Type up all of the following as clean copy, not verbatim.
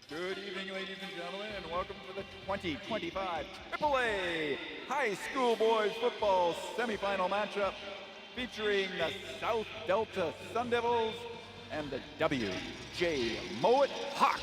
Good evening, ladies and gentlemen, and welcome to the 2025 AAA High School Boys Football Semifinal matchup featuring the South Delta Sun Devils and the W.J. Mouat Hawks.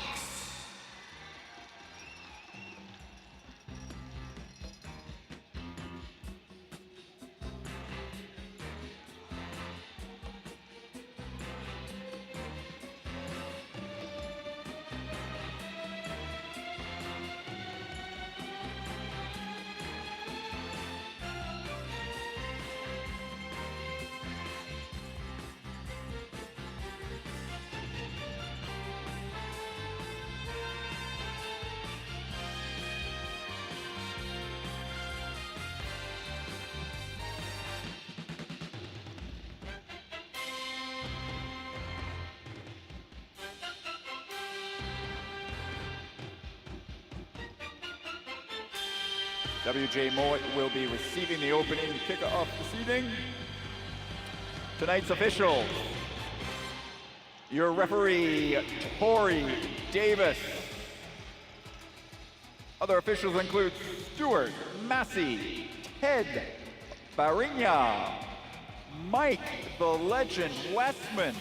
W.J. Mouat will be receiving the opening kickoff this evening. Tonight's officials, your referee, Tori Davis. Other officials include Stuart Massey, Ted Barinya, Mike the Legend Westman,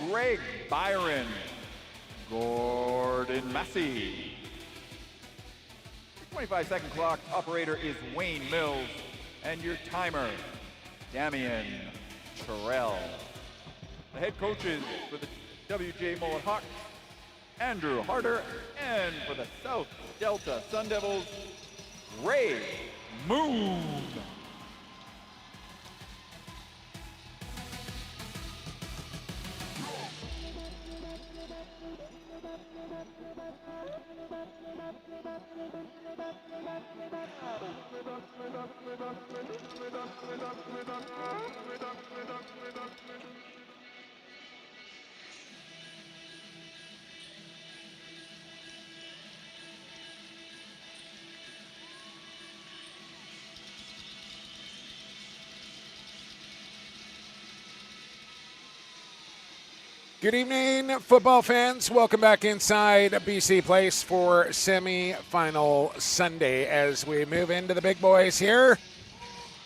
Greg Byron, Gordon Massey. 25-second clock operator is Wayne Mills, and your timer, Damian Terrell. The head coaches for the W.J. Mouat Hawks, Andrew Harder, and for the South Delta Sun Devils, Ray Moon. Good evening, football fans. Welcome back inside BC Place for semi-final Sunday as we move into the big boys here.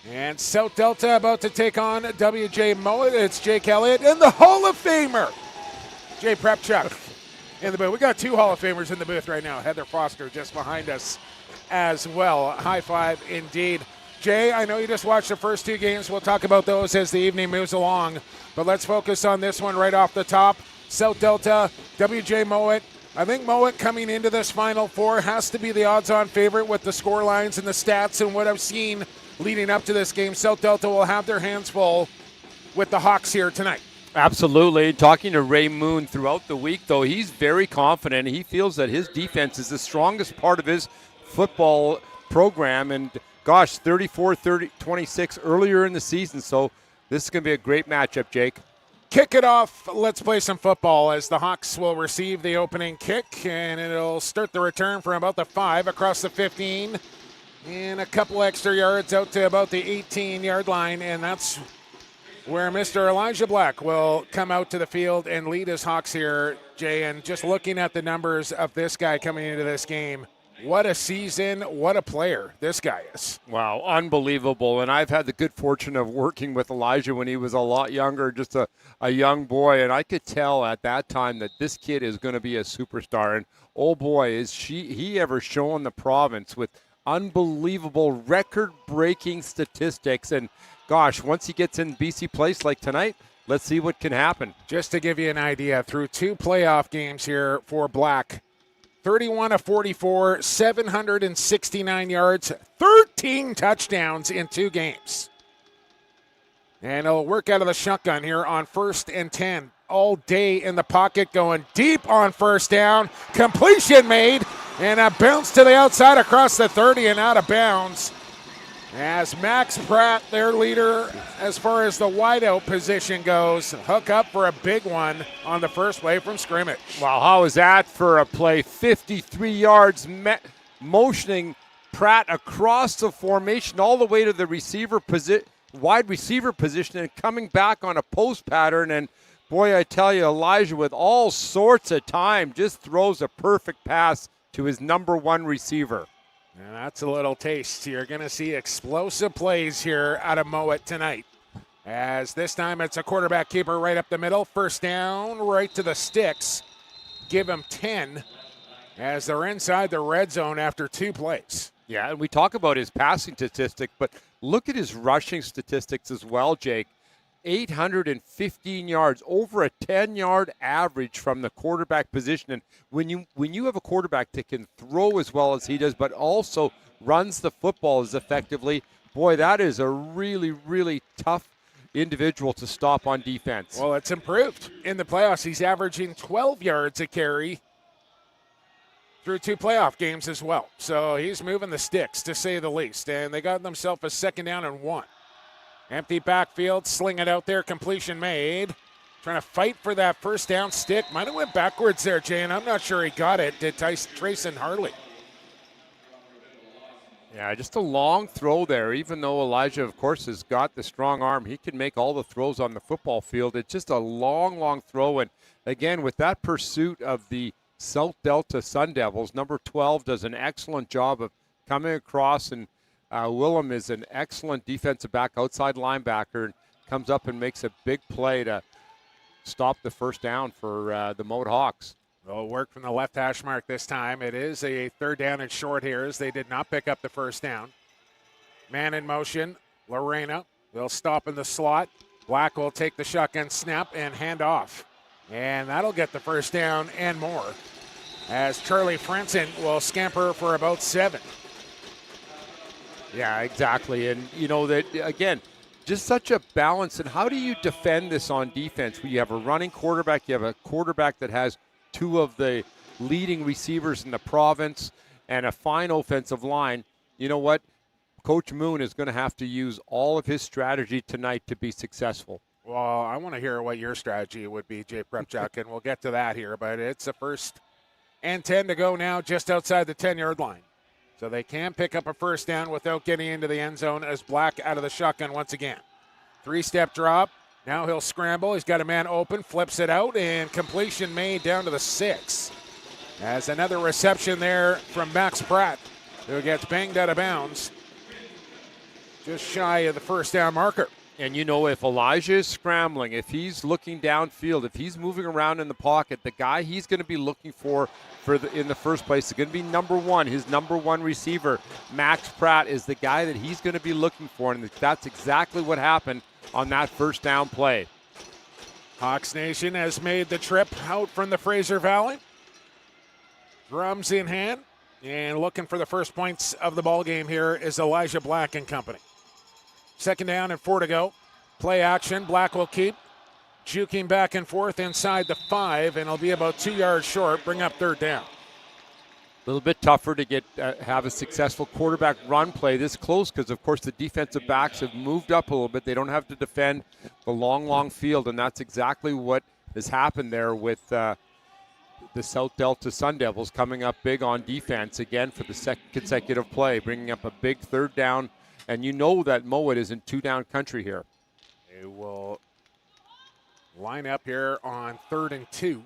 And South Delta about to take on W.J. Mouat. It's Jake Elliott and the Hall of Famer, Jay Prepchuk, in the booth. We got two Hall of Famers in the booth right now. Heather Foster just behind us as well. High five indeed. Jay, I know you just watched the first two games. We'll talk about those as the evening moves along. But let's focus on this one right off the top. South Delta, W.J. Mouat. I think Mouat coming into this Final Four has to be the odds-on favorite with the score lines and the stats and what I've seen leading up to this game. South Delta will have their hands full with the Hawks here tonight. Absolutely. Talking to Ray Moon throughout the week, though, he's very confident. He feels that his defense is the strongest part of his football program. And gosh, 34-26 earlier in the season. So this is going to be a great matchup, Jake. Kick it off. Let's play some football as the Hawks will receive the opening kick, and it'll start the return from about the 5 across the 15 and a couple extra yards out to about the 18-yard line, and that's where Mr. Elijah Black will come out to the field and lead his Hawks here, Jay. And just looking at the numbers of this guy coming into this game, what a season, what a player this guy is. Wow, unbelievable. And I've had the good fortune of working with Elijah when he was a lot younger, just a young boy. And I could tell at that time that this kid is going to be a superstar. And oh boy, is he ever shown the province with unbelievable record-breaking statistics. And gosh, once he gets in BC Place like tonight, let's see what can happen. Just to give you an idea, through 2 playoff games here for Black, 31 of 44, 769 yards, 13 touchdowns in 2 games. And he'll work out of the shotgun here on 1st and 10. All day in the pocket, going deep on first down. Completion made, and a bounce to the outside across the 30 and out of bounds. As Max Pratt, their leader, as far as the wideout position goes, hook up for a big one on the first play from scrimmage. Wow, how is that for a play? 53 yards, motioning Pratt across the formation all the way to the wide receiver position and coming back on a post pattern. And boy, I tell you, Elijah with all sorts of time just throws a perfect pass to his number 1 receiver. And that's a little taste. You're going to see explosive plays here out of Mouat tonight. As this time it's a quarterback keeper right up the middle. First down, right to the sticks. Give him 10 as they're inside the red zone after 2 plays. Yeah, and we talk about his passing statistic, but look at his rushing statistics as well, Jake. 815 yards, over a 10-yard average from the quarterback position. And when you have a quarterback that can throw as well as he does, but also runs the football as effectively, boy, that is a really, really tough individual to stop on defense. Well, it's improved. In the playoffs, he's averaging 12 yards a carry through 2 playoff games as well. So he's moving the sticks, to say the least. And they got themselves a 2nd down and 1. Empty backfield, sling it out there, completion made. Trying to fight for that first down stick. Might have went backwards there, Jay, and I'm not sure he got it. Did Trayson Harley. Yeah, just a long throw there. Even though Elijah, of course, has got the strong arm, he can make all the throws on the football field. It's just a long, long throw. And again, with that pursuit of the South Delta Sun Devils, number 12 does an excellent job of coming across, and Willem is an excellent defensive back, outside linebacker, and comes up and makes a big play to stop the first down for the Mouat Hawks. Well, work from the left hash mark this time. It is a 3rd down and short here as they did not pick up the first down. Man in motion, Lorena. They'll stop in the slot. Black will take the shotgun snap and hand off. And that'll get the first down and more, as Charlie Frenson will scamper for about 7. Yeah, exactly. And, you know, that, again, just such a balance. And how do you defend this on defense? When you have a running quarterback, you have a quarterback that has 2 of the leading receivers in the province, and a fine offensive line. You know what? Coach Moon is going to have to use all of his strategy tonight to be successful. Well, I want to hear what your strategy would be, Jay Prepchuk, and we'll get to that here. But it's a 1st and 10 to go now, just outside the 10-yard line. So they can pick up a first down without getting into the end zone, as Black out of the shotgun once again. 3-step drop. Now he'll scramble. He's got a man open, flips it out, and completion made down to the 6. As another reception there from Max Pratt, who gets banged out of bounds, just shy of the first down marker. And, you know, if Elijah is scrambling, if he's looking downfield, if he's moving around in the pocket, the guy he's going to be looking for in the first place is going to be number 1, his number 1 receiver. Max Pratt is the guy that he's going to be looking for, and that's exactly what happened on that first down play. Hawks Nation has made the trip out from the Fraser Valley. Drums in hand, and looking for the first points of the ball game here is Elijah Black and company. 2nd down and 4 to go. Play action. Black will keep juking back and forth inside the 5, and it'll be about 2 yards short. Bring up 3rd down. A little bit tougher to get have a successful quarterback run play this close, because, of course, the defensive backs have moved up a little bit. They don't have to defend the long field, and that's exactly what has happened there with the South Delta Sun Devils coming up big on defense again for the 2nd consecutive play, bringing up a big 3rd down. And you know that Mouat is in 2-down country here. They will line up here on 3rd and 2.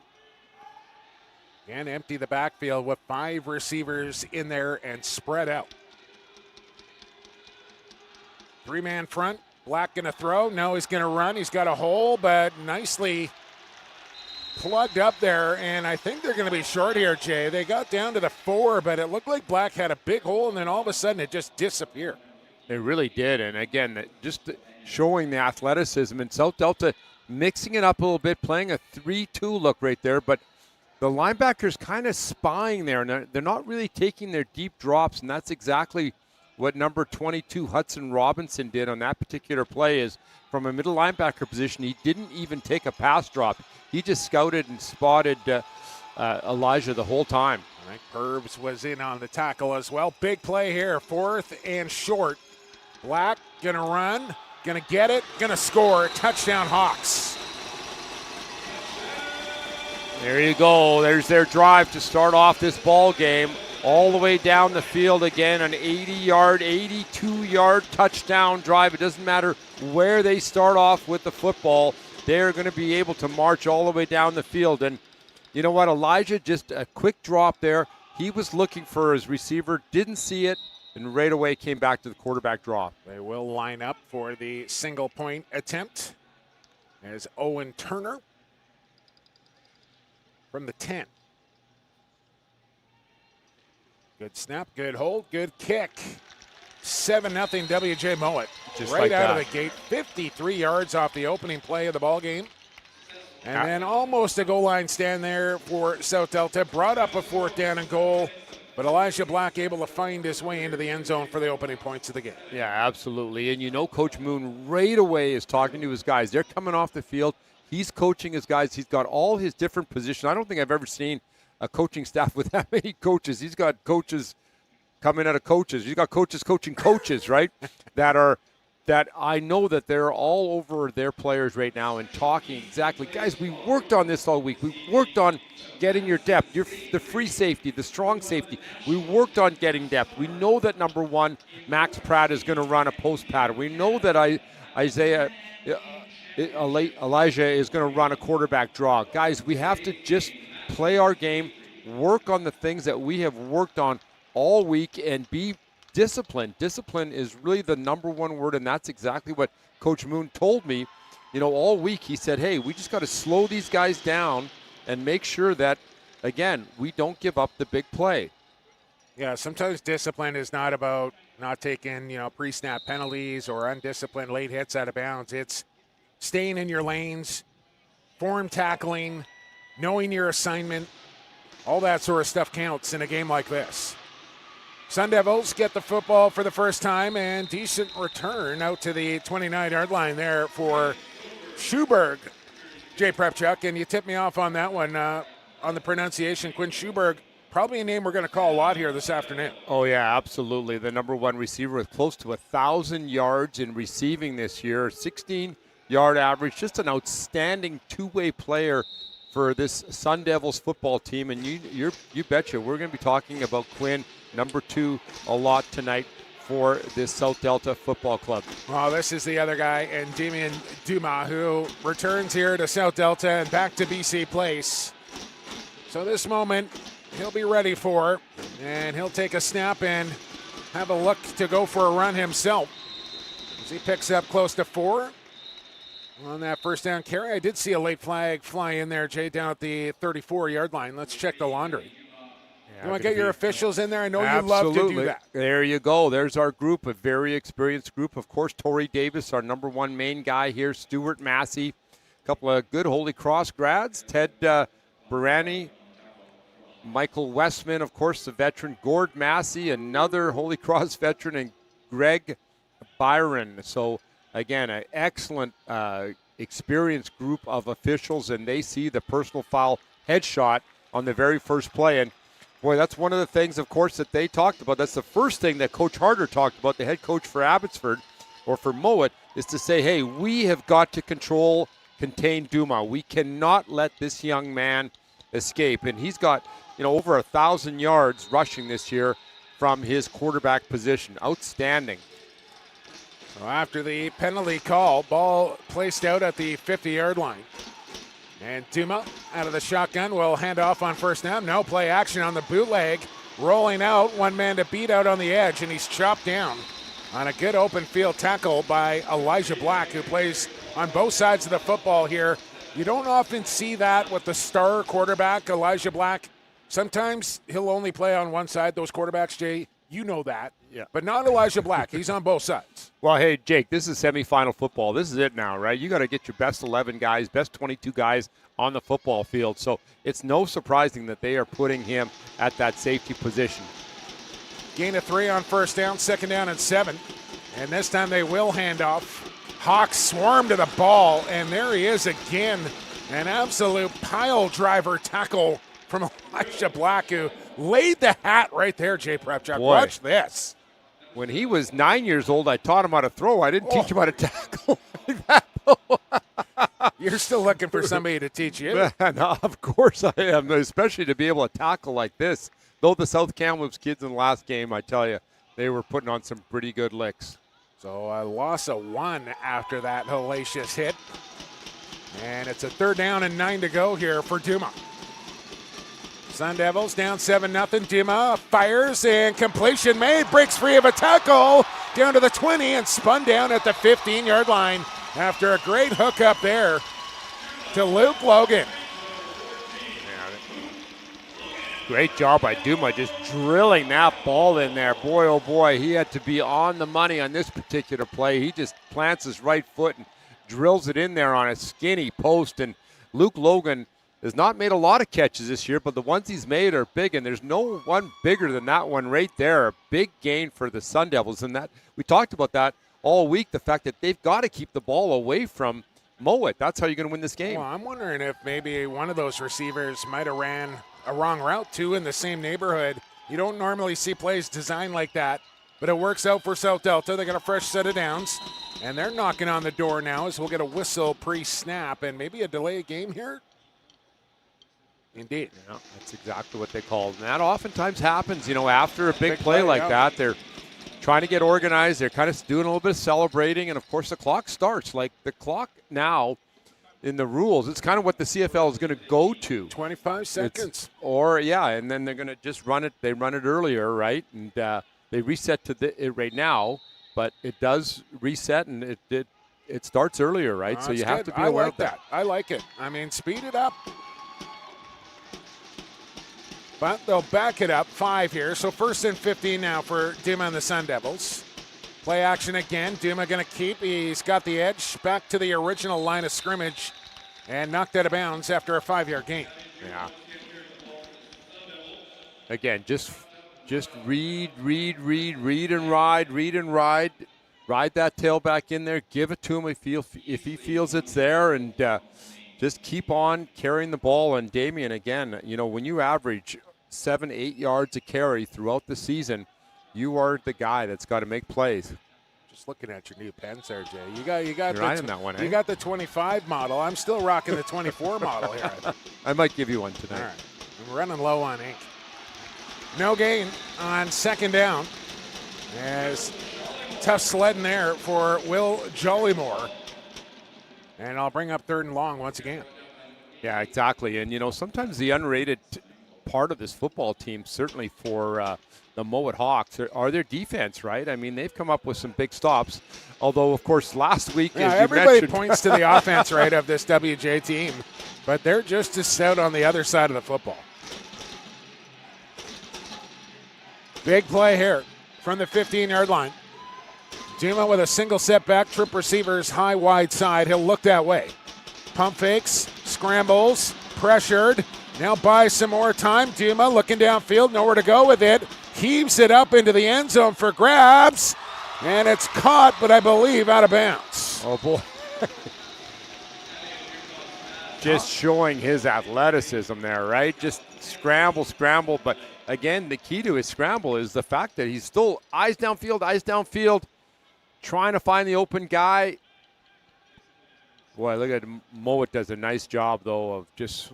And empty the backfield with 5 receivers in there and spread out. 3-man front. Black going to throw. No, he's going to run. He's got a hole, but nicely plugged up there. And I think they're going to be short here, Jay. They got down to the 4, but it looked like Black had a big hole, and then all of a sudden it just disappeared. They really did. And again, just showing the athleticism. And South Delta mixing it up a little bit, playing a 3-2 look right there. But the linebackers kind of spying there, and they're not really taking their deep drops, and that's exactly what number 22 Hudson Robinson did on that particular play. Is from a middle linebacker position, he didn't even take a pass drop. He just scouted and spotted Elijah the whole time. I think Herbs was in on the tackle as well. Big play here, 4th and short. Black gonna run, gonna get it, gonna score. Touchdown Hawks. There you go. There's their drive to start off this ball game. All the way down the field again, an 80-yard, 82-yard touchdown drive. It doesn't matter where they start off with the football. They're going to be able to march all the way down the field. And you know what? Elijah, just a quick drop there. He was looking for his receiver, didn't see it, and right away came back to the quarterback draw. They will line up for the single point attempt as Owen Turner from the 10. Good snap, good hold, good kick. 7-0 WJ Mouat. Just right like out that. of the gate. 53 yards off the opening play of the ball game. And then almost a goal line stand there for South Delta. Brought up a 4th down and goal. But Elijah Black able to find his way into the end zone for the opening points of the game. Yeah, absolutely. And you know Coach Moon right away is talking to his guys. They're coming off the field. He's coaching his guys. He's got all his different positions. I don't think I've ever seen a coaching staff with that many coaches. He's got coaches coming out of coaches. He's got coaches coaching coaches, right? that I know that they're all over their players right now and talking exactly. Guys, we worked on this all week. We worked on getting your depth, the free safety, the strong safety. We worked on getting depth. We know that number 1, Max Pratt, is going to run a post pattern. We know that Elijah is going to run a quarterback draw. Guys, we have to just play our game, work on the things that we have worked on all week, and be disciplined. Discipline is really the number 1 word, and that's exactly what Coach Moon told me. You know, all week he said, hey, we just got to slow these guys down and make sure that, again, we don't give up the big play. Yeah, sometimes discipline is not about not taking, pre-snap penalties or undisciplined late hits out of bounds. It's staying in your lanes, form tackling, knowing your assignment. All that sort of stuff counts in a game like this. Sun Devils get the football for the first time, and decent return out to the 29-yard line there for Schuberg. Jay Prepchuk, and you tipped me off on that one, on the pronunciation. Quinn Schuberg, probably a name we're going to call a lot here this afternoon. Oh, yeah, absolutely. The number 1 receiver with close to 1,000 yards in receiving this year, 16-yard average, just an outstanding two-way player for this Sun Devils football team. And you betcha we're going to be talking about Quinn, number 2, a lot tonight for this South Delta Football Club. Well, this is the other guy, and Damien Dumas, who returns here to South Delta and back to BC Place. So this moment he'll be ready for, and he'll take a snap and have a look to go for a run himself. As he picks up close to 4 on that first down carry. I did see a late flag fly in there, Jay, down at the 34-yard line. Let's check the laundry. You want to get your officials in there? I know you love to do that. There you go. There's our group, a very experienced group. Of course, Torrey Davis, our number 1 main guy here. Stuart Massey, a couple of good Holy Cross grads. Ted Barani, Michael Westman, of course, the veteran. Gord Massey, another Holy Cross veteran, and Greg Byron. So, again, an excellent experienced group of officials, and they see the personal foul headshot on the very first play. And boy, that's one of the things, of course, that they talked about. That's the first thing that Coach Harder talked about, the head coach for Abbotsford, or for Mouat, is to say, hey, we have got to contain Dumas. We cannot let this young man escape. And he's got, over 1,000 yards rushing this year from his quarterback position. Outstanding. So after the penalty call, ball placed out at the 50-yard line. And Dumas out of the shotgun will hand off on first down. No play action on the bootleg. Rolling out, one man to beat out on the edge, and he's chopped down on a good open field tackle by Elijah Black, who plays on both sides of the football here. You don't often see that with the star quarterback, Elijah Black. Sometimes he'll only play on one side. Those quarterbacks, Jay, You know that. Yeah. But not Elijah Black. He's on both sides. Well, hey, Jake, this is semifinal football. This is it now, right? You got to get your best 11 guys, best 22 guys on the football field. So it's no surprising that they are putting him at that safety position. Gain of 3 on first down, second down and 7. And this time they will hand off. Hawks swarm to the ball, and there he is again. An absolute pile driver tackle from Elijah Black, who laid the hat right there, Jay Prepchuk. Watch this. When he was 9 years old, I taught him how to throw. I didn't teach him how to tackle like that. You're still looking for somebody to teach you. No, of course I am, especially to be able to tackle like this. Though the South Kamloops kids in the last game, I tell you, they were putting on some pretty good licks. So a loss of 1 after that hellacious hit. And it's a 3rd down and 9 to go here for Duma. Sun Devils down 7-0. Duma fires and completion made. Breaks free of a tackle down to the 20 and spun down at the 15-yard line after a great hookup there to Luke Logan. Great job by Duma just drilling that ball in there. Boy, oh boy, he had to be on the money on this particular play. He just plants his right foot and drills it in there on a skinny post. And Luke Logan has not made a lot of catches this year, but the ones he's made are big, and there's no one bigger than that one right there. A big gain for the Sun Devils. And that we talked about that all week, the fact that they've got to keep the ball away from Mouat. That's how you're going to win this game. Well, I'm wondering if maybe one of those receivers might have ran a wrong route, too, in the same neighborhood. You don't normally see plays designed like that, but it works out for South Delta. They got a fresh set of downs, and they're knocking on the door now as we'll get a whistle pre-snap and maybe a delay game here. Indeed. Yeah, that's exactly what they call it. And that oftentimes happens, after a big play like that. They're trying to get organized. They're kind of doing a little bit of celebrating, and, of course, the clock starts. Like the clock now in the rules, it's kind of what the CFL is going to go to. 25 seconds. And then they're going to just run it. They run it earlier, right? And they reset to it right now, but it does reset, and it starts earlier, right? So you have to be aware of that. I like it. I mean, speed it up. But they'll back it up 5 here. So 1st and 15 now for Duma and the Sun Devils. Play action again. Duma going to keep. He's got the edge back to the original line of scrimmage and knocked out of bounds after a 5-yard gain. Yeah. Again, just read and ride. Ride that tailback in there. Give it to him if he feels it's there, and just keep on carrying the ball. And Damien, again, when you average 7-8 yards a carry throughout the season, you are the guy that's got to make plays. Just looking at your new pens there, Jay. You got that one. You got the 25 model. I'm still rocking the 24 model here. I might give you one tonight. All right. I'm running low on ink. No gain on 2nd down. As tough sledding there for Will Jollymore. And I'll bring up 3rd and long once again. Yeah, exactly. And, sometimes the underrated part of this football team, certainly for the Mouat Hawks, are their defense, right? I mean, they've come up with some big stops. Although, of course, last week, as you everybody mentioned, points to the offense, right, of this WJ team. But they're just as stout on the other side of the football. Big play here from the 15-yard line. Duma with a single setback, trip receivers high wide side. He'll look that way. Pump fakes, scrambles, pressured. Now buys some more time. Duma looking downfield, nowhere to go with it. Heaves it up into the end zone for grabs. And it's caught, but I believe out of bounds. Oh, boy. Just showing his athleticism there, right? Just scramble. But, again, the key to his scramble is the fact that he's still eyes downfield, trying to find the open guy. Boy, look at Mouat does a nice job, though, of just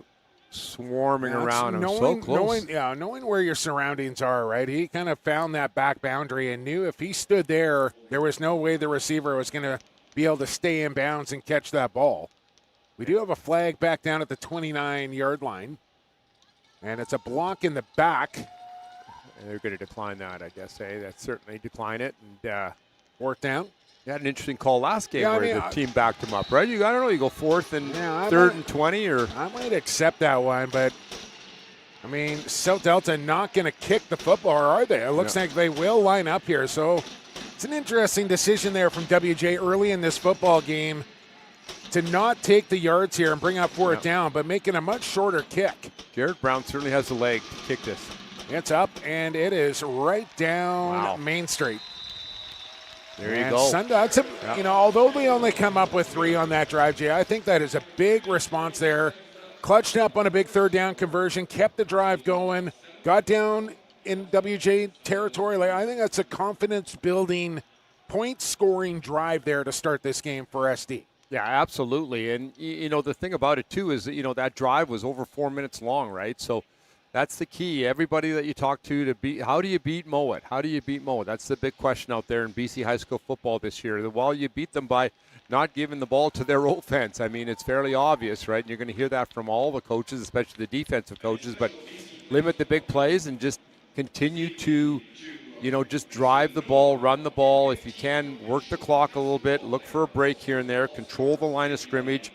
swarming around him. So close. Knowing where your surroundings are, right? He kind of found that back boundary and knew if he stood there was no way the receiver was going to be able to stay in bounds and catch that ball. We do have a flag back down at the 29-yard line, and it's a block in the back. And they're going to decline that, I guess. That's certainly decline it. And 4th down. You had an interesting call last game where the team backed him up, right? I don't know. You go 4th and 3rd and 20, or I might accept that one, but I mean, South Delta not going to kick the football, are they? It looks like they will line up here. So it's an interesting decision there from WJ early in this football game to not take the yards here and bring up fourth down, but making a much shorter kick. Jared Brown certainly has the leg to kick this. It's up, and it is right down Main Street. There you go. That's although they only come up with 3 on that drive, Jay, I think that is a big response there. Clutched up on a big third down conversion, kept the drive going, got down in WJ territory. I think that's a confidence-building, point-scoring drive there to start this game for SD. Yeah, absolutely. And, the thing about it, too, is that, that drive was over 4 minutes long, right? So that's the key. Everybody that you talk to beat, how do you beat Mouat? How do you beat Mouat? That's the big question out there in BC high school football this year. Well, you beat them by not giving the ball to their offense. I mean, it's fairly obvious, right? And you're going to hear that from all the coaches, especially the defensive coaches. But limit the big plays and just continue to, just drive the ball, run the ball. If you can, work the clock a little bit, look for a break here and there, control the line of scrimmage,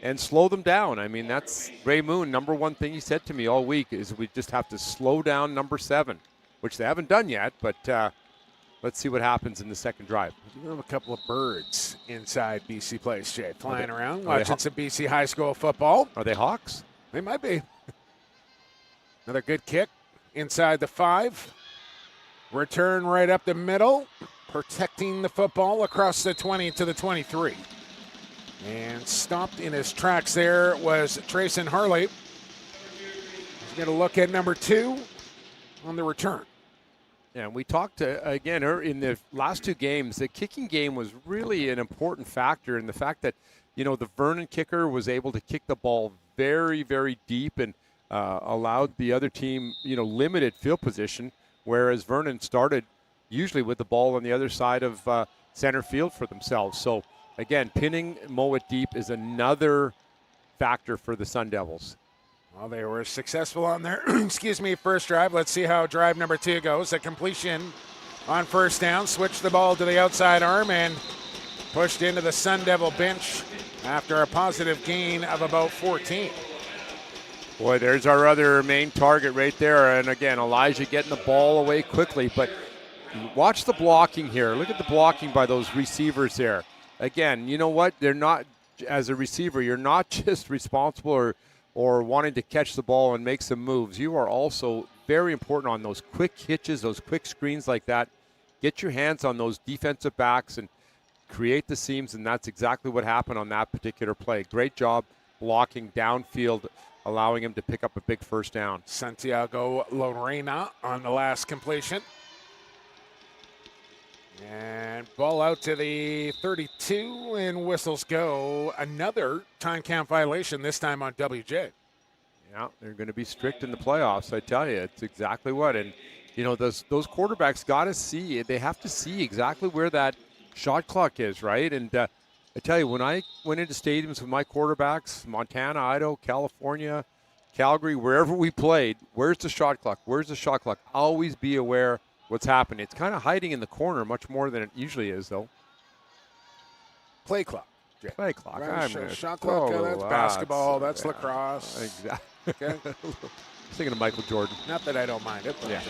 and slow them down. I mean, that's Ray Moon. Number one thing he said to me all week is we just have to slow down number 7, which they haven't done yet, but let's see what happens in the second drive. We have a couple of birds inside BC Place, Jay, flying around, watching some BC high school football. Are they hawks? They might be. Another good kick inside the 5. Return right up the middle, protecting the football across the 20 to the 23. And stopped in his tracks there was Trayson Harley. He's going to look at number 2 on the return. Yeah, and we talked, again, in the last 2 games, the kicking game was really an important factor in the fact that, the Vernon kicker was able to kick the ball very, very deep and allowed the other team, limited field position, whereas Vernon started usually with the ball on the other side of center field for themselves. So, again, pinning Mouat deep is another factor for the Sun Devils. Well, they were successful on their, first drive. Let's see how drive number 2 goes. A completion on first down. Switched the ball to the outside arm and pushed into the Sun Devil bench after a positive gain of about 14. Boy, there's our other main target right there. And, again, Elijah getting the ball away quickly. But watch the blocking here. Look at the blocking by those receivers there. Again, you know what? They're not, as a receiver, you're not just responsible or wanting to catch the ball and make some moves. You are also very important on those quick hitches, those quick screens like that. Get your hands on those defensive backs and create the seams, and that's exactly what happened on that particular play. Great job blocking downfield, allowing him to pick up a big first down. Santiago Lorena on the last completion. And ball out to the 32, and whistles go. Another time count violation, this time on WJ. Yeah, they're going to be strict in the playoffs, I tell you. It's exactly what. And, those quarterbacks got to see, they have to see exactly where that shot clock is, right? And I tell you, when I went into stadiums with my quarterbacks, Montana, Idaho, California, Calgary, wherever we played, where's the shot clock? Where's the shot clock? Always be aware what's happening. It's kind of hiding in the corner much more than it usually is, though. Play clock. Jay. Play clock. Shot clock, that's basketball, that's lacrosse. Exactly. Okay. I was thinking of Michael Jordan. Not that I don't mind it, but yeah.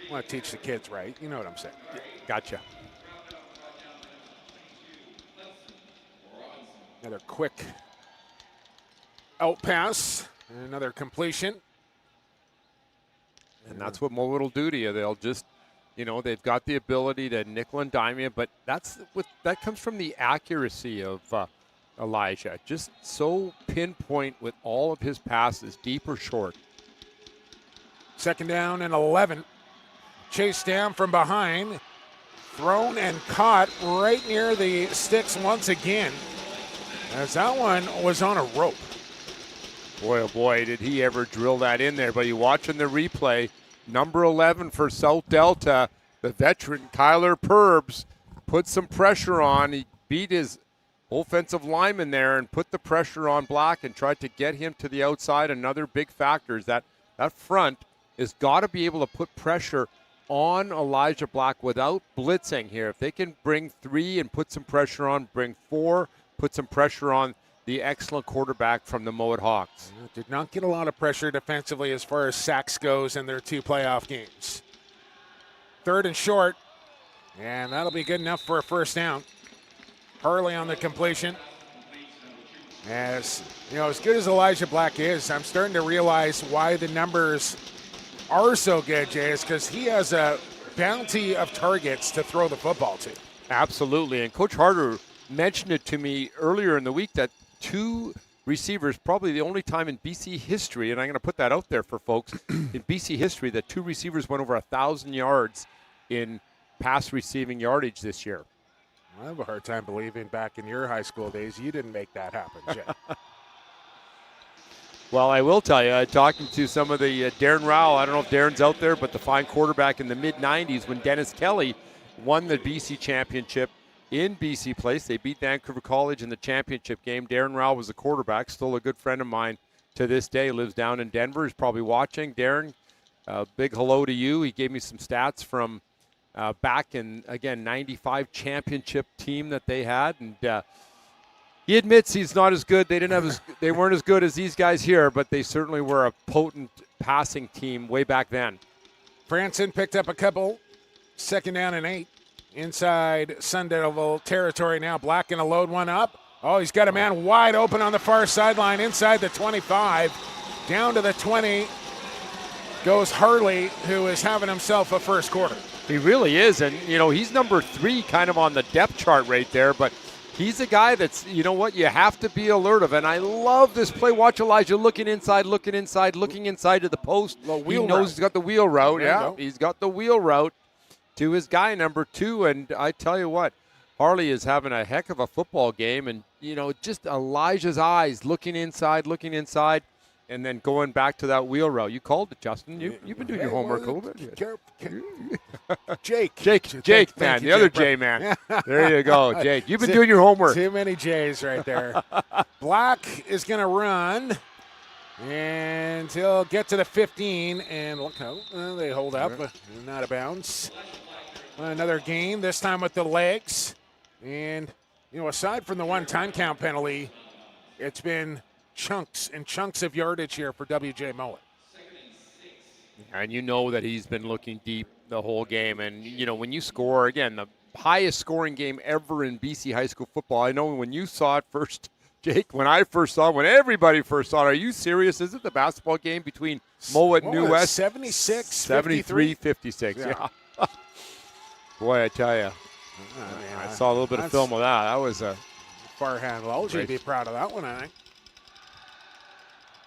I want to teach the kids right. You know what I'm saying. Gotcha. Another quick out pass. And another completion. And that's what Mouat will do to you. They'll just, they've got the ability to nickel and dime you, but that comes from the accuracy of Elijah. Just so pinpoint with all of his passes, deep or short. Second down and 11. Chased down from behind. Thrown and caught right near the sticks once again, as that one was on a rope. Boy, oh boy, did he ever drill that in there. But you watching the replay, number 11 for South Delta, the veteran Kyler Purbs, put some pressure on. He beat his offensive lineman there and put the pressure on Black and tried to get him to the outside. Another big factor is that front has got to be able to put pressure on Elijah Black without blitzing here. If they can bring 3 and put some pressure on, bring 4, put some pressure on the excellent quarterback from the Mouat Hawks. Did not get a lot of pressure defensively as far as sacks goes in their 2 playoff games. 3rd and short, and that'll be good enough for a first down. Hurley on the completion. As good as Elijah Black is, I'm starting to realize why the numbers are so good, Jay, is because he has a bounty of targets to throw the football to. Absolutely, and Coach Harder mentioned it to me earlier in the week that 2 receivers, probably the only time in BC history, and I'm going to put that out there for folks, in BC history, that 2 receivers went over 1,000 yards in pass receiving yardage this year. I have a hard time believing back in your high school days you didn't make that happen, Jay. Well, I will tell you, talking to some of the Darren Rowell, I don't know if Darren's out there, but the fine quarterback in the mid-'90s when Dennis Kelly won the BC championship in BC Place. They beat Vancouver College in the championship game. Darren Rowell was the quarterback, still a good friend of mine to this day, lives down in Denver. He's probably watching. Darren, big hello to you. He gave me some stats from back in, again, 95 championship team that they had. And he admits he's not as good. They weren't as good as these guys here, but they certainly were a potent passing team way back then. Franson picked up a couple. 2nd down and 8. Inside Sun Devil territory now. Black going to load one up. Oh, he's got a man wide open on the far sideline inside the 25. Down to the 20 goes Hurley, who is having himself a first quarter. He really is, and, he's number 3 kind of on the depth chart right there, but he's a guy that's, you have to be alert of, and I love this play. Watch Elijah looking inside to the post. He knows he's got the wheel route. Yeah, he's got the wheel route to his guy number 2, and I tell you what, Harley is having a heck of a football game, and, just Elijah's eyes looking inside, and then going back to that wheel route. You called it, Justin. You've been doing your homework a little bit. Jake, man. The other J man. There you go, Jake. You've been doing your homework. Too many J's right there. Black is going to run, and he'll get to the 15, and look how they hold up. Not out of bounds. Another gain, this time with the legs. And, aside from the 1 time count penalty, it's been chunks and chunks of yardage here for WJ Mouat. And that he's been looking deep the whole game. And, when you score, again, the highest scoring game ever in BC high school football. I know when you saw it first, Jake, when everybody first saw it, are you serious? Is it the basketball game between Mouat and New West? 73-56. Yeah. Boy, I tell you, I saw a little bit of film of that. That was a far handle. LG be proud of that one, I think.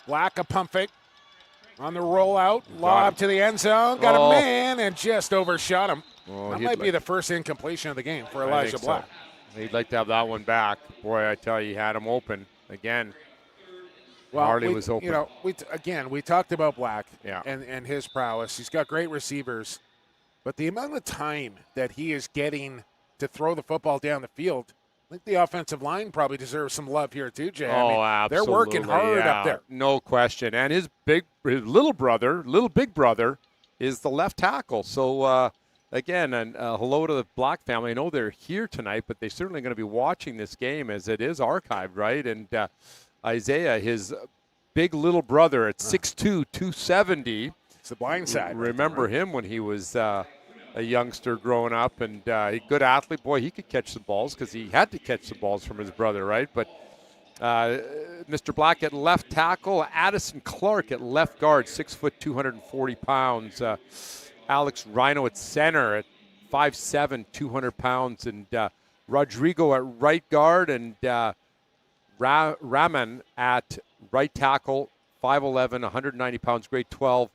Black a pump fake on the rollout, lob to the end zone, got a man and just overshot him. That might be the first incompletion of the game for Elijah Black. So. He'd like to have that one back. Boy, I tell you, he had him open again. Well, Harley was open. We talked about Black and his prowess. He's got great receivers, but the amount of time that he is getting to throw the football down the field, I think the offensive line probably deserves some love here too, Jay. Absolutely. They're working hard up there. No question. And his big brother, is the left tackle. So, again, and hello to the Black family. I know they're here tonight, but they're certainly going to be watching this game as it is archived, right? And Isaiah, his big little brother at 6'2", 270. It's the blind side. Remember him when he was a youngster growing up, and a good athlete. Boy, he could catch some balls because he had to catch some balls from his brother, right? But Mr. Black at left tackle, Addison Clark at left guard, 6 foot, 240 pounds. Alex Rhino at center at 5'7", 200 pounds, and Rodrigo at right guard, and Raman at right tackle, 5'11", 190 pounds, grade 12.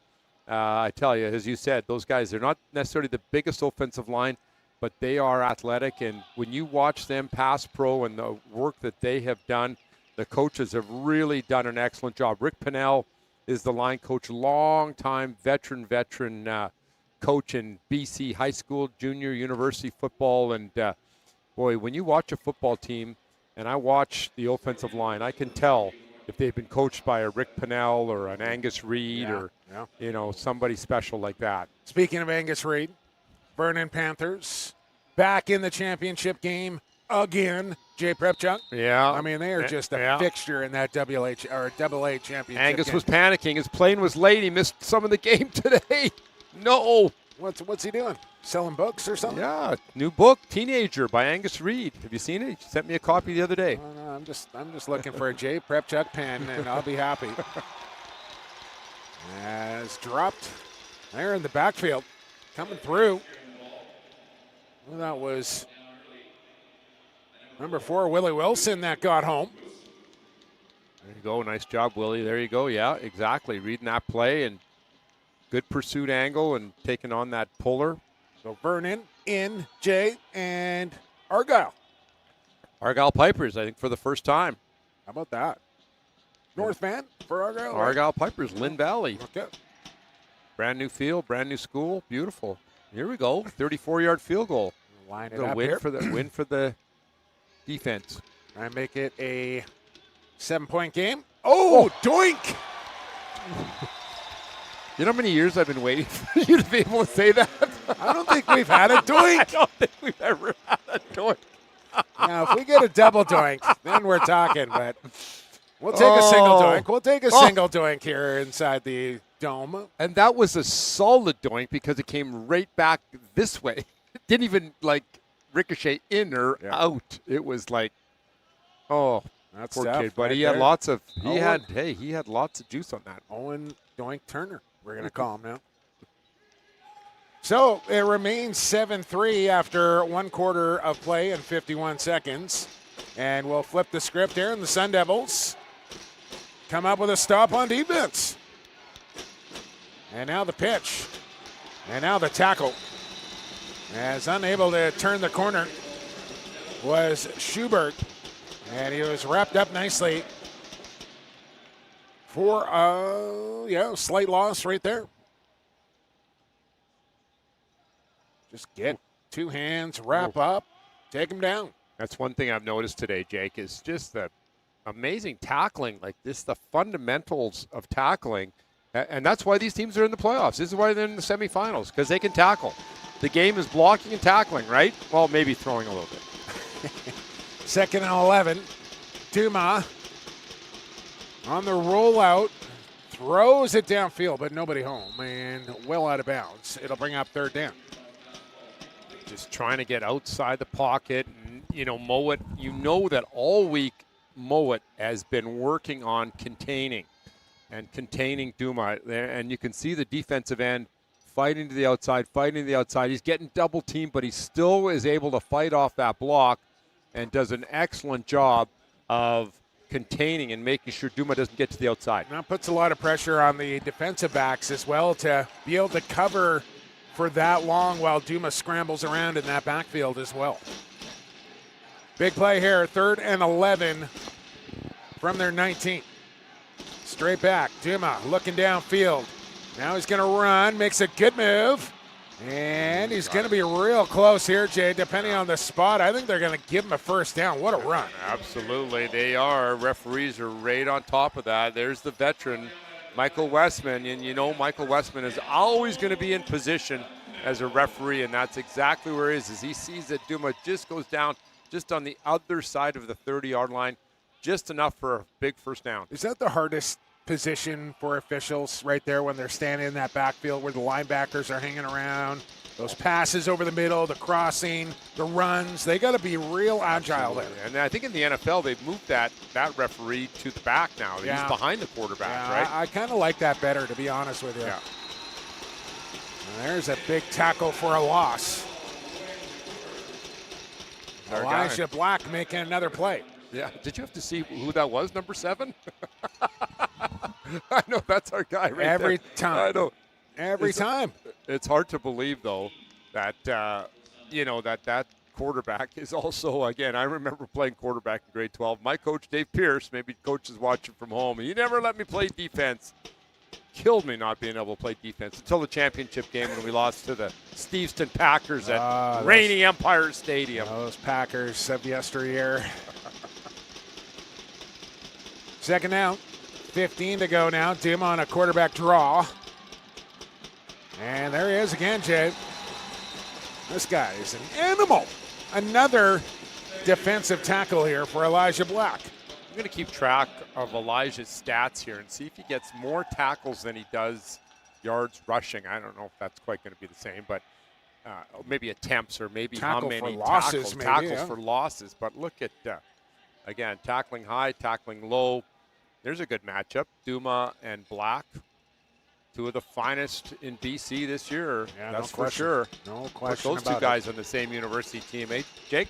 I tell you, as you said, those guys, they're not necessarily the biggest offensive line, but they are athletic. And when you watch them pass pro and the work that they have done, the coaches have really done an excellent job. Rick Pinnell is the line coach, long-time veteran coach in BC high school, junior, university football. And, boy, when you watch a football team, and I watch the offensive line, I can tell if they've been coached by a Rick Pinnell or an Angus Reid or somebody special like that. Speaking of Angus Reid, Vernon Panthers back in the championship game again. Jay Prepchuk. Yeah. I mean, they are just a fixture in that AA championship. Angus game. was panicking. His plane was late. He missed some of the game today. No. What's he doing? Selling books or something? Yeah, new book, Teenager by Angus Reid. Have you seen it? He sent me a copy the other day. No, I'm just looking for a Jay Prepchuk pen, and I'll be happy. As dropped there in the backfield, coming through. Well, that was number 4, Willie Wilson, that got home. There you go. Nice job, Willie. There you go. Yeah, exactly. Reading that play and good pursuit angle and taking on that puller. So Vernon, in, Jay, and Argyle. Argyle Pipers, I think, for the first time. How about that? North Van for Argyle? Argyle Pipers, Lynn Valley. Okay. Brand new field, brand new school. Beautiful. Here we go. 34-yard field goal. Line it The up win here. for the win for the defense. Try and make it a 7-point game. Oh, doink! You know how many years I've been waiting for you to be able to say that? I don't think we've had a doink. I don't think we've ever had a doink. Now, if we get a double doink, then we're talking, but we'll take a single doink. We'll take a single doink here inside the dome. And that was a solid doink because it came right back this way. It didn't even, ricochet in or out. It was like, That's poor tough kid. But right he had there. lots of, he had lots of juice on that. Owen Doink Turner, we're going to call him now. So it remains 7-3 after 1 quarter of play and 51 seconds. And we'll flip the script here, and the Sun Devils come up with a stop on defense. And now the pitch. And now the tackle. As unable to turn the corner was Schubert. And he was wrapped up nicely for a slight loss right there. Just get 2 hands, wrap up, take him down. That's one thing I've noticed today, Jake, is just the amazing tackling, like this, the fundamentals of tackling. And that's why these teams are in the playoffs. This is why they're in the semifinals, because they can tackle. The game is blocking and tackling, right? Well, maybe throwing a little bit. 2nd and 11. Duma on the rollout, throws it downfield, but nobody home, and well out of bounds. It'll bring up 3rd down. Just trying to get outside the pocket. And, Mouat, that all week Mouat has been working on containing Duma there. And you can see the defensive end fighting to the outside. He's getting double teamed, but he still is able to fight off that block and does an excellent job of containing and making sure Duma doesn't get to the outside. That puts a lot of pressure on the defensive backs as well to be able to cover for that long while Duma scrambles around in that backfield as well. Big play here, 3rd and 11 from their 19. Straight back, Duma looking downfield. Now he's going to run, makes a good move, and he's going to be real close here, Jay, depending on the spot. I think they're going to give him a 1st down. What a run. Absolutely, they are. Referees are right on top of that. There's the veteran, Michael Westman, and Michael Westman is always going to be in position as a referee, and that's exactly where he is. As he sees that Duma just goes down just on the other side of the 30-yard line, just enough for a big 1st down. Is that the hardest position for officials right there when they're standing in that backfield where the linebackers are hanging around? Those passes over the middle, the crossing, the runs, they got to be real agile there. And I think in the NFL, they've moved that referee to the back now. He's behind the quarterback, right? I kind of like that better, to be honest with you. Yeah. And there's a big tackle for a loss. Elijah Black making another play. Yeah. Did you have to see who that was, number 7? I know, that's our guy right Every there. time. I know. Every time. It's hard to believe, though, that, that quarterback is also, again, I remember playing quarterback in grade 12. My coach, Dave Pierce, maybe coach is watching from home. He never let me play defense. Killed me not being able to play defense until the championship game when we lost to the Steveston Packers at rainy Empire Stadium. Those Packers of yesteryear. 2nd down, 15 to go now. Duma on a quarterback draw. And there he is again, Jay. This guy is an animal. Another defensive tackle here for Elijah Black. I'm going to keep track of Elijah's stats here and see if he gets more tackles than he does yards rushing. I don't know if that's quite going to be the same, but maybe attempts or maybe Tackle how many for losses, tackles for losses. But look at, again, tackling high, tackling low. There's a good matchup. Duma and Black, two of the finest in BC this year. Yeah, that's no for question. sure. No Put question those about two guys on the same university team, eh, Jake?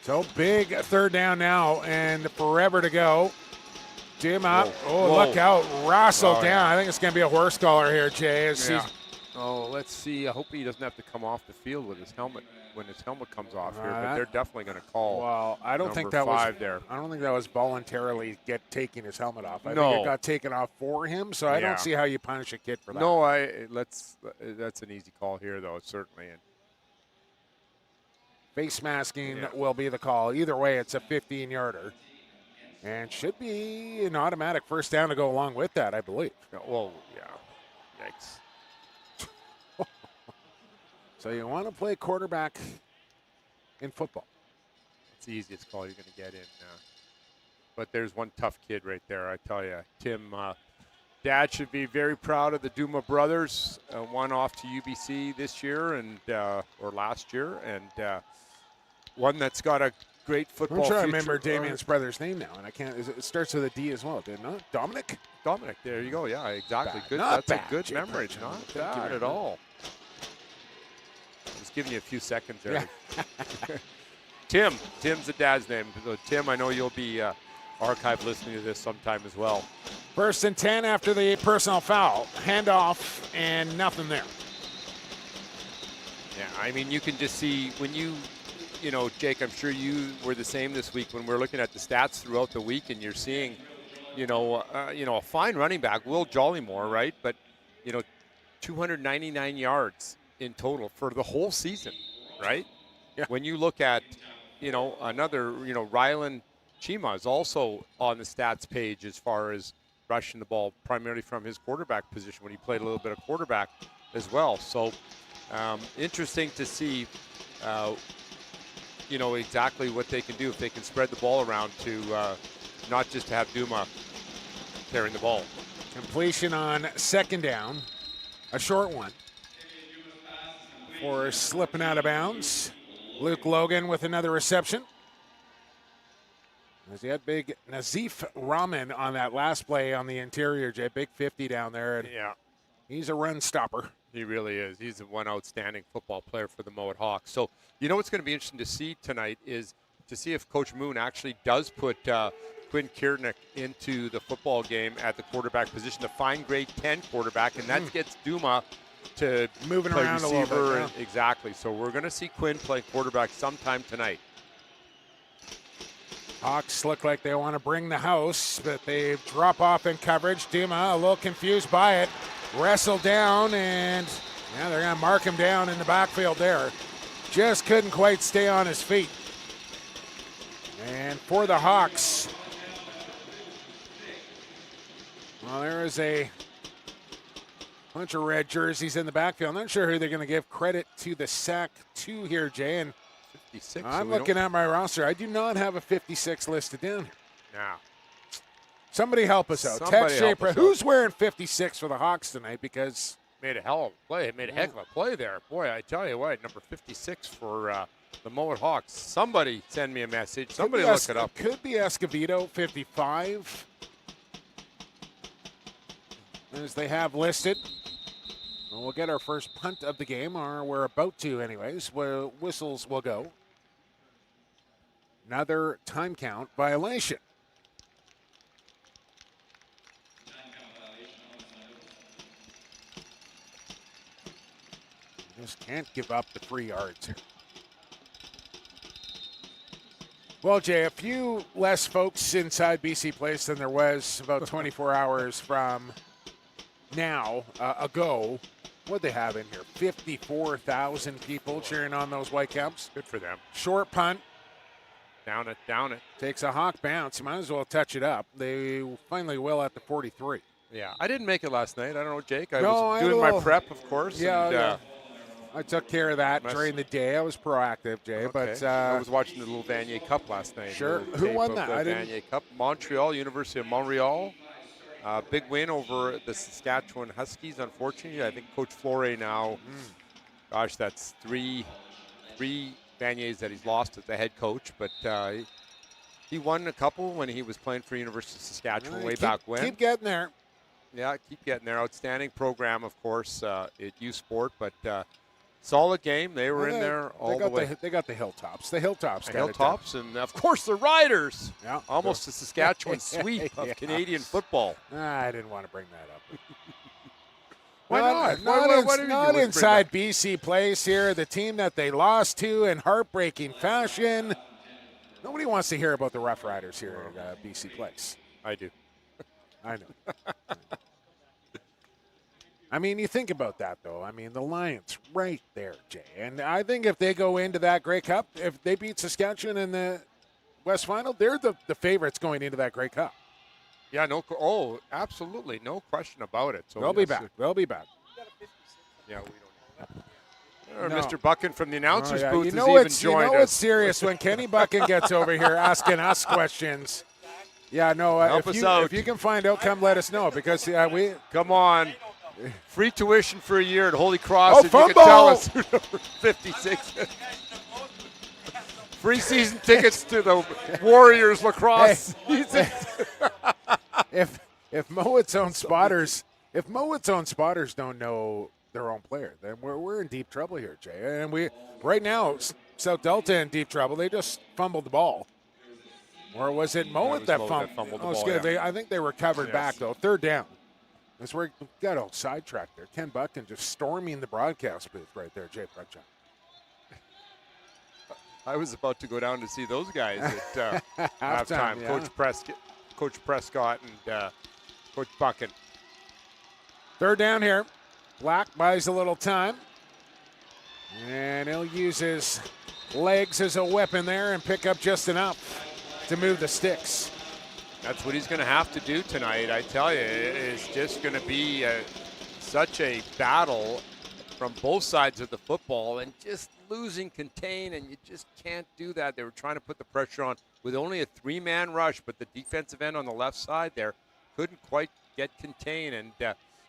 So big third down now and forever to go. Duma, look out, wrestled down. Yeah. I think it's going to be a horse collar here, Jay. As Yeah. Oh, let's see. I hope he doesn't have to come off the field with his helmet when his helmet comes off here. But they're definitely going to call. Well, I don't think that was there. I don't think that was voluntarily taking his helmet off. I think it got taken off for him. So I don't see how you punish a kid for that. No, that's an easy call here, though, certainly. And face masking will be the call. Either way, it's a 15-yarder. And should be an automatic first down to go along with that, I believe. Well, yeah. Yikes. So you want to play quarterback in football. It's the easiest call you're going to get in. But there's one tough kid right there, I tell you. Tim, Dad should be very proud of the Duma brothers. One off to UBC this year or last year, and one that's got a great football I'm trying future. to remember Damien's brother's name now, and I can't. It starts with a D as well, didn't it? Dominic? Dominic, there you go. Yeah, exactly. Bad. Good. Not That's bad, a good Jay memory. Burch. Not Thank you bad very at much. all. Just giving you a few seconds there. Yeah. Tim's the dad's name. So Tim, I know you'll be archived listening to this sometime as well. First and 10 after the personal foul. Handoff and nothing there. Yeah, I mean, you can just see when you know, Jake, I'm sure you were the same this week when we're looking at the stats throughout the week, and you're seeing, a fine running back, Will Jollymore, right? But, 299 yards in total for the whole season, right? Yeah. When you look at, another, Rylan Chima is also on the stats page as far as rushing the ball, primarily from his quarterback position when he played a little bit of quarterback as well. So interesting to see, exactly what they can do if they can spread the ball around to not just to have Duma carrying the ball. Completion on second down. A short one. Before slipping out of bounds. Luke Logan with another reception. As he had big Nazif Rahman on that last play on the interior, Jay. Big 50 down there. And he's a run stopper. He really is. He's one outstanding football player for the Mouat Hawks. So, what's going to be interesting to see tonight is to see if Coach Moon actually does put Quinn Kiernick into the football game at the quarterback position, the fine grade 10 quarterback, and that gets Duma to moving play around receiver. a little bit. Exactly. So we're going to see Quinn play quarterback sometime tonight. Hawks look like they want to bring the house, but they drop off in coverage. Duma a little confused by it. Wrestled down, and they're going to mark him down in the backfield there. Just couldn't quite stay on his feet. And for the Hawks, well, there is a bunch of red jerseys in the backfield. I'm not sure who they're going to give credit to the sack to here, Jay. And 56. I'm looking at my roster. I do not have a 56 listed down here. Now, somebody help us out. Text Shaper. Who's wearing 56 for the Hawks tonight? Because made a hell of a play. Made a heck of a play there. Boy, I tell you what, number 56 for the Mouat Hawks. Somebody send me a message. Somebody look it up. Could be Escovedo, 55. As they have listed. Well, we'll get our first punt of the game, or we're about to anyways. Whistles will go. Another time count violation. Just can't give up the 3 yards here. Well, Jay, a few less folks inside BC Place than there was about 24 hours from now ago. What'd they have in here? 54,000 people cheering on those Whitecaps. Good for them. Short punt. Down it. Takes a Hawk bounce. You might as well touch it up. They finally will at the 43. Yeah, I didn't make it last night. I don't know, Jake. I No, was doing my prep, of course. Yeah, and, yeah. I took care of that Must- during the day. I was proactive, Jay. Okay. But I was watching the little Vanier Cup last night. Sure. Little Who tape won of that? the I didn't- Vanier Cup. Montreal, University of Montreal. Big win over the Saskatchewan Huskies, unfortunately. I think Coach Flore now, gosh, that's three Vaniers that he's lost as the head coach. But he won a couple when he was playing for University of Saskatchewan way back when. Keep getting there. Yeah, keep getting there. Outstanding program, of course, at U Sport, but solid game. They were in there all the way. They got the Hilltops. The Hilltops. The got it Hilltops, and of course the Riders. Yeah. Almost a Saskatchewan sweep of Yeah. Canadian football. I didn't want to bring that up. Why not? Not inside BC Place here. The team that they lost to in heartbreaking fashion. Nobody wants to hear about the Rough Riders here at BC Place. I do. I know. I mean, you think about that, though. I mean, the Lions right there, Jay. And I think if they go into that Grey Cup, if they beat Saskatchewan in the West Final, they're the favorites going into that Grey Cup. Yeah, absolutely. No question about it. So They'll be back. They'll be back. Yeah, we don't. No. Mr. Buchan from the announcers booth you has know even it's, joined you know us. It's serious when Kenny Buchan gets over here asking us questions. Yeah, no. Help us out. If you can find out, come let us know because we. Come on. Free tuition for a year at Holy Cross. Oh, if you could tell us who number 56 is. Free season tickets to the Warriors lacrosse season. If Mouat's own spotters don't know their own player, then we're in deep trouble here, Jay. And we right now South Delta in deep trouble. They just fumbled the ball. Or was it Mouat that fumbled the ball? Good. Yeah. I think they recovered back though. Third down. That's where we got all sidetracked there. Ken Buchan just storming the broadcast booth right there, Jay Brutchuk. I was about to go down to see those guys at halftime. Yeah. Coach Prescott and Coach Buchan. Third down here. Black buys a little time. And he'll use his legs as a weapon there and pick up just enough to move the sticks. That's what he's going to have to do tonight. I tell you, it's just going to be such a battle from both sides of the football and just losing contain, and you just can't do that. They were trying to put the pressure on with only a three-man rush, but the defensive end on the left side there couldn't quite get contained. And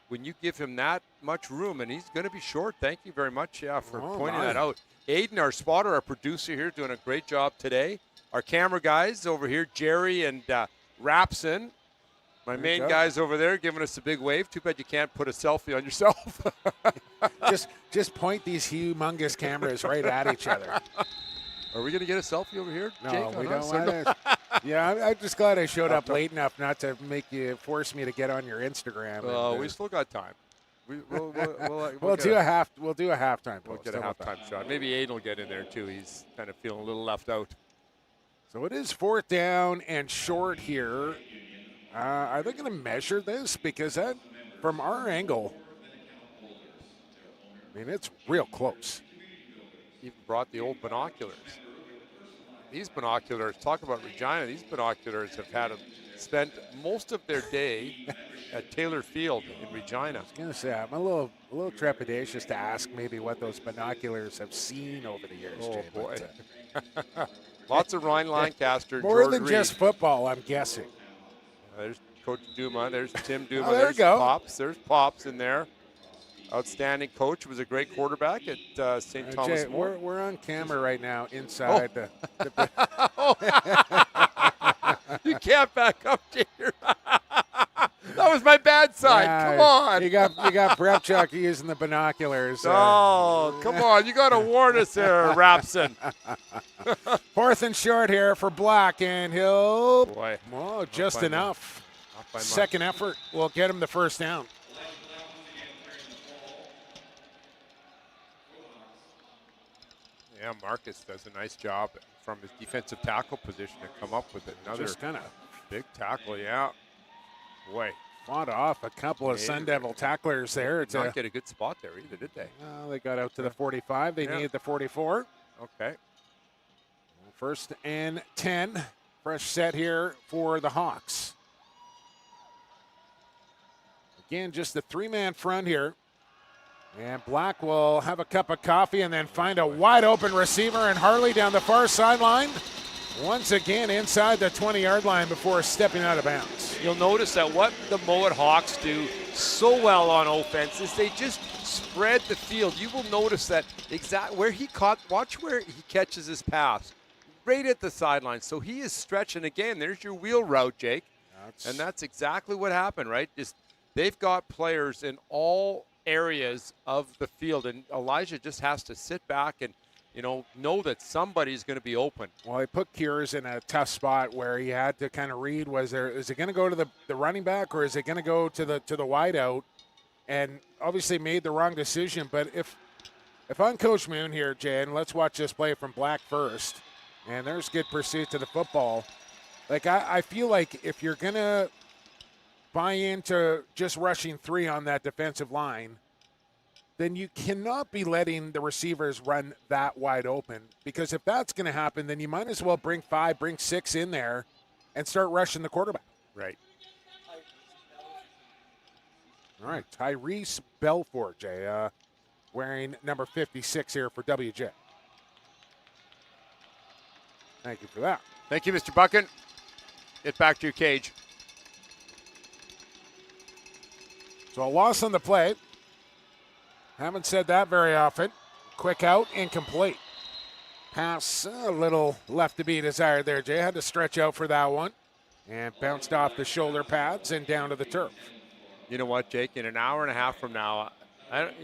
when you give him that much room, and he's going to be short, thank you very much for pointing that out. Aiden, our spotter, our producer here, doing a great job today. Our camera guys over here, Jerry and Rapson. My main guys over there giving us a big wave. Too bad you can't put a selfie on yourself. just point these humongous cameras right at each other. Are we going to get a selfie over here, No, Jake? we don't want to. Yeah, I'm just glad I showed up late enough not to force me to get on your Instagram. Oh, we still got time. We'll do a halftime post. We'll get a halftime shot. Maybe Aiden will get in there too. He's kind of feeling a little left out. So it is fourth down and short here. Are they going to measure this? Because from our angle, I mean, it's real close. Even brought the old binoculars. These binoculars, talk about Regina, these binoculars have spent most of their day at Taylor Field in Regina. I was going to say, I'm a little trepidatious to ask maybe what those binoculars have seen over the years, Jay. Boy. Lots of Ryan Lancaster. More George than Reed. just football, I'm guessing. There's Coach Duma. There's Tim Duma. There there's you go. Pops. There's Pops in there. Outstanding coach. Was a great quarterback at St. Thomas Jay, More. we're on camera right now inside the You can't back up, Jay. That was my bad side. Come on. You got Brepchuk using the binoculars. Oh, come on. You got to warn us there, Rapson. Fourth and short here for Black, and he'll just enough. Second effort will get him the first down. Yeah, Marcus does a nice job from his defensive tackle position to come up with another Just kind of big tackle. Yeah. Boy. Fought off a couple of Sun Devil tacklers there. Did not get a good spot there either, did they? Well, they got out to the 45. They needed the 44. Okay. First and 10. Fresh set here for the Hawks. Again, just the three-man front here. And Black will have a cup of coffee and then find a wide open receiver, and Harley down the far sideline. Once again inside the 20-yard line before stepping out of bounds. You'll notice that what the Mouat Hawks do so well on offense is they just spread the field. You will notice that where he caught, watch where he catches his pass, right at the sideline. So he is stretching again. There's your wheel route, Jake. And that's exactly what happened, right? They've got players in all areas of the field, and Elijah just has to sit back and know that somebody's going to be open. Well, he put Kiers in a tough spot where he had to kind of read, is it going to go to the running back or is it going to go to the wide out? And obviously made the wrong decision. But if I'm Coach Moon here, Jay, and let's watch this play from Black first, and there's good pursuit to the football. Like, I feel like if you're going to buy into just rushing 3 on that defensive line, then you cannot be letting the receivers run that wide open, because if that's going to happen, then you might as well bring 5, bring 6 in there and start rushing the quarterback. Right. All right, Tyrese Belfort, Jay, wearing number 56 here for WJ. Thank you for that. Thank you, Mr. Buchan. Get back to your cage. So a loss on the play. Haven't said that very often. Quick out, incomplete. Pass a little left to be desired there, Jay. Had to stretch out for that one. And bounced off the shoulder pads and down to the turf. You know what, Jake? In an hour and a half from now,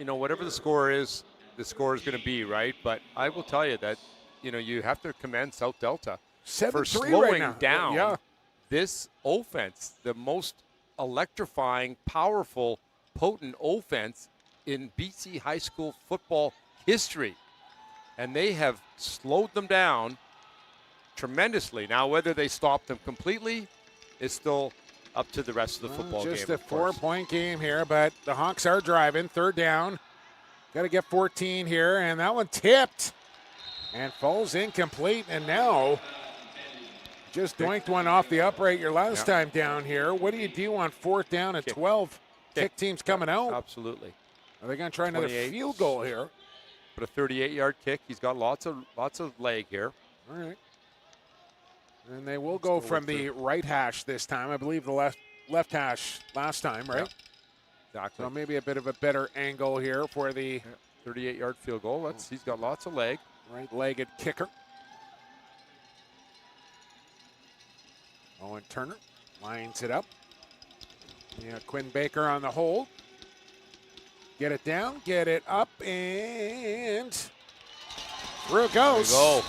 whatever the score is going to be, right? But I will tell you that, you have to commend South Delta for slowing right down this offense, the most electrifying, powerful, potent offense in BC high school football history. And they have slowed them down tremendously. Now, whether they stop them completely is still up to the rest of the football game. Just a 4-point game here, but the Hawks are driving. 3rd down. Got to get 14 here, and that one tipped and falls incomplete. And now just doinked one off the upright your last time down here. What do you do on 4th down and 12? Kick team's coming out. Absolutely. Are they going to try another field goal here? But a 38-yard kick. He's got lots of leg here. All right. And they will go from the right hash this time. I believe the left hash last time, right? Yeah, exactly. So maybe a bit of a better angle here for the 38-yard field goal. He's got lots of leg. Right-legged kicker. Owen Turner lines it up. Yeah, Quinn Baker on the hold. Get it down, get it up, and through it goes. There you go.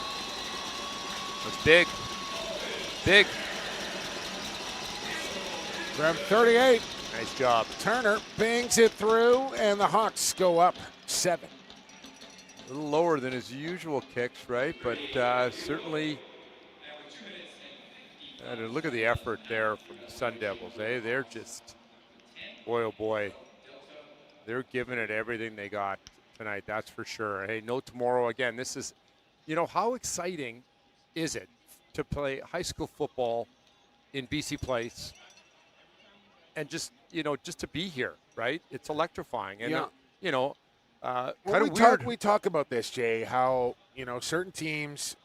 That's big. Big. From 38. Nice job. Turner bangs it through, and the Hawks go up 7. A little lower than his usual kicks, right? But certainly, look at the effort there from the Sun Devils. They're just, boy, oh boy, they're giving it everything they got tonight, that's for sure. Hey, no tomorrow again. This is, how exciting is it to play high school football in BC Place and just to be here, right? It's electrifying. And, kind of weird. We talk about this, Jay, how, certain teams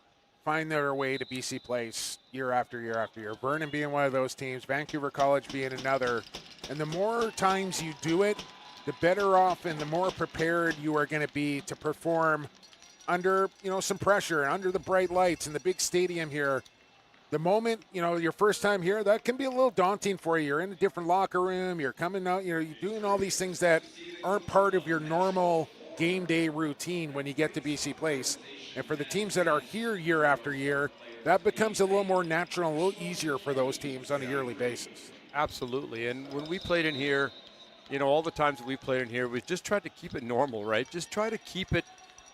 find their way to BC Place year after year after year. Vernon being one of those teams, Vancouver College being another. And the more times you do it, the better off and the more prepared you are going to be to perform under, some pressure and under the bright lights in the big stadium here. The moment, your first time here, that can be a little daunting for you. You're in a different locker room. You're coming out, you're doing all these things that aren't part of your normal game day routine when you get to BC Place. And for the teams that are here year after year, that becomes a little more natural, a little easier for those teams on a yearly basis. Absolutely. And when we played in here, all the times that we played in here, we just tried to keep it normal, right? Just try to keep it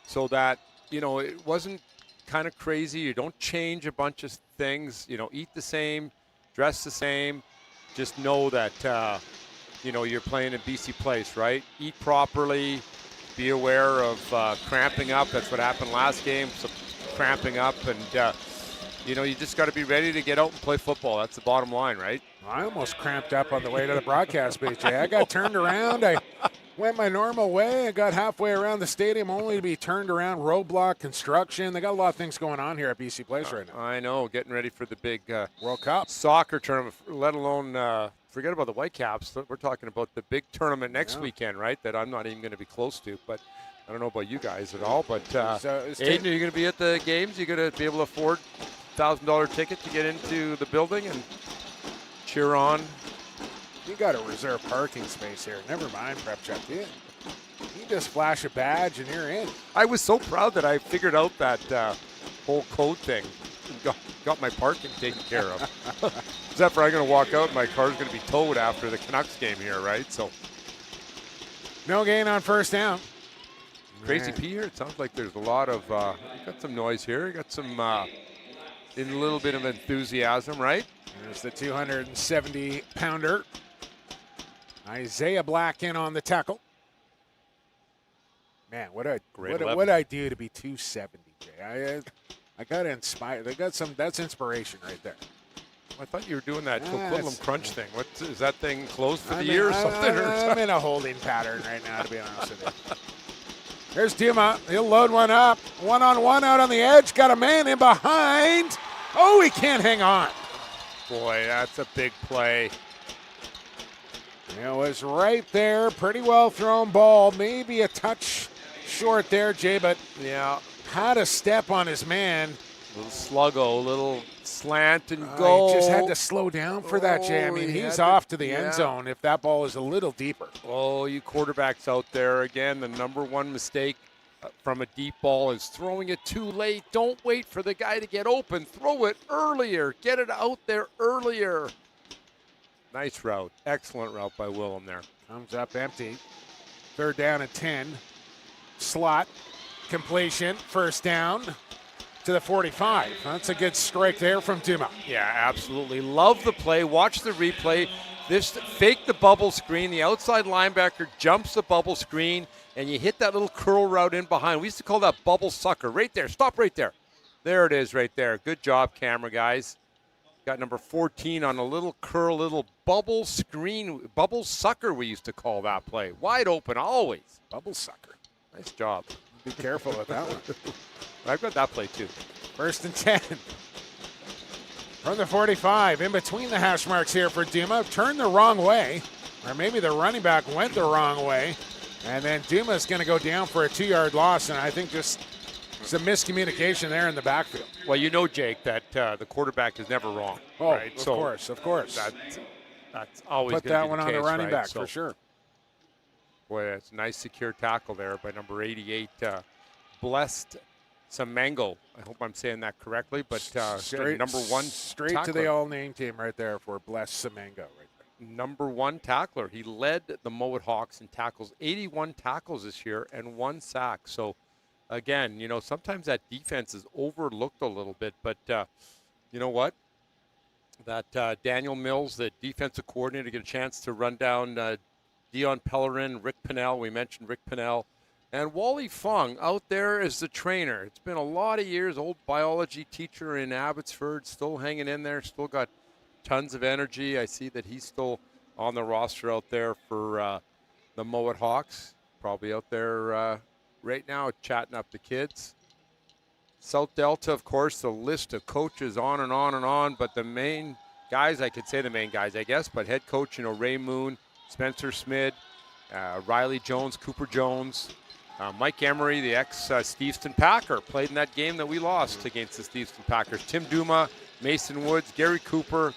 so that, it wasn't kind of crazy. You don't change a bunch of things, eat the same, dress the same. Just know that, you're playing in BC Place, right? Eat properly, be aware of cramping up. That's what happened last game, some cramping up. And, you just got to be ready to get out and play football. That's the bottom line, right? I almost cramped up on the way to the broadcast booth, Jay. I got turned around. I Went my normal way. I got halfway around the stadium only to be turned around. Roadblock construction. They got a lot of things going on here at BC Place right now. I know, getting ready for the big World Cup soccer tournament, let alone forget about the Whitecaps. We're talking about the big tournament next weekend, right, that I'm not even going to be close to. But I don't know about you guys at all. But Aiden, are you going to be at the games? You're going to be able to afford $1,000 ticket to get into the building and cheer on? You got a reserved parking space here. Never mind, Prep Check. You just flash a badge and you're in. I was so proud that I figured out that whole code thing. Got my parking taken care of. Except for I'm going to walk out and my car's going to be towed after the Canucks game here, right? So no gain on first down. Crazy P here. It sounds like there's a lot of got some noise here. You got some in a little bit of enthusiasm, right? There's the 270-pounder. Isaiah Black in on the tackle. Man, what I do to be 270, Jay? I got inspired. They got some. That's inspiration right there. I thought you were doing that Coquitlam Crunch thing. What is that thing closed for the year or something? I'm in a holding pattern right now, to be honest with you. There's Duma. He'll load one up. One-on-one out on the edge. Got a man in behind. Oh, he can't hang on. Boy, that's a big play. It was right there. Pretty well thrown ball. Maybe a touch short there, Jay, but yeah, had a step on his man. Little sluggo, little slant and go. He just had to slow down for that, Jay. I mean, he's off to the end zone if that ball is a little deeper. Oh, you quarterbacks out there, again, the number one mistake from a deep ball is throwing it too late. Don't wait for the guy to get open. Throw it earlier. Get it out there earlier. Nice route. Excellent route by Willem there. Comes up empty. 3rd down and 10. Slot. Completion. First down to the 45. That's a good strike there from Duma. Yeah, absolutely. Love the play. Watch the replay. This fake the bubble screen. The outside linebacker jumps the bubble screen, and you hit that little curl route in behind. We used to call that bubble sucker. Right there. Stop right there. There it is right there. Good job, camera guys. Got number 14 on a little curl, little bubble screen, bubble sucker we used to call that play. Wide open always. Bubble sucker. Nice job. Be careful with that one. I've got that play too. 1st and 10. From the 45, in between the hash marks here for Duma. Turned the wrong way, or maybe the running back went the wrong way. And then Duma's going to go down for a 2-yard loss, and I think just some miscommunication there in the backfield. Well, you know, Jake, that the quarterback is never wrong. Oh, right? Of course. That's always put gonna that be one the on case, the running right? back So, for sure. Boy, that's a nice secure tackle there by number 88, Blessed Semengo. I hope I'm saying that correctly, but number one straight tackler. to the all-name team right there for Blessed Semengo right there. Number 1 tackler. He led the Mouat Hawks in tackles, 81 tackles this year and 1 sack. So, again, you know, sometimes that defense is overlooked a little bit, but you know what? That Daniel Mills, the defensive coordinator, get a chance to run down Dion Pellerin, Rick Pinnell. We mentioned Rick Pinnell. And Wally Fung out there as the trainer. It's been a lot of years, old biology teacher in Abbotsford, still hanging in there, still got tons of energy. I see that he's still on the roster out there for the Mouat Hawks. Probably out there right now chatting up the kids. South Delta, of course, the list of coaches on and on and on, but the main guys, I could say the main guys, I guess, but head coach, you know, Ray Moon, Spencer Smid, Riley Jones, Cooper Jones, Mike Emery, the ex-Steveston Packer, played in that game that we lost against the Steveston Packers. Tim Duma, Mason Woods, Gary Cooper,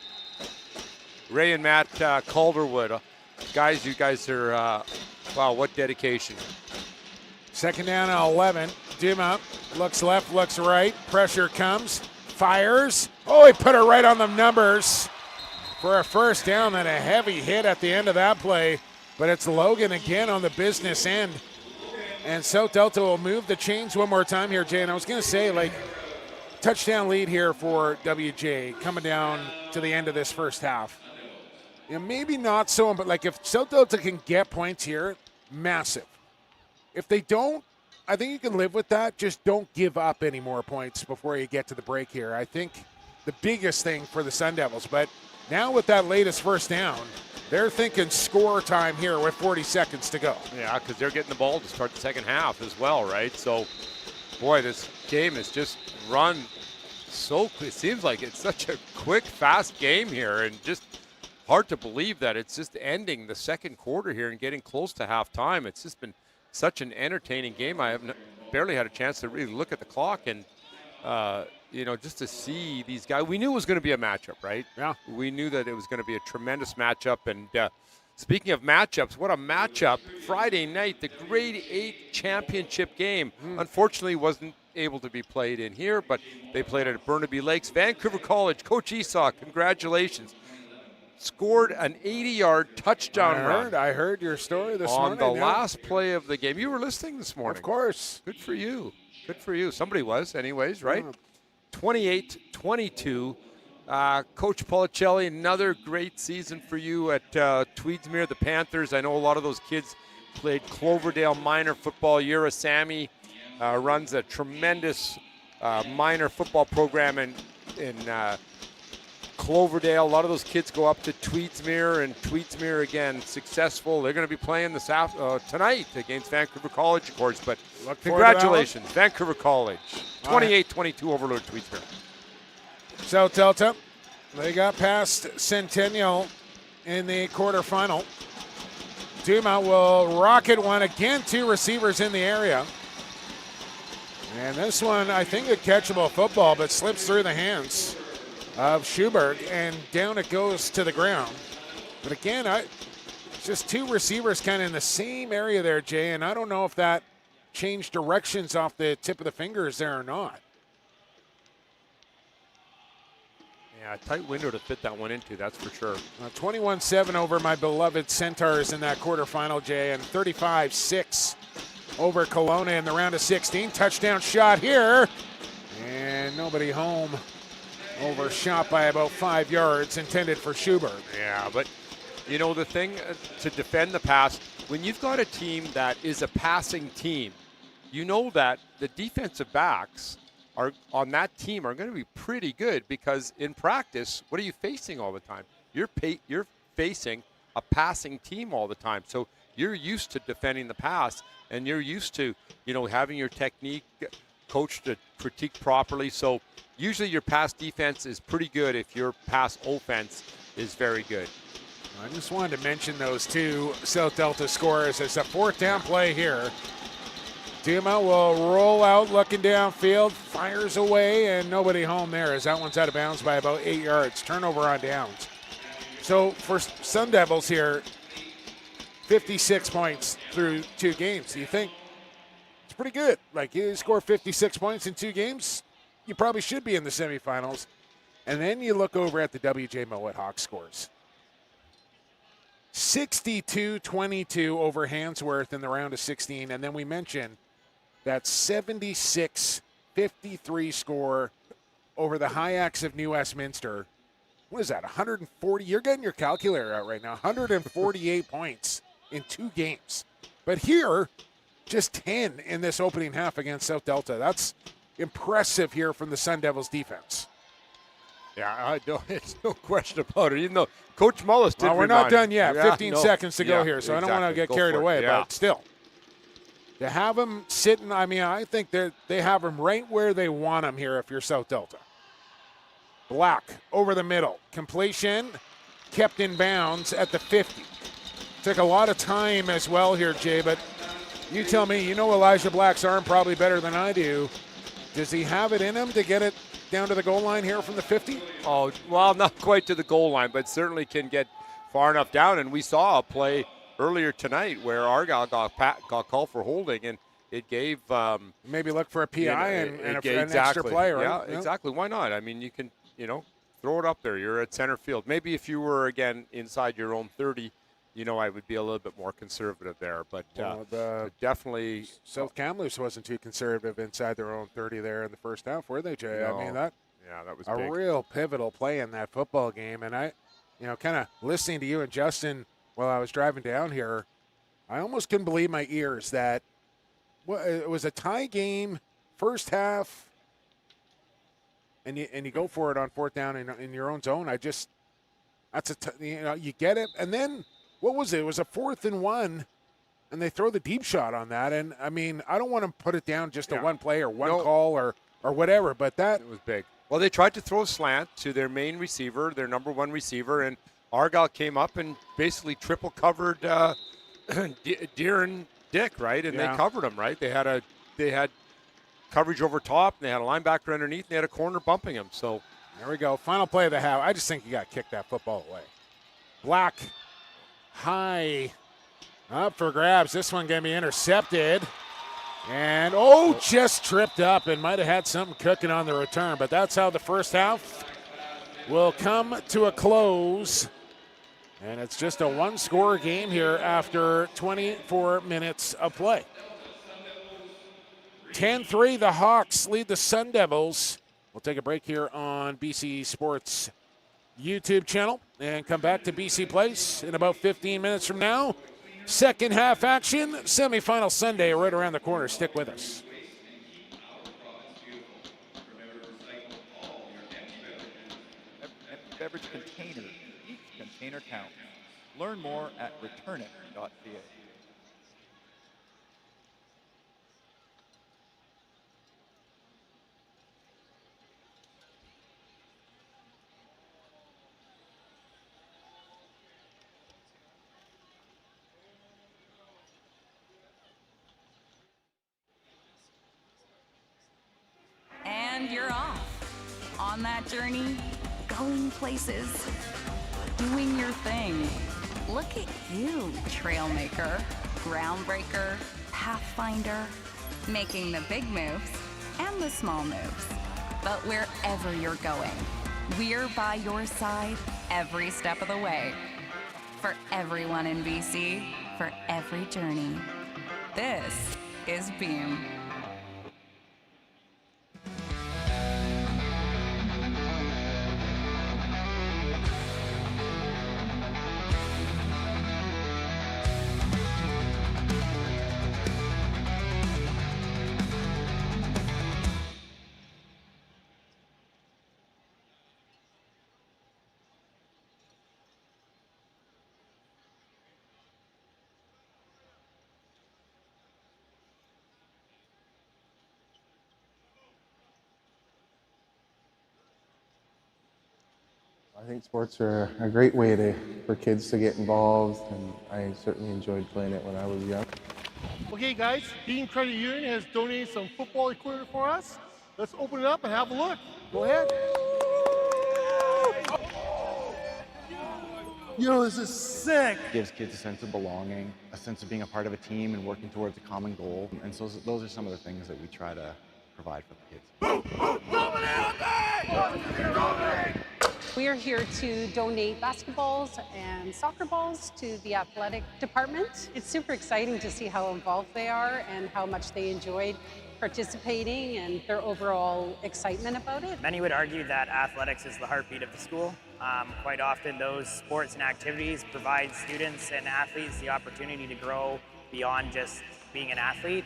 Ray and Matt Calderwood. Guys, you guys are, wow, what dedication. 2nd down and 11. Duma looks left, looks right. Pressure comes, fires. Oh, he put it right on the numbers for a first down. Then a heavy hit at the end of that play. But it's Logan again on the business end. And South Delta will move the chains one more time here, Jay. And I was going to say, like, touchdown lead here for WJ coming down to the end of this first half. You know, maybe not so, but, like, if South Delta can get points here, massive. If they don't, I think you can live with that. Just don't give up any more points before you get to the break here. I think the biggest thing for the Sun Devils. But now with that latest first down, They're thinking score time here with 40 seconds to go. Yeah, because they're getting the ball to start the second half as well, right? So, boy, this game has just run so quick. It seems like it's such a quick, fast game here, and just hard to believe that it's just ending the second quarter here and getting close to halftime. It's just been such an entertaining game. I have barely had a chance to really look at the clock and, just to see these guys. We knew it was going to be a matchup, right? Yeah. We knew that it was going to be a tremendous matchup. And speaking of matchups, what a matchup. Friday night, the Grade 8 championship game. Unfortunately, wasn't able to be played in here, but they played it at Burnaby Lakes. Vancouver College, Coach Esau, congratulations. Scored an 80-yard touchdown run. I heard your story this morning. On the last play of the game. You were listening this morning. Of course. Good for you. Good for you. Somebody was anyways, right? 28-22. Coach Policelli, another great season for you at Tweedsmuir, the Panthers. I know a lot of those kids played Cloverdale minor football. Yura Sammy runs a tremendous minor football program in Cloverdale. A lot of those kids go up to Tweedsmuir, and Tweedsmuir again successful. They're going to be playing this tonight against Vancouver College, of course. But congratulations, Vancouver College, 28-22 over Lord Tweedsmuir. South Delta, they got past Centennial in the quarterfinal. Duma will rocket one again. 2 receivers in the area. And this one, I think a catchable football, but slips through the hands of Schuberg, and down it goes to the ground. But again, it's just 2 receivers kind of in the same area there, Jay, and I don't know if that changed directions off the tip of the fingers there or not. Yeah, a tight window to fit that one into, that's for sure. 21-7 over my beloved Centaurs in that quarterfinal, Jay, and 35-6 over Kelowna in the round of 16. Touchdown shot here, and nobody home. Overshot by about 5 yards, intended for Schuberg. Yeah, but the thing to defend the pass, when you've got a team that is a passing team, you know that the defensive backs are on that team are going to be pretty good, because in practice, what are you facing all the time? You're facing a passing team all the time. So you're used to defending the pass, and you're used to, having your technique coached to critique properly. So usually your pass defense is pretty good if your pass offense is very good. I just wanted to mention those 2 South Delta scorers. It's a 4th down play here. Duma will roll out looking downfield, fires away, and nobody home there as that one's out of bounds by about 8 yards. Turnover on downs. So for Sun Devils here, 56 points through 2 games. You think it's pretty good. Like, you score 56 points in 2 games, you probably should be in the semifinals. And then you look over at the WJ Mouat Hawks scores. 62-22 over Handsworth in the round of 16. And then we mentioned that 76-53 score over the Hayaks of New Westminster. What is that, 140? You're getting your calculator out right now. 148 points in 2 games. But here, just 10 in this opening half against South Delta. That's impressive here from the Sun Devils defense. Yeah, it's no question about it. Even though Coach Mullis did. Well, we're not done yet. Yeah, 15 seconds to go here, so exactly. I don't want to get carried away. But still, to have them sitting, I think they have them right where they want them here if you're South Delta. Black over the middle. Completion kept in bounds at the 50. Took a lot of time as well here, Jay, but you tell me, Elijah Black's arm probably better than I do. Does he have it in him to get it down to the goal line here from the 50? Oh, well, not quite to the goal line, but certainly can get far enough down. And we saw a play earlier tonight where Argyle got called for holding, and it gave maybe look for a PI and an extra play, right? Yeah, exactly. Why not? You can, throw it up there. You're at center field. Maybe if you were, again, inside your own 30, I would be a little bit more conservative there. But definitely. South Kamloops wasn't too conservative inside their own 30 there in the first half, were they, Jay? No. That was a big. Real pivotal play in that football game. And I, kind of listening to you and Justin while I was driving down here, I almost couldn't believe my ears that it was a tie game, first half, and you go for it on 4th down in your own zone. That's you get it. And then what was it? It was a 4th and 1, and they throw the deep shot on that. And I mean, I don't want to put it down just to one play or one call or whatever, but that it was big. Well, they tried to throw a slant to their main receiver, their number 1 receiver, and Argyle came up and basically triple covered Deer and Dick, right? And they covered them, right? They had coverage over top, and they had a linebacker underneath, and they had a corner bumping him. So there we go. Final play of the half. I just think you got to kick that football away. Black, high, up for grabs. This one going to be intercepted. And, just tripped up and might have had something cooking on the return. But that's how the first half will come to a close. And it's just a one-score game here after 24 minutes of play. 10-3, the Hawks lead the Sun Devils. We'll take a break here on BC Sports YouTube channel and come back to BC Place in about 15 minutes from now. Second half action, semifinal Sunday right around the corner. Stick with us. Beverage container. Each container counts. Learn more at returnit.ca. And you're off. On that journey, going places, doing your thing. Look at you, trailmaker, groundbreaker, pathfinder, making the big moves and the small moves. But wherever you're going, we're by your side every step of the way. For everyone in BC, for every journey. This is Beam. I think sports are a great way for kids to get involved, and I certainly enjoyed playing it when I was young. Okay guys, Beam Credit Union has donated some football equipment for us. Let's open it up and have a look. Go ahead. Yo, this is sick. Gives kids a sense of belonging, a sense of being a part of a team and working towards a common goal. And so those are some of the things that we try to provide for the kids. We are here to donate basketballs and soccer balls to the athletic department. It's super exciting to see how involved they are and how much they enjoyed participating and their overall excitement about it. Many would argue that athletics is the heartbeat of the school. Quite often those sports and activities provide students and athletes the opportunity to grow beyond just being an athlete.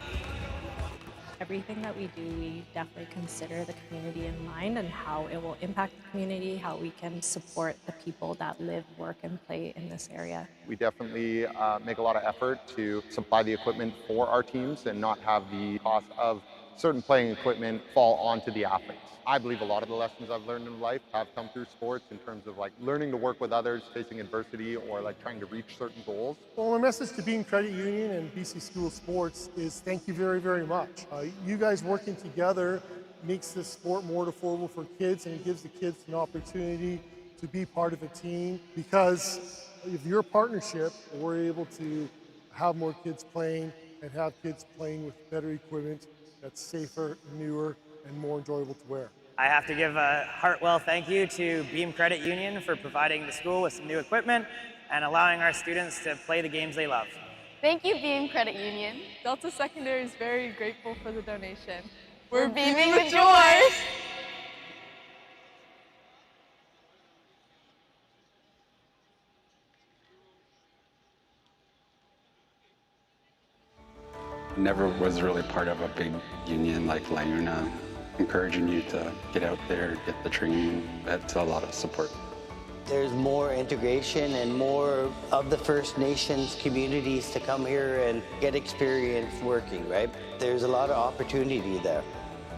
Everything that we do, we definitely consider the community in mind and how it will impact the community, how we can support the people that live, work, and play in this area. We definitely make a lot of effort to supply the equipment for our teams and not have the cost of certain playing equipment fall onto the athletes. I believe a lot of the lessons I've learned in life have come through sports in terms of like learning to work with others, facing adversity, or like trying to reach certain goals. Well, my message to Beam Credit Union and BC School of Sports is thank you very, very much. You guys working together makes this sport more affordable for kids, and it gives the kids an opportunity to be part of a team. Because of your partnership, we're able to have more kids playing and have kids playing with better equipment that's safer, newer, and more enjoyable to wear. I have to give a heartwell thank you to Beam Credit Union for providing the school with some new equipment and allowing our students to play the games they love. Thank you, Beam Credit Union. Delta Secondary is very grateful for the donation. We're beaming with joy! Never was really part of a big union like LIUNA, encouraging you to get out there, get the training. That's a lot of support. There's more integration and more of the First Nations communities to come here and get experience working, right? There's a lot of opportunity there.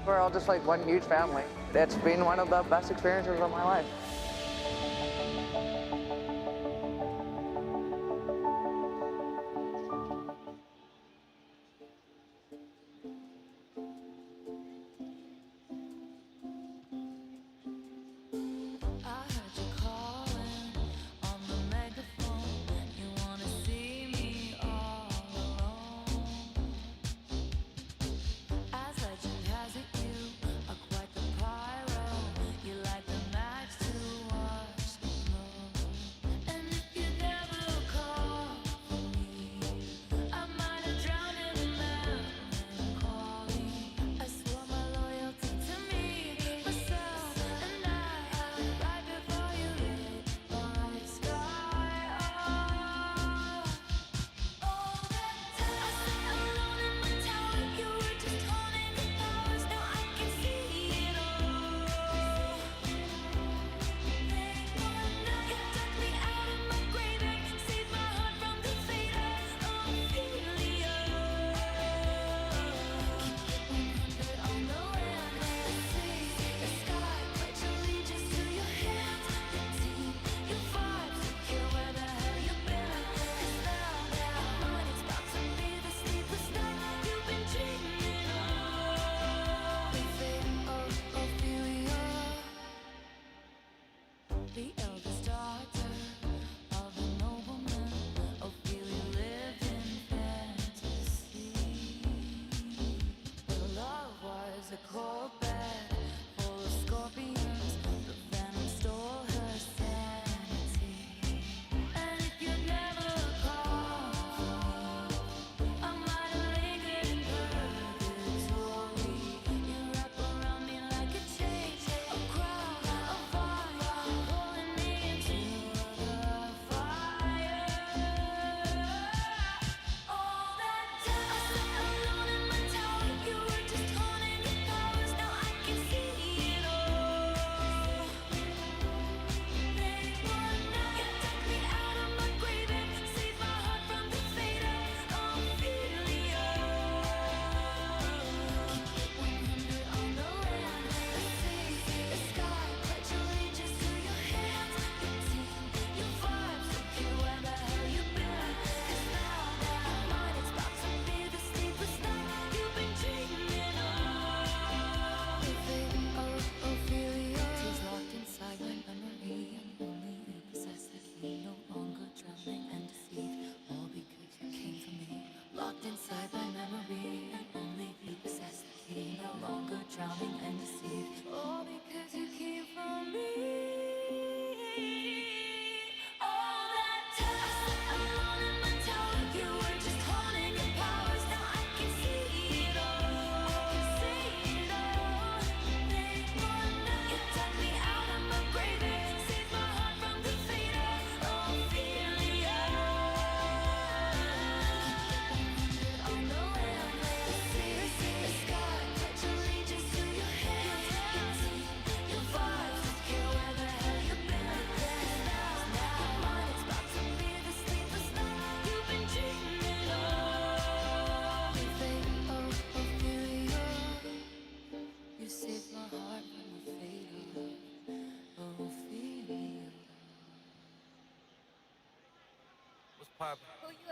We're all just like one huge family. It's been one of the best experiences of my life.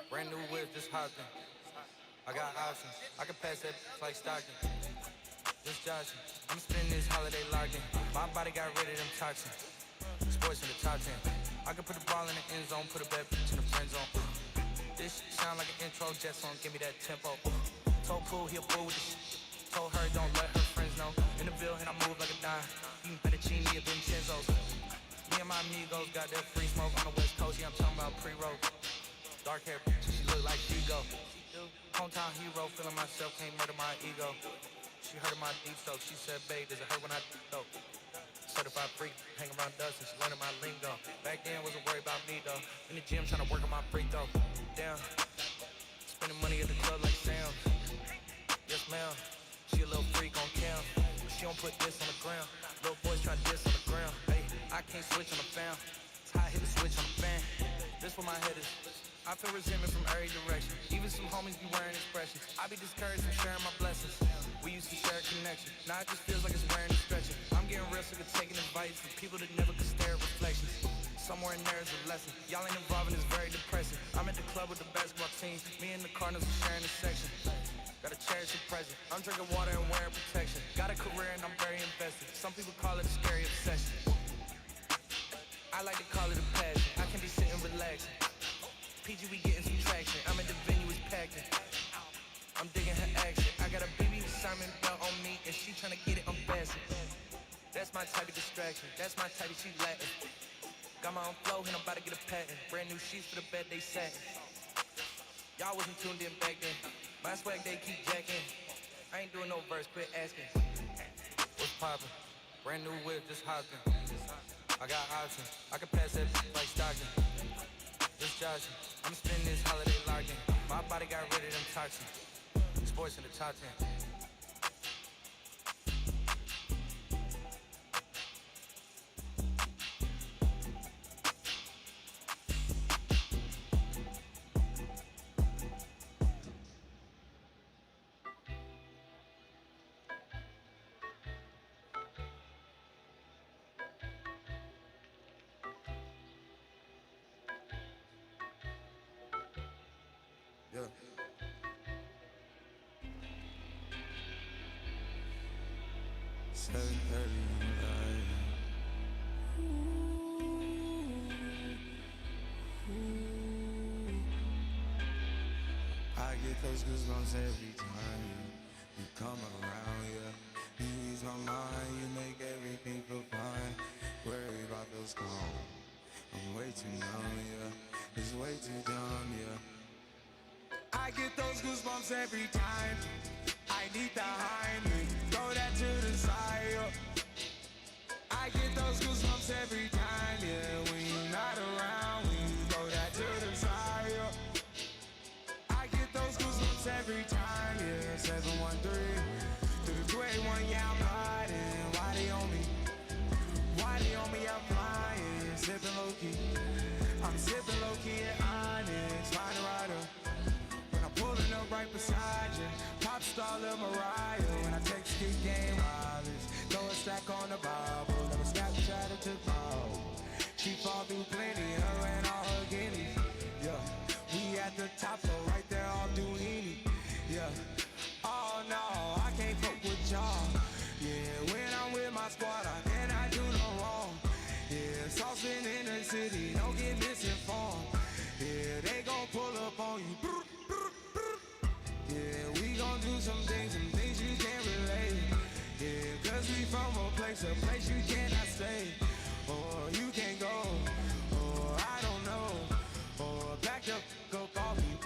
Brand new whip, just hopped in. I got options. I can pass that like Stockton. Just joshing. I'm spending this holiday locked in. My body got rid of them toxins. Sports in the top 10. I can put the ball in the end zone, put a bad bitch in the friend zone. This shit sound like an intro jet song, give me that tempo. Told Pooh he a fool with the shit. Told her don't let her friends know. In the Ville and I move like a dime. Eating fettuccine at Vincenzo's. Me and my amigos got that free smoke on the West Coast. Yeah, I'm talking about pre-roll. Dark hair, she look like she go. Hometown hero, feeling myself, can't murder my ego. She heard of my deep stroke, she said, babe, does it hurt when I dope? Certified freak, hang around dust and she learning my lingo. Back then, wasn't worried about me though. In the gym, trying to work on my free throw. Damn, spending money at the club like Sam. Yes, ma'am, she a little freak on cam. But she don't put this on the ground. Little boys try to diss on the ground. Hey, I can't switch on the fam. switch on the fan. This for my hitters. I feel resentment from every direction. Even some homies be wearing expressions. I be discouraged from sharing my blessings. We used to share a connection. Now it just feels like it's wearing and stretching. I'm getting real sick of taking advice from people that never could stare at reflections. Somewhere in there is a lesson. Y'all ain't involved and it's very depressing. I'm at the club with the basketball team. Me and the Cardinals are sharing a section. Gotta cherish the present. I'm drinking water and wearing protection. Got a career and I'm very invested. Some people call it a scary obsession. I like to call it a passion. I can be sitting relaxing. PG, we getting some traction. I'm at the venue, it's packed in. I'm digging her action. I got a BB Simon belt on me and she tryna get it unfastened. That's my type of distraction. That's my type of she Latin. Got my own flow and I'm about to get a patent. Brand new sheets for the bed they satin. Y'all wasn't tuned in back then. My swag they keep jacking. I ain't doing no verse, quit asking. What's poppin'? Brand new whip, just hoppin'. I got options. I can pass that like Stockton. Just Joshing. I'm spending this holiday locked in. My body got rid of them toxins. Sports in the top 10. Yeah. I get those goosebumps every time you come around, yeah. You ease my mind, you make everything feel fine. Worry about those calls. I'm way too numb, yeah. It's way too dumb, yeah. I get those goosebumps every time. I need the Heimlich, throw that to the side, yeah. I get those goosebumps every time, yeah. When you're not around, when you throw that to the side, yeah. I get those goosebumps every time, yeah. 713 through the 281, yeah, I'm riding. Why they on me? Why they on me? I'm flying, sipping low key. I'm sipping low key at Onyx, find a rider. When I'm pulling up right beside you, pop star Lil Mariah. When I take skit game wireless, throw a stack on the Bible. Never Snapchat it to ball. She fall through plenty, her and all her guineas. Yeah, we at the top, so right there off Duini. Yeah, oh no, I can't fuck with y'all. Yeah, when I'm with my squad, I cannot do no wrong. Yeah, saucing in the city, don't get misinformed. Yeah, they gon' pull up on you. Yeah, we gon' do some things you can't relate. Yeah, cause we from a place you cannot stay. Or you can't go, or I don't know. Or back up, go call me.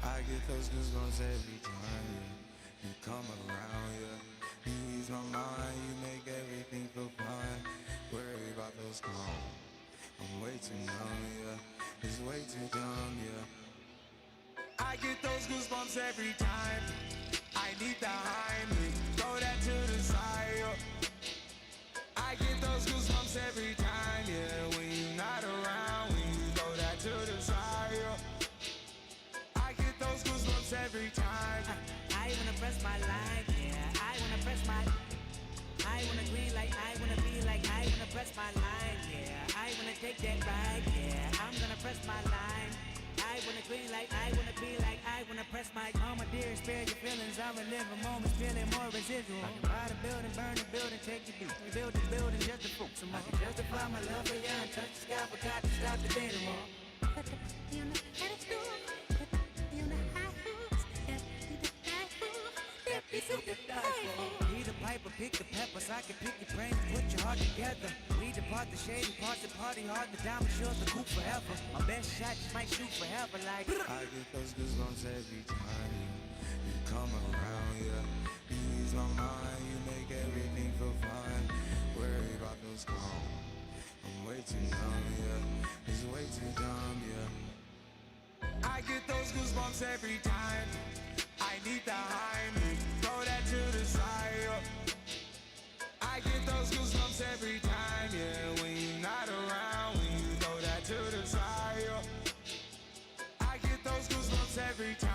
I get those goosebumps every time, yeah. You come around, yeah. You ease my mind, you make everything feel fine. Worry about those calls. I'm way too numb, yeah. It's way too dumb, yeah. I get those goosebumps every time. I need the Heimlich, throw that to the side, yeah. I get those goosebumps every time, yeah. When you're not around, when you throw that to the side, yeah. I get those goosebumps every time. I wanna press my line, yeah. I wanna press my. I wanna green like I wanna be like I wanna press my line, yeah. I wanna take that ride, yeah. I'm gonna press my line. I wanna green like I wanna be like I wanna press my. Oh my dear, spare your feelings. I relive a moment, feeling more residual. I can buy the building, burn the building, take the beat. Rebuild the building just to prove some. I can justify my love for you and touch the sky, forgot to stop the data wall. Need a pipe or pick the peppers, I can pick your brain and put your heart together. We depart the shady parts that party hard, the diamond sure the coop forever. My best shot might shoot forever like. I get those goosebumps every time you come around, yeah. You ease my mind, you make everything feel fine. Worry about those calls. I'm way too numb, yeah. It's way too dumb, yeah. I get those goosebumps every time. I need the Heimlich, throw that to the side, yeah. those goosebumps every time, yeah. When you're not around, when you throw that to the side, yeah. I get those goosebumps every time.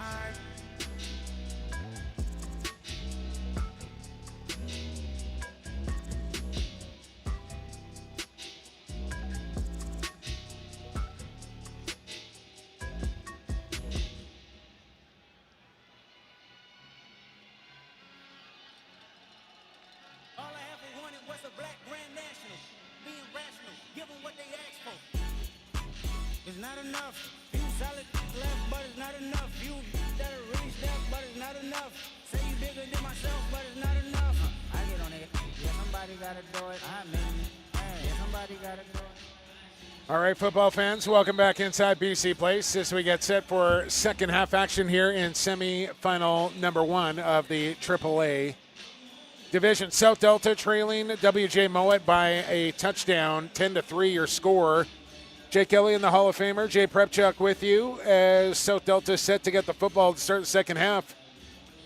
All I ever wanted was a black grand national. Being rational, give them what they ask for. It's not enough. You solid left, but it's not enough. You that are really step, but it's not enough. Say you bigger than myself, but it's not enough. I get on it. Yeah, somebody gotta do it. I mean, yeah, somebody gotta do it. All right, football fans, welcome back inside BC Place as we get set for second half action here in semi-final number 1 of the AAA division. South Delta trailing WJ Mouat by a touchdown, 10-3 your score. Jake Kelly and the Hall of Famer, Jay Prepchuk with you as South Delta is set to get the football to start the second half.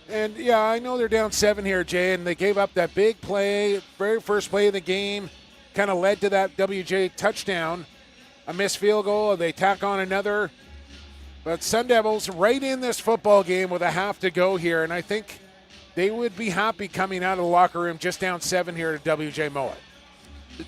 And yeah, I know they're down 7 here, Jay, and they gave up that big play, very first play of the game, kind of led to that WJ touchdown. A missed field goal, they tack on another. But Sun Devils right in this football game with a half to go here, and I think they would be happy coming out of the locker room just down 7 here to WJ Mouat.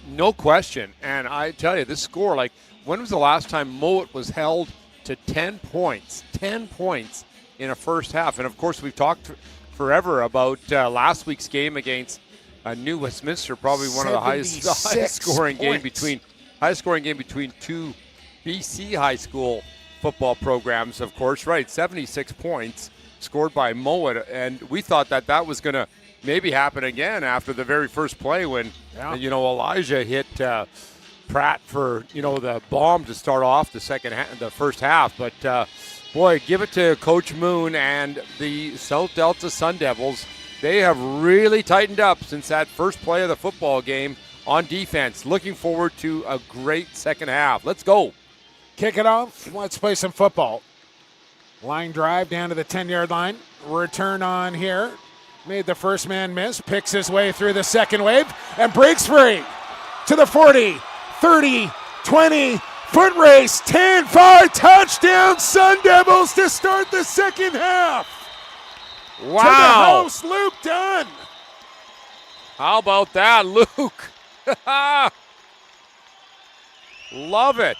No question. And I tell you, this score, like, when was the last time Mouat was held to 10 points? 10 points in a first half. And, of course, we've talked forever about last week's game against New Westminster, probably one of the highest scoring game between two BC high school football programs, of course. Right, 76 points scored by Mouat. And we thought that was going to maybe happen again after the very first play when, Elijah hit Pratt for, the bomb to start off the first half. But, boy, give it to Coach Moon and the South Delta Sun Devils. They have really tightened up since that first play of the football game on defense. Looking forward to a great second half. Let's go. Kick it off. Let's play some football. Line drive down to the 10-yard line. Return on here. Made the first man miss. Picks his way through the second wave and breaks free to the 40, 30, 20, foot race, 10, 5, touchdown Sun Devils to start the second half. Wow. To the house, Luke Dunn. How about that, Luke? Love it.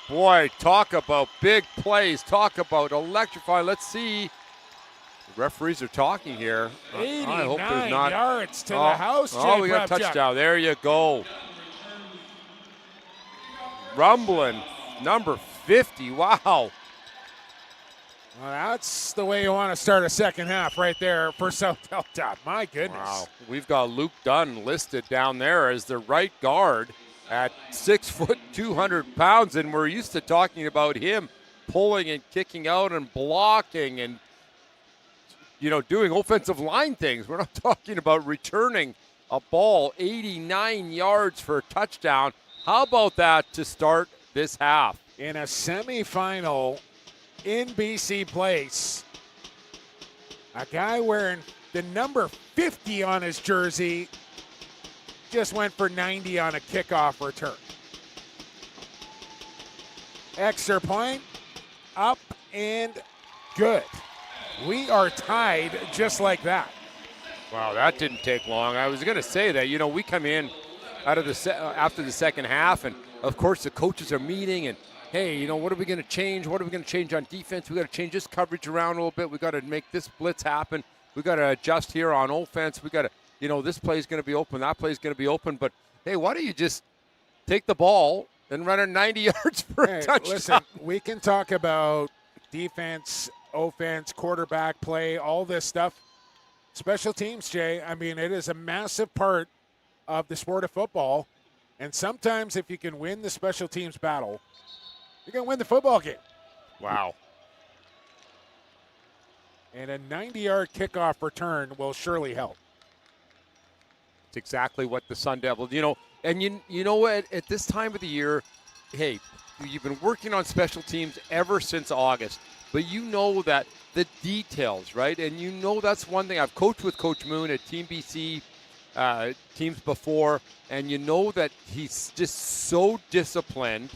Boy, talk about big plays. Talk about electrify. Let's see. The referees are talking here. 89 I hope there's not yards to the house. Oh, we got a touchdown. There you go. Rumbling, number 50. Wow. Well, that's the way you want to start a second half right there for South Delta. My goodness. Wow. We've got Luke Dunn listed down there as the right guard at 6 foot 200 pounds, and we're used to talking about him pulling and kicking out and blocking and doing offensive line things. We're not talking about returning a ball 89 yards for a touchdown. How about that to start this half? In a semifinal in BC Place, a guy wearing the number 50 on his jersey just went for 90 on a kickoff return. Extra point, up and good. We are tied just like that. Wow, that didn't take long. I was going to say that, we come in out of after the second half, and of course the coaches are meeting, and hey, what are we going to change? What are we going to change on defense? We got to change this coverage around a little bit. We got to make this blitz happen. We got to adjust here on offense. We got to, this play is going to be open, that play is going to be open. But hey, why don't you just take the ball and run it 90 yards for a touchdown? Listen, we can talk about defense, offense, quarterback play, all this stuff. Special teams, Jay. I mean, it is a massive part of the sport of football. And sometimes if you can win the special teams battle, you're going to win the football game. Wow. And a 90-yard kickoff return will surely help. It's exactly what the Sun Devils, and you know what, at this time of the year, hey, you've been working on special teams ever since August, but you know that the details, right? And that's one thing. I've coached with Coach Moon at Team BC teams before, and you know that he's just so disciplined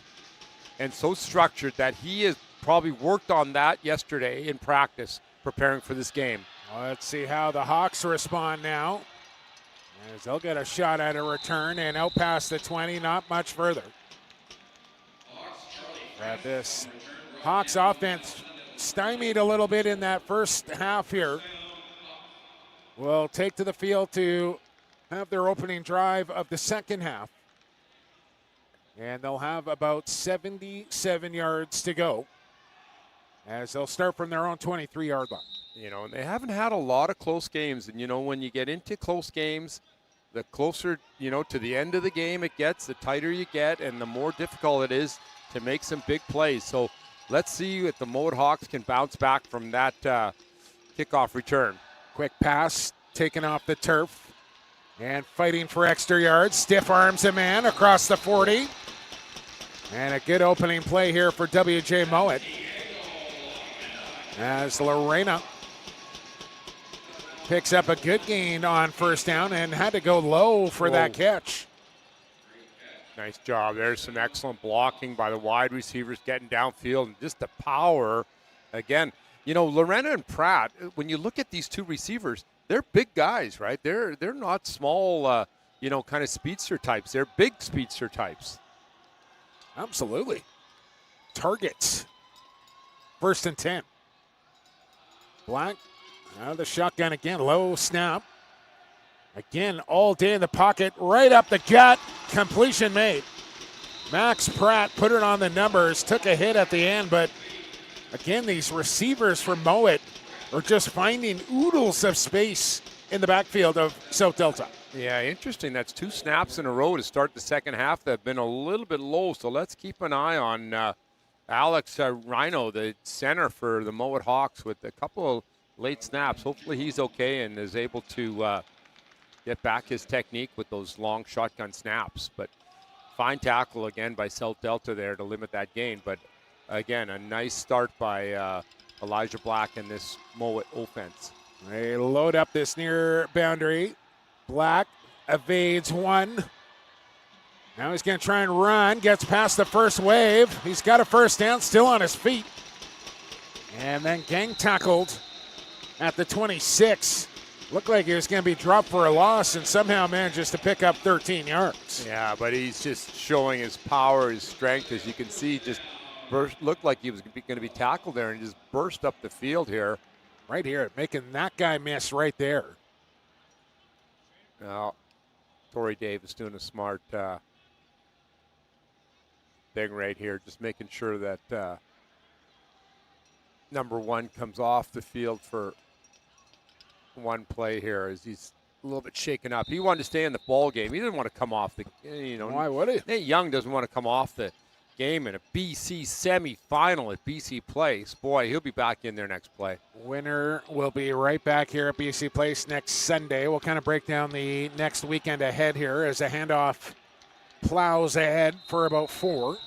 and so structured that he has probably worked on that yesterday in practice, preparing for this game. Let's see how the Hawks respond now, as they'll get a shot at a return and out past the 20, not much further. This Hawks offense stymied a little bit in that first half here. Will take to the field to have their opening drive of the second half. And they'll have about 77 yards to go, as they'll start from their own 23-yard line. You know, and they haven't had a lot of close games. And, you know, when you get into close games, the closer, you know, to the end of the game it gets, the tighter you get, and the more difficult it is to make some big plays. So let's see if the Mouat Hawks can bounce back from that kickoff return. Quick pass taken off the turf and fighting for extra yards. Stiff arms a man across the 40. And a good opening play here for WJ Mouat, as Lorena picks up a good gain on first down and had to go low for that catch. Nice job. There's some excellent blocking by the wide receivers getting downfield, and just the power. Again, you know, Lorena and Pratt, when you look at these two receivers, they're big guys, right? They're not small, you know, kind of speedster types. They're big speedster types. Absolutely. Targets. 1st and 10. Black out of the shotgun again. Low snap. Again, all day in the pocket. Right up the gut. Completion made. Max Pratt put it on the numbers. Took a hit at the end, but again, these receivers from Mouat are just finding oodles of space in the backfield of South Delta. Yeah, interesting. That's 2 snaps in a row to start the second half that have been a little bit low. So let's keep an eye on Alex Rhino, the center for the Mouat Hawks, with a couple of late snaps. Hopefully he's okay and is able to get back his technique with those long shotgun snaps. But fine tackle again by South Delta there to limit that gain. But again, a nice start by Elijah Black in this Mouat offense. They load up this near boundary. Black evades one. Now he's going to try and run. Gets past the first wave. He's got a first down, still on his feet. And then gang tackled at the 26. Looked like he was going to be dropped for a loss and somehow manages to pick up 13 yards. Yeah, but he's just showing his power, his strength. As you can see, just looked like he was going to be tackled there and just burst up the field here. Right here, making that guy miss right there. Now, Torrey Davis doing a smart thing right here, just making sure that number 1 comes off the field for one play here, as he's a little bit shaken up. He wanted to stay in the ball game. He didn't want to come off the, you know. Why would he? Nate Young doesn't want to come off the game in a BC semifinal at BC Place. Boy, he'll be back in there next play. Winner will be right back here at BC Place next Sunday. We'll kind of break down the next weekend ahead here as the handoff plows ahead for about 4.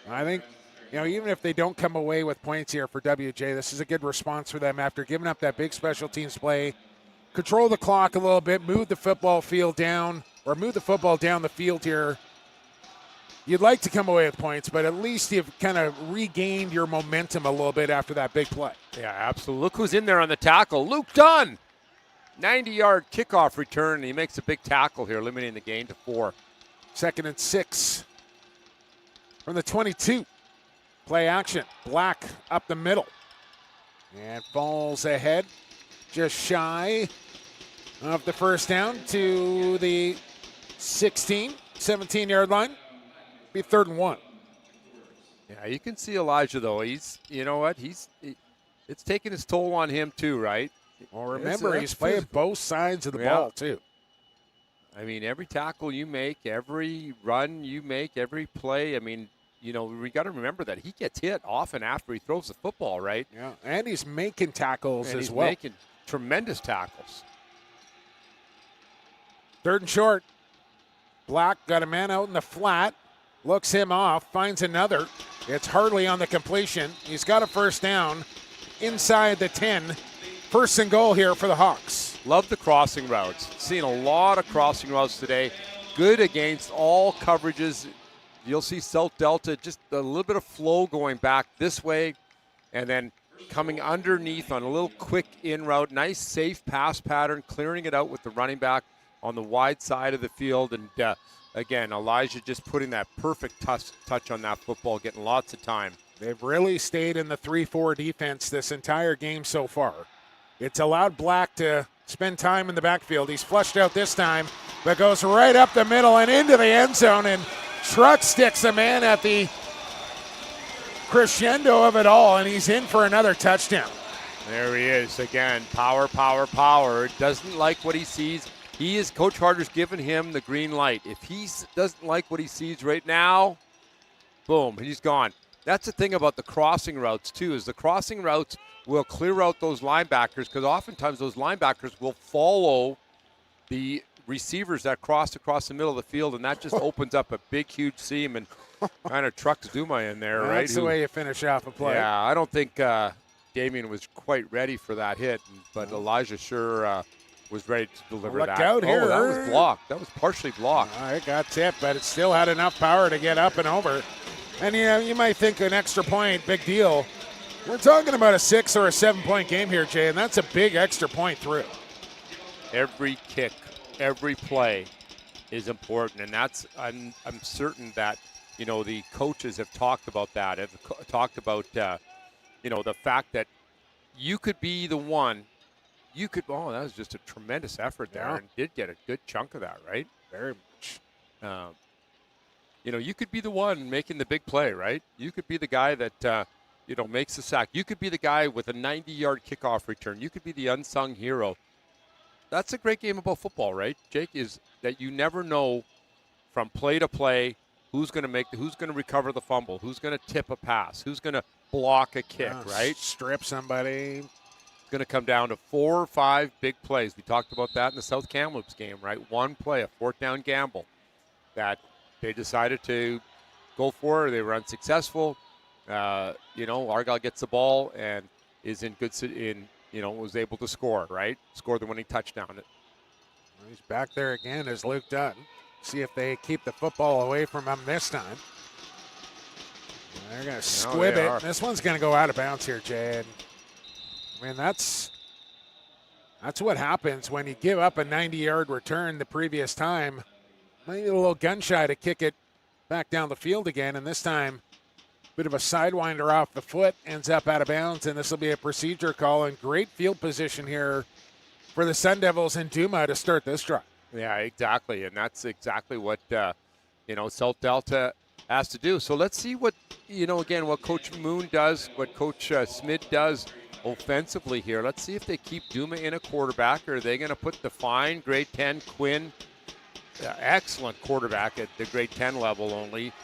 I think, you know, even if they don't come away with points here for WJ, this is a good response for them after giving up that big special teams play. Control the clock a little bit, move the football down the field here. You'd like to come away with points, but at least you've kind of regained your momentum a little bit after that big play. Yeah, absolutely. Look who's in there on the tackle. Luke Dunn. 90-yard kickoff return, and he makes a big tackle here, limiting the gain to 4. 2nd and 6 from the 22. Play action. Black up the middle. And falls ahead, just shy of the first down to the 17-yard line. Be 3rd and 1. Yeah, you can see Elijah, though. He's, you know what, it's taking its toll on him, too, right? Well, remember, he's playing both sides of the ball, too. I mean, every tackle you make, every run you make, every play, I mean, you know, we got to remember that he gets hit often after he throws the football, right? Yeah, and he's making tackles and as well. He's making tremendous tackles. 3rd and short. Black got a man out in the flat. Looks him off, finds another. It's Hartley on the completion. He's got a first down inside the 10. 1st and goal here for the Hawks. Love the crossing routes. Seen a lot of crossing routes today. Good against all coverages. You'll see South Delta, just a little bit of flow going back this way and then coming underneath on a little quick in route. Nice, safe pass pattern, clearing it out with the running back on the wide side of the field. And again, Elijah just putting that perfect touch on that football, getting lots of time. They've really stayed in the 3-4 defense this entire game so far. It's allowed Black to spend time in the backfield. He's flushed out this time, but goes right up the middle and into the end zone, and Truck sticks a man at the crescendo of it all, and he's in for another touchdown. There he is again. Power, power, power. Doesn't like what he sees. Coach Harder's given him the green light. If he doesn't like what he sees right now, boom, he's gone. That's the thing about the crossing routes, too, is the crossing routes will clear out those linebackers, because oftentimes those linebackers will follow the receivers that cross across the middle of the field, and that just opens up a big, huge seam and kind of trucks Duma in there, right? That's the way you finish off a play. Yeah, I don't think Damien was quite ready for that hit, but Elijah sure was ready to deliver Look that. out here. That was blocked. That was partially blocked. It got tipped, but it still had enough power to get up and over. And you might think an extra point, big deal. We're talking about a 6 or a 7-point game here, Jay, and that's a big extra point through. Every kick, every play is important, and that's I'm certain that the coaches have talked about that. Have talked about the fact that you could be the one. You could. Oh, that was just a tremendous effort there, and did get a good chunk of that, right? Very much. You could be the one making the big play, right? You could be the guy that makes the sack. You could be the guy with a 90-yard kickoff return. You could be the unsung hero. That's a great game about football, right, Jake, is that you never know from play to play who's going to recover the fumble, who's going to tip a pass, who's going to block a kick, right? Strip somebody. It's going to come down to 4 or 5 big plays. We talked about that in the South Kamloops game, right? One play, a 4th down gamble that they decided to go for. They were unsuccessful. Argyle gets the ball and is was able to score, right? Score the winning touchdown. He's back there again as Luke Dunn. See if they keep the football away from him this time. They're going to squib it. This one's going to go out of bounds here, Jay. And that's what happens when you give up a 90-yard return the previous time. Maybe a little gun shy to kick it back down the field again, and this time bit of a sidewinder off the foot, ends up out of bounds, and this will be a procedure call, and great field position here for the Sun Devils and Duma to start this drive. Yeah, exactly, and that's exactly what South Delta has to do. So let's see what what Coach Moon does, what Coach Smid does offensively here. Let's see if they keep Duma in a quarterback, or are they going to put the fine grade 10 Quinn, excellent quarterback at the grade 10 level only.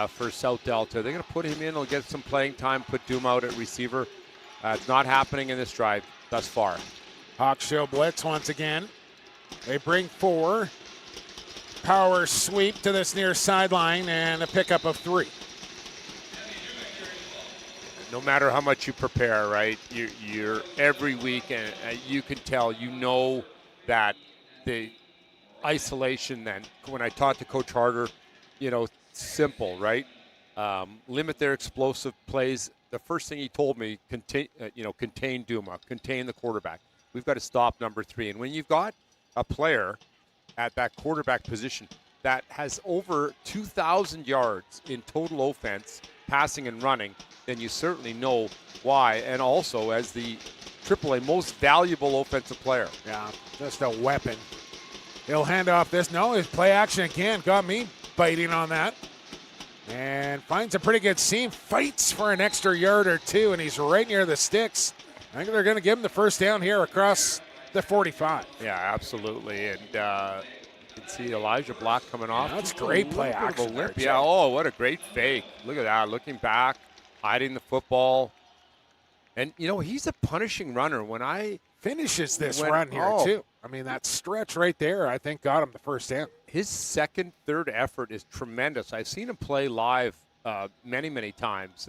For South Delta. They're going to put him in. He'll get some playing time, put Duma out at receiver. It's not happening in this drive thus far. Hawks show blitz once again. They bring 4. Power sweep to this near sideline and a pickup of 3. No matter how much you prepare, right, you're every week, and you can tell, that the isolation then, when I talked to Coach Harder, simple, right? Limit their explosive plays. The first thing he told me, contain Duma, contain the quarterback. We've got to stop number 3. And when you've got a player at that quarterback position that has over 2,000 yards in total offense, passing and running, then you certainly know why. And also as the AAA most valuable offensive player. Yeah, just a weapon. He'll hand off this. No, his play action again. Got me biting on that. And finds a pretty good seam. Fights for an extra yard or 2, and he's right near the sticks. I think they're going to give him the first down here across the 45. Yeah, absolutely. And you can see Elijah Black coming off. Yeah, that's great play action. Yeah, what a great fake. Look at that. Looking back, hiding the football. And, he's a punishing runner. When I finishes this run here, too. I mean, that stretch right there, I think, got him the first down. His second, third effort is tremendous. I've seen him play live many, many times.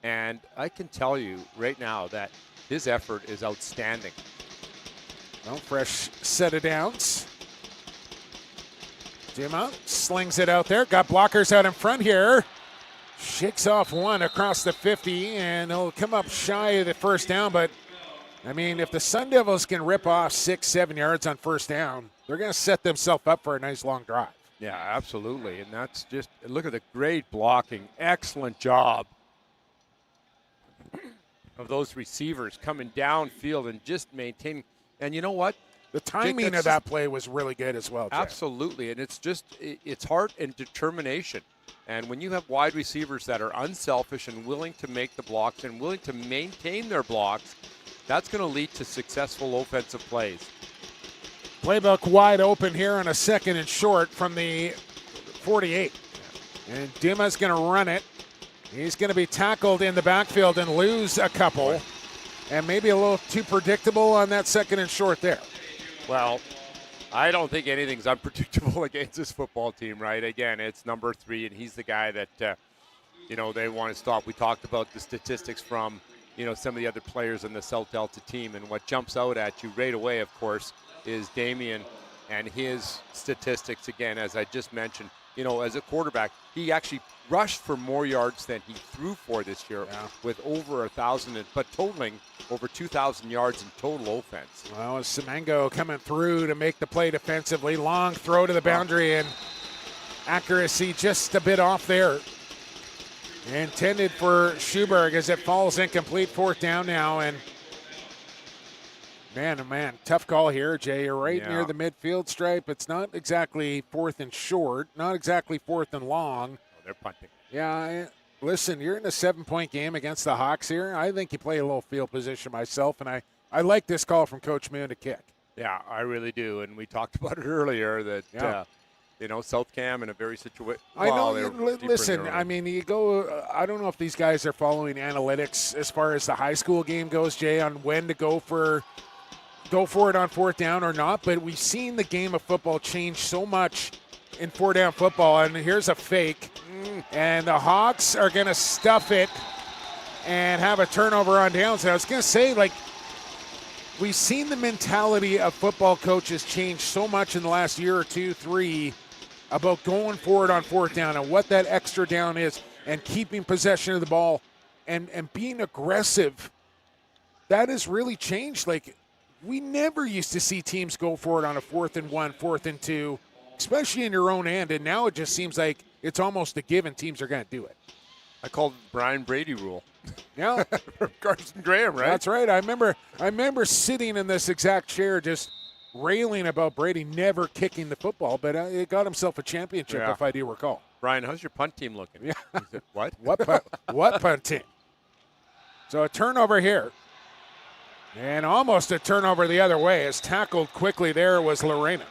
And I can tell you right now that his effort is outstanding. Well, fresh set of downs. Dima slings it out there. Got blockers out in front here. Shakes off one across the 50, and he'll come up shy of the first down. But, I mean, if the Sun Devils can rip off 6-7 yards on first down, they're going to set themselves up for a nice long drive. Yeah, absolutely. And that's just, look at the great blocking. Excellent job of those receivers coming downfield and just maintaining. And you know what? The timing of that play was really good as well, Jay. Absolutely. And it's heart and determination. And when you have wide receivers that are unselfish and willing to make the blocks and willing to maintain their blocks, that's going to lead to successful offensive plays. Playbook wide open here on a 2nd and short from the 48. And Dima's going to run it. He's going to be tackled in the backfield and lose a couple. And maybe a little too predictable on that 2nd and short there. Well, I don't think anything's unpredictable against this football team, right? Again, it's number 3, and he's the guy that, they want to stop. We talked about the statistics from, some of the other players in the South Delta team, and what jumps out at you right away, of course, is Damien and his statistics. Again, as I just mentioned, as a quarterback, he actually rushed for more yards than he threw for this year, with over 1,000, but totaling over 2,000 yards in total offense. Well, it's Semengo coming through to make the play defensively. Long throw to the boundary, and accuracy just a bit off there. Intended for Schuberg as it falls incomplete. 4th down now, and man, oh man, tough call here, Jay. You're right near the midfield stripe. It's not exactly 4th and short, not exactly 4th and long. Oh, they're punting. Yeah, listen, you're in a 7-point game against the Hawks here. I think you play a little field position myself, and I like this call from Coach Moon to kick. Yeah, I really do, and we talked about it earlier that, South Cam in a very situation. I know. Listen, I mean, you go. I don't know if these guys are following analytics as far as the high school game goes, Jay, on when to go for it on 4th down or not. But we've seen the game of football change so much in 4-down football. And here's a fake, and the Hawks are going to stuff it and have a turnover on downs. And I was going to say, we've seen the mentality of football coaches change so much in the last year or 2, 3 about going forward on 4th down and what that extra down is and keeping possession of the ball and being aggressive. That has really changed. We never used to see teams go for it on a 4th and 1, 4th and 2, especially in your own end. And now it just seems like it's almost a given teams are going to do it. I called Brian Brady rule. Yeah. Carson Graham, right? That's right. I remember sitting in this exact chair just railing about Brady never kicking the football, but it got himself a championship, if I do recall. Brian, how's your punt team looking? Yeah. Said, what? What punt team? So a turnover here. And almost a turnover the other way. As tackled quickly there was Lorena.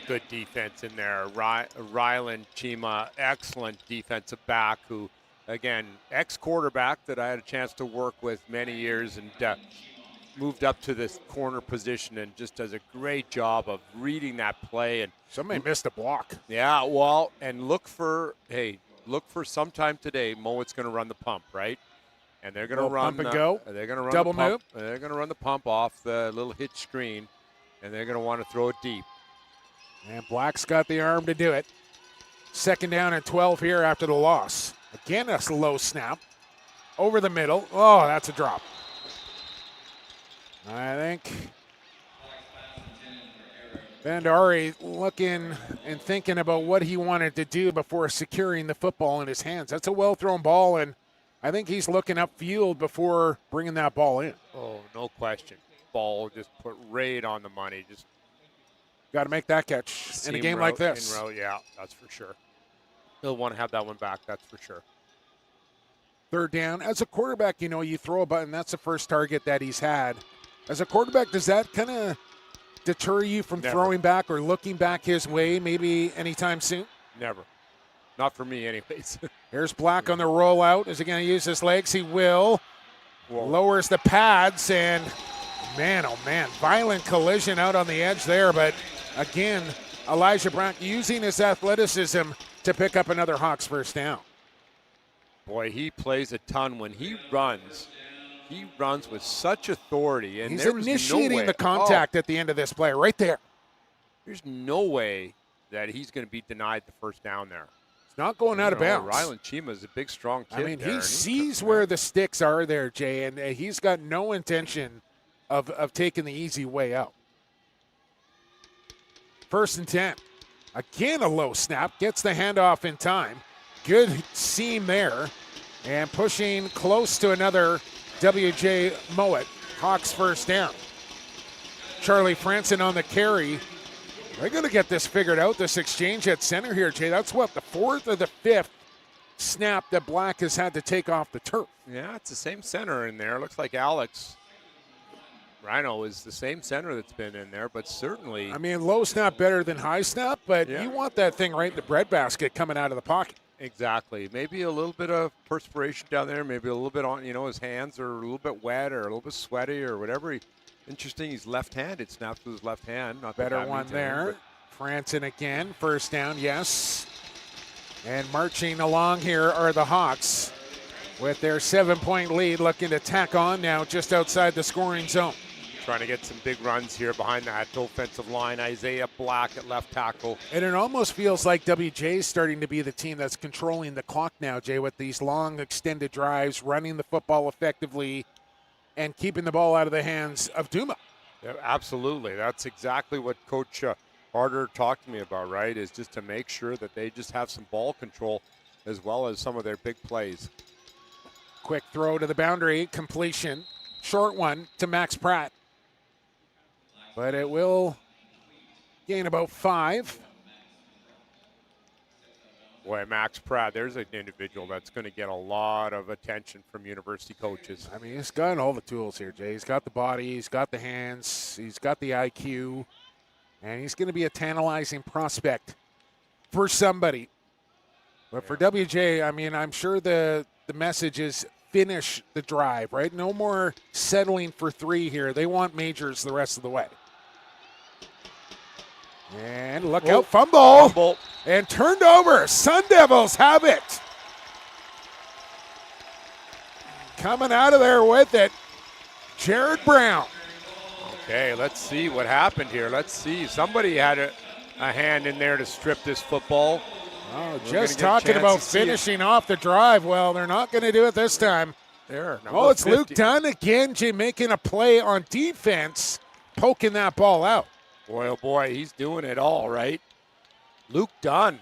Good defense in there. Rylan Chima, excellent defensive back who, again, ex-quarterback that I had a chance to work with many years and moved up to this corner position and just does a great job of reading that play. And somebody missed a block. Yeah, well, and look for sometime today, Mouat's going to run the pump, right? And they're going to run pump and go. They're going to run double the pump. move. They're going to run the pump off the little hitch screen, and they're going to want to throw it deep. And Black's got the arm to do it. 2nd down and 12 here after the loss. Again, that's a low snap. Over the middle. Oh, that's a drop. I think Bandari looking and thinking about what he wanted to do before securing the football in his hands. That's a well-thrown ball, and I think he's looking upfield before bringing that ball in. Oh, no question. Ball just put right on the money. Just got to make that catch in a game like this. Yeah, that's for sure. He'll want to have that one back, that's for sure. 3rd down. As a quarterback, you throw a button. That's the first target that he's had. As a quarterback, does that kind of deter you from throwing back or looking back his way maybe anytime soon? Never. Not for me anyways. Here's Black on the rollout. Is he going to use his legs? He will. Whoa. Lowers the pads, and man, oh man, violent collision out on the edge there. But again, Elijah Brown using his athleticism to pick up another Hawks 1st down. Boy, he plays a ton when he runs. He runs with such authority, and he's there was initiating no way. the contact at the end of this play, right there. There's no way that he's going to be denied the first down there. It's not going out of bounds. Ryland Chima is a big, strong kid. I mean, there, he sees where the sticks are there, Jay, and he's got no intention of taking the easy way out. 1st and 10. Again, a low snap. Gets the handoff in time. Good seam there. And pushing close to another W.J. Mouat. Hawks first down. Charlie Franson on the carry. They're going to get this figured out, this exchange at center here, Jay. That's what, the 4th or the 5th snap that Black has had to take off the turf. Yeah, it's the same center in there. Looks like Alex Rhino is the same center that's been in there, but certainly. I mean, low snap better than high snap, but you want that thing right in the breadbasket coming out of the pocket. Exactly. Maybe a little bit of perspiration down there, maybe a little bit on, his hands are a little bit wet or a little bit sweaty or whatever. Interesting, he's left-handed, snaps with his left hand. Not better one there. Franson again, first down, yes. And marching along here are the Hawks with their 7-point lead, looking to tack on now just outside the scoring zone. Trying to get some big runs here behind that offensive line. Isaiah Black at left tackle. And it almost feels like WJ is starting to be the team that's controlling the clock now, Jay, with these long extended drives, running the football effectively, and keeping the ball out of the hands of Duma. Yeah, absolutely. That's exactly what Coach Harder talked to me about, right, is just to make sure that they just have some ball control as well as some of their big plays. Quick throw to the boundary, completion. Short one to Max Pratt. But it will gain about 5. Boy, Max Pratt, there's an individual that's going to get a lot of attention from university coaches. I mean, he's got all the tools here, Jay. He's got the body, he's got the hands, he's got the IQ, and he's going to be a tantalizing prospect for somebody. But for WJ, I mean, I'm sure the message is finish the drive, right? No more settling for 3 here. They want majors the rest of the way. And look out, fumble. And turned over. Sun Devils have it. Coming out of there with it, Jared Brown. Okay, let's see what happened here. Let's see. Somebody had a hand in there to strip this football. Oh, just talking about finishing off the drive. Well, they're not going to do it this time. There. Oh, it's 50. Luke Dunn again, Jay, making a play on defense, poking that ball out. Boy, oh boy, he's doing it all, right? Luke Dunn,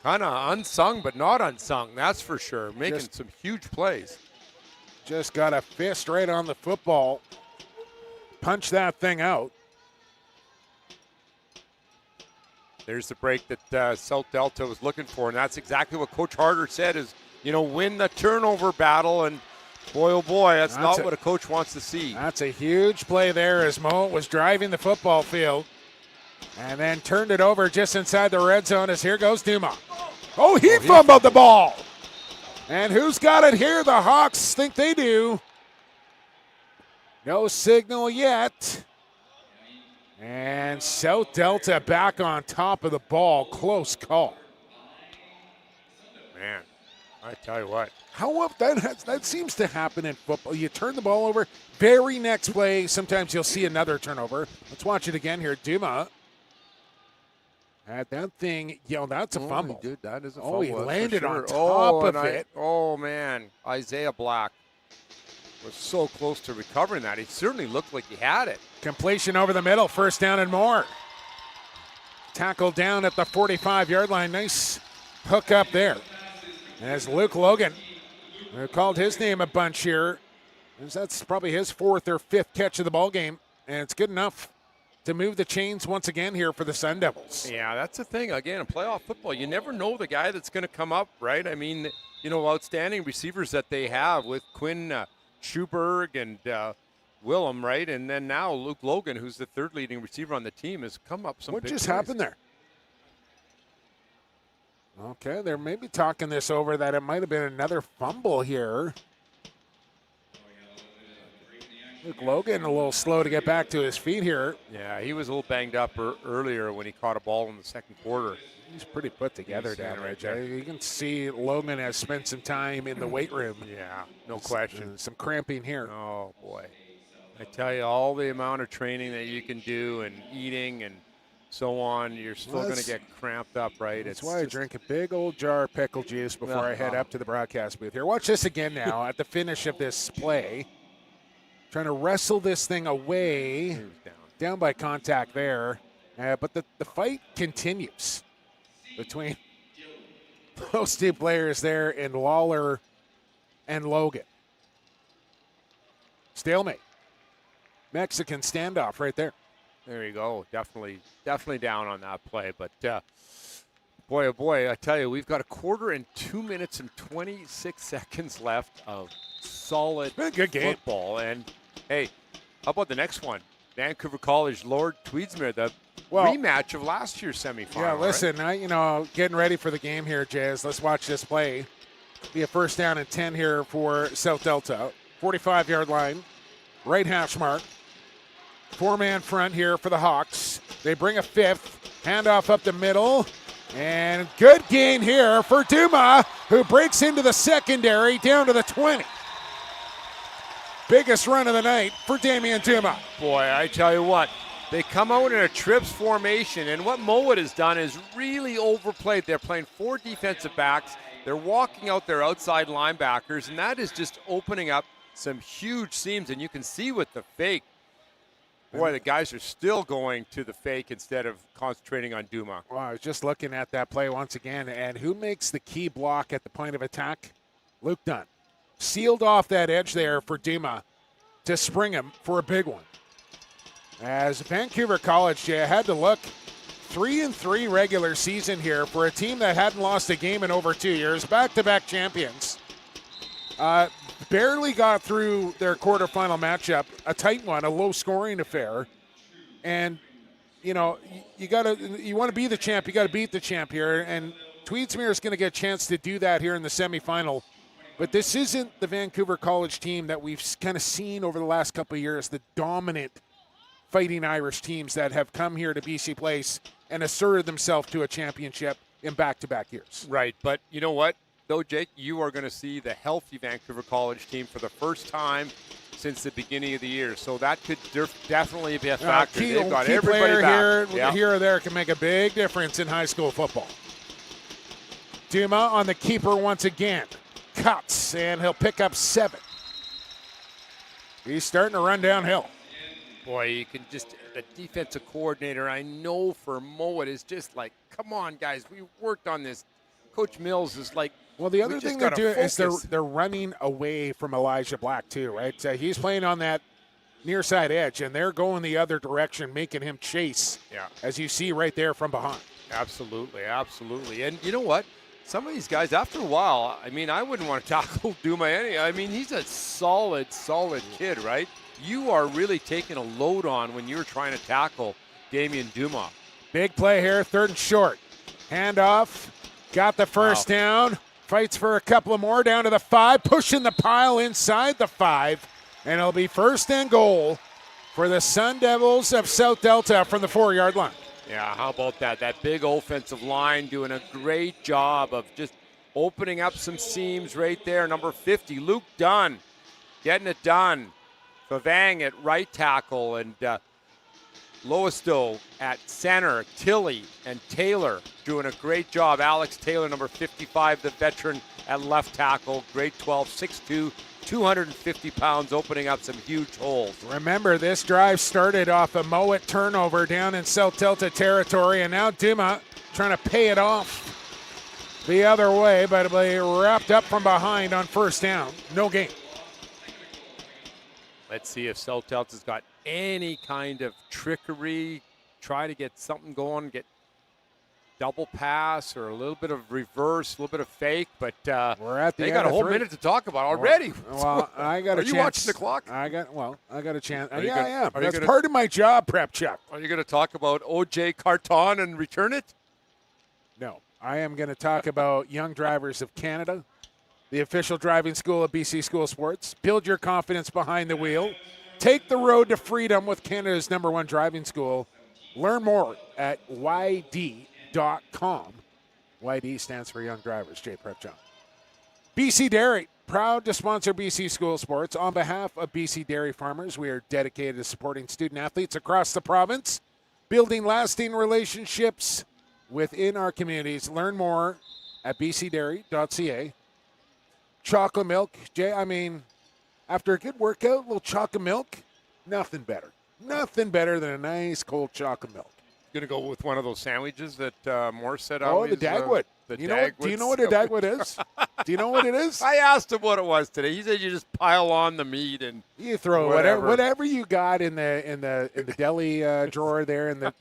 kind of unsung, but not unsung, that's for sure. Making some huge plays. Just got a fist right on the football. Punch that thing out. There's the break that South Delta was looking for, and that's exactly what Coach Harder said is, win the turnover battle, and boy, oh boy, that's not what a coach wants to see. That's a huge play there as Mouat was driving the football field and then turned it over just inside the red zone as here goes Duma. Oh, he fumbled the ball. And who's got it here? The Hawks think they do. No signal yet. And South Delta back on top of the ball. Close call. Man, I tell you what. How that seems to happen in football. You turn the ball over, very next play, sometimes you'll see another turnover. Let's watch it again here. Duma had that thing, that's a fumble. Dude, that is a Oh, fumble. he landed on top of it. Oh, man. Isaiah Black was so close to recovering that. He certainly looked like he had it. Completion over the middle, first down and more. Tackled down at the 45-yard line. Nice hook up there. As Luke Logan, who called his name a bunch here, that's probably his 4th or 5th catch of the ball game, and it's good enough to move the chains once again here for the Sun Devils. Yeah, that's the thing. Again, in playoff football, you never know the guy that's going to come up, right? I mean, outstanding receivers that they have with Quinn Schuberg and Willem, right? And then now Luke Logan, who's the 3rd leading receiver on the team, has come up some What big just plays. happened there? Okay, they're maybe talking this over that it might have been another fumble here. Luke Logan a little slow to get back to his feet here. Yeah, he was a little banged up earlier when he caught a ball in the second quarter. He's pretty put together He's down right there. there. You can see Logan has spent some time in the weight room. Yeah, no question. Some cramping here. Oh, boy. I tell you, all the amount of training that you can do and eating and so on, you're still going to get cramped up, right? That's why I drink a big old jar of pickle juice before I head up to the broadcast booth here. Watch this again now at the finish of this play. Trying to wrestle this thing away. Down by contact there. But the fight continues between those two players there in Lawler and Logan. Stalemate. Mexican standoff right there. There you go. Definitely down on that play. But, boy, oh boy, I tell you, we've got a quarter and 2 minutes and 26 seconds left of solid good game. Football. And, hey, how about the next one? Vancouver College, Lord Tweedsmuir, the rematch of last year's semifinal. Yeah, listen, right? Getting ready for the game here, Jazz. Let's watch this play. Be a first down and 10 here for South Delta. 45-yard line, right hash mark. 4-man front here for the Hawks. They bring a fifth. Handoff up the middle. And good gain here for Duma, who breaks into the secondary down to the 20. Biggest run of the night for Damian Duma. Boy, I tell you what, they come out in a trips formation, and what Mouat has done is really overplayed. They're playing 4 defensive backs. They're walking out their outside linebackers, and that is just opening up some huge seams, and you can see with the fake, boy, the guys are still going to the fake instead of concentrating on Duma. Well, I was just looking at that play once again, and who makes the key block at the point of attack? Luke Dunn. Sealed off that edge there for Duma to spring him for a big one. As Vancouver College, Jay, I had to look. 3-3 regular season here for a team that hadn't lost a game in over 2 years. Back-to-back champions. Barely got through their quarterfinal matchup, a tight one, a low-scoring affair. And, you want to be the champ, you got to beat the champ here. And Tweedsmuir is going to get a chance to do that here in the semifinal. But this isn't the Vancouver College team that we've kind of seen over the last couple of years, the dominant Fighting Irish teams that have come here to BC Place and asserted themselves to a championship in back-to-back years. Right, but you know what, though, Jake? You are going to see the healthy Vancouver College team for the first time since the beginning of the year, so that could definitely be a factor. They've got key everybody player back. Here or there can make a big difference in high school football. Duma on the keeper once again. Cuts, and he'll pick up 7. He's starting to run downhill. Boy, you can just, the defensive coordinator, I know for Mouat is just like, come on, guys, we worked on this. Coach Mills is like, well, the other thing they're doing is they're running away from Elijah Black too, right? So he's playing on that near side edge, and they're going the other direction, making him chase, as you see right there from behind. Absolutely, absolutely. And you know what? Some of these guys, after a while, I mean, I wouldn't want to tackle Duma any. I mean, he's a solid kid, right? You are really taking a load on when you're trying to tackle Damian Duma. Big play here, 3rd and short. Handoff, got the first down, fights for a couple of more, down to the 5, pushing the pile inside the 5, and it'll be 1st and goal for the Sun Devils of South Delta from the 4-yard line. Yeah, how about that? That big offensive line doing a great job of just opening up some seams right there. Number 50, Luke Dunn, getting it done. Favang at right tackle, and Loisto at center. Tilley and Taylor doing a great job. Alex Taylor, number 55, the veteran at left tackle. Grade 12, 6'2", 250 pounds, opening up some huge holes. Remember, this drive started off a Mouat turnover down in South Delta territory, and now Duma trying to pay it off the other way, but it'll be wrapped up from behind on 1st down. No gain. Let's see if South Delta's got any kind of trickery, try to get something going, get double pass or a little bit of reverse, a little bit of fake, but we're at the they got a whole minute to talk about already. Well, I got a chance. Are you watching the clock? I got a chance. I am. That's part of my job, Prep Chuck. Are you going to talk about O.J. Carton and return it? No. I am going to talk about Young Drivers of Canada, the official driving school of BC School Sports. Build your confidence behind the wheel. Take the road to freedom with Canada's #1 driving school. Learn more at yd.com. YD stands for Young Drivers, J. Prep John. BC Dairy, proud to sponsor BC School Sports. On behalf of BC Dairy Farmers, we are dedicated to supporting student athletes across the province, building lasting relationships within our communities. Learn more at bcdairy.ca. Chocolate milk, Jay, I mean, after a good workout, a little chocolate milk, nothing better. Nothing better than a nice cold chocolate milk. Going to go with one of those sandwiches that Morse said Oh, the Dagwood. Do you know what a Dagwood is? Do you know what it is? I asked him what it was today. He said you just pile on the meat and you throw whatever you got in the deli drawer there, in the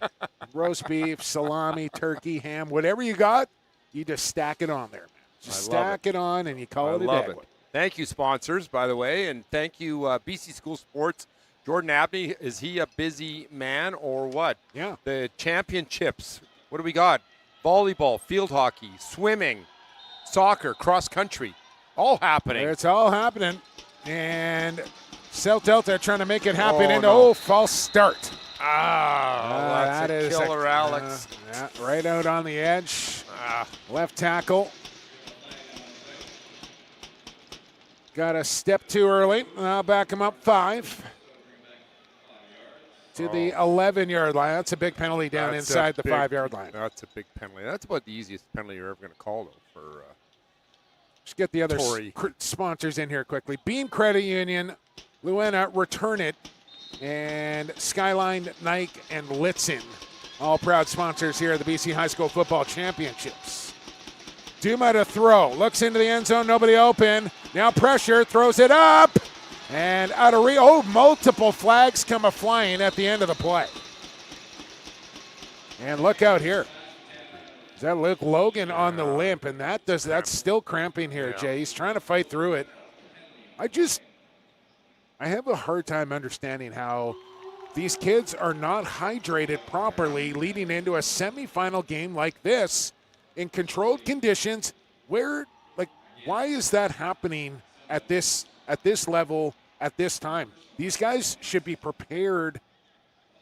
roast beef, salami, turkey, ham, whatever you got, you just stack it on there, man. Just stack it on, and you call it a Dagwood. Thank you, sponsors, by the way, and thank you, BC School Sports. Jordan Abney, is he a busy man or what? Yeah. The championships. What do we got? Volleyball, field hockey, swimming, soccer, cross country, all happening. It's all happening, and South Delta trying to make it happen. False start. That's a killer, Alex. Right out on the edge. Left tackle. Got a step too early. I'll back him up 5. To the 11-yard line. That's a big penalty down inside the 5-yard line. That's a big penalty. That's about the easiest penalty you're ever going to call, though. For just get the other sponsors in here quickly. Beam Credit Union, Luena, Return It, and Skyline, Nike, and Litzen, all proud sponsors here at the BC High School Football Championships. Duma to throw. Looks into the end zone. Nobody open. Now pressure. Throws it up. And out of multiple flags come a-flying at the end of the play. And look out here. Is that Luke Logan on the limp? And that's still cramping here, Jay. He's trying to fight through it. I have a hard time understanding how these kids are not hydrated properly leading into a semifinal game like this in controlled conditions. Why is that happening at this level at this time? These guys should be prepared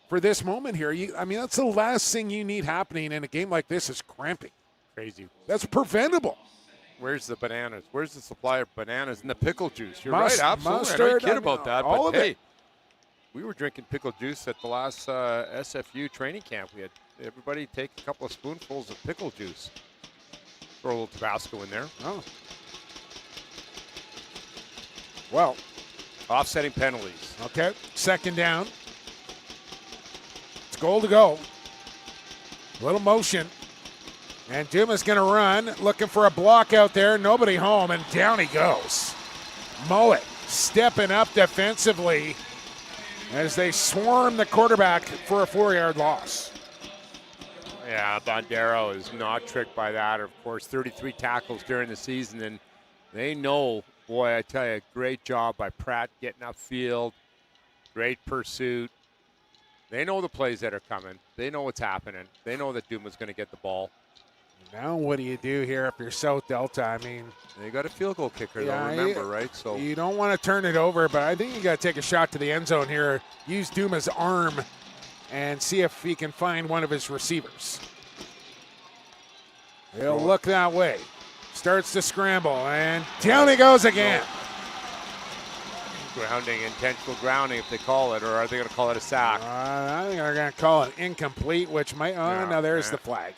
for this moment here. That's the last thing you need happening in a game like this is cramping. Crazy. That's preventable. Where's the bananas? Where's the supply of bananas and the pickle juice? You're right, absolutely. Mustard, I don't kid about that. All but of hey, it. We were drinking pickle juice at the last SFU training camp. We had everybody take a couple of spoonfuls of pickle juice. Throw a little Tabasco in there. Oh. Well. Offsetting penalties. Okay, 2nd down. It's goal to go. Little motion. And Duma's going to run, looking for a block out there. Nobody home, and down he goes. Mouat stepping up defensively as they swarm the quarterback for a 4-yard loss. Yeah, Bondero is not tricked by that. Of course, 33 tackles during the season, and they know. Boy, I tell you, great job by Pratt getting upfield. Great pursuit. They know the plays that are coming. They know what's happening. They know that Duma's going to get the ball. Now what do you do here if you're South Delta? They got a field goal kicker, though, remember, right? So you don't want to turn it over, but I think you got to take a shot to the end zone here. Use Duma's arm and see if he can find one of his receivers. He'll look that way. Starts to scramble, and down he goes again. Grounding, intentional grounding if they call it, or are they going to call it a sack? I think they're going to call it incomplete, which might, now there's the flag.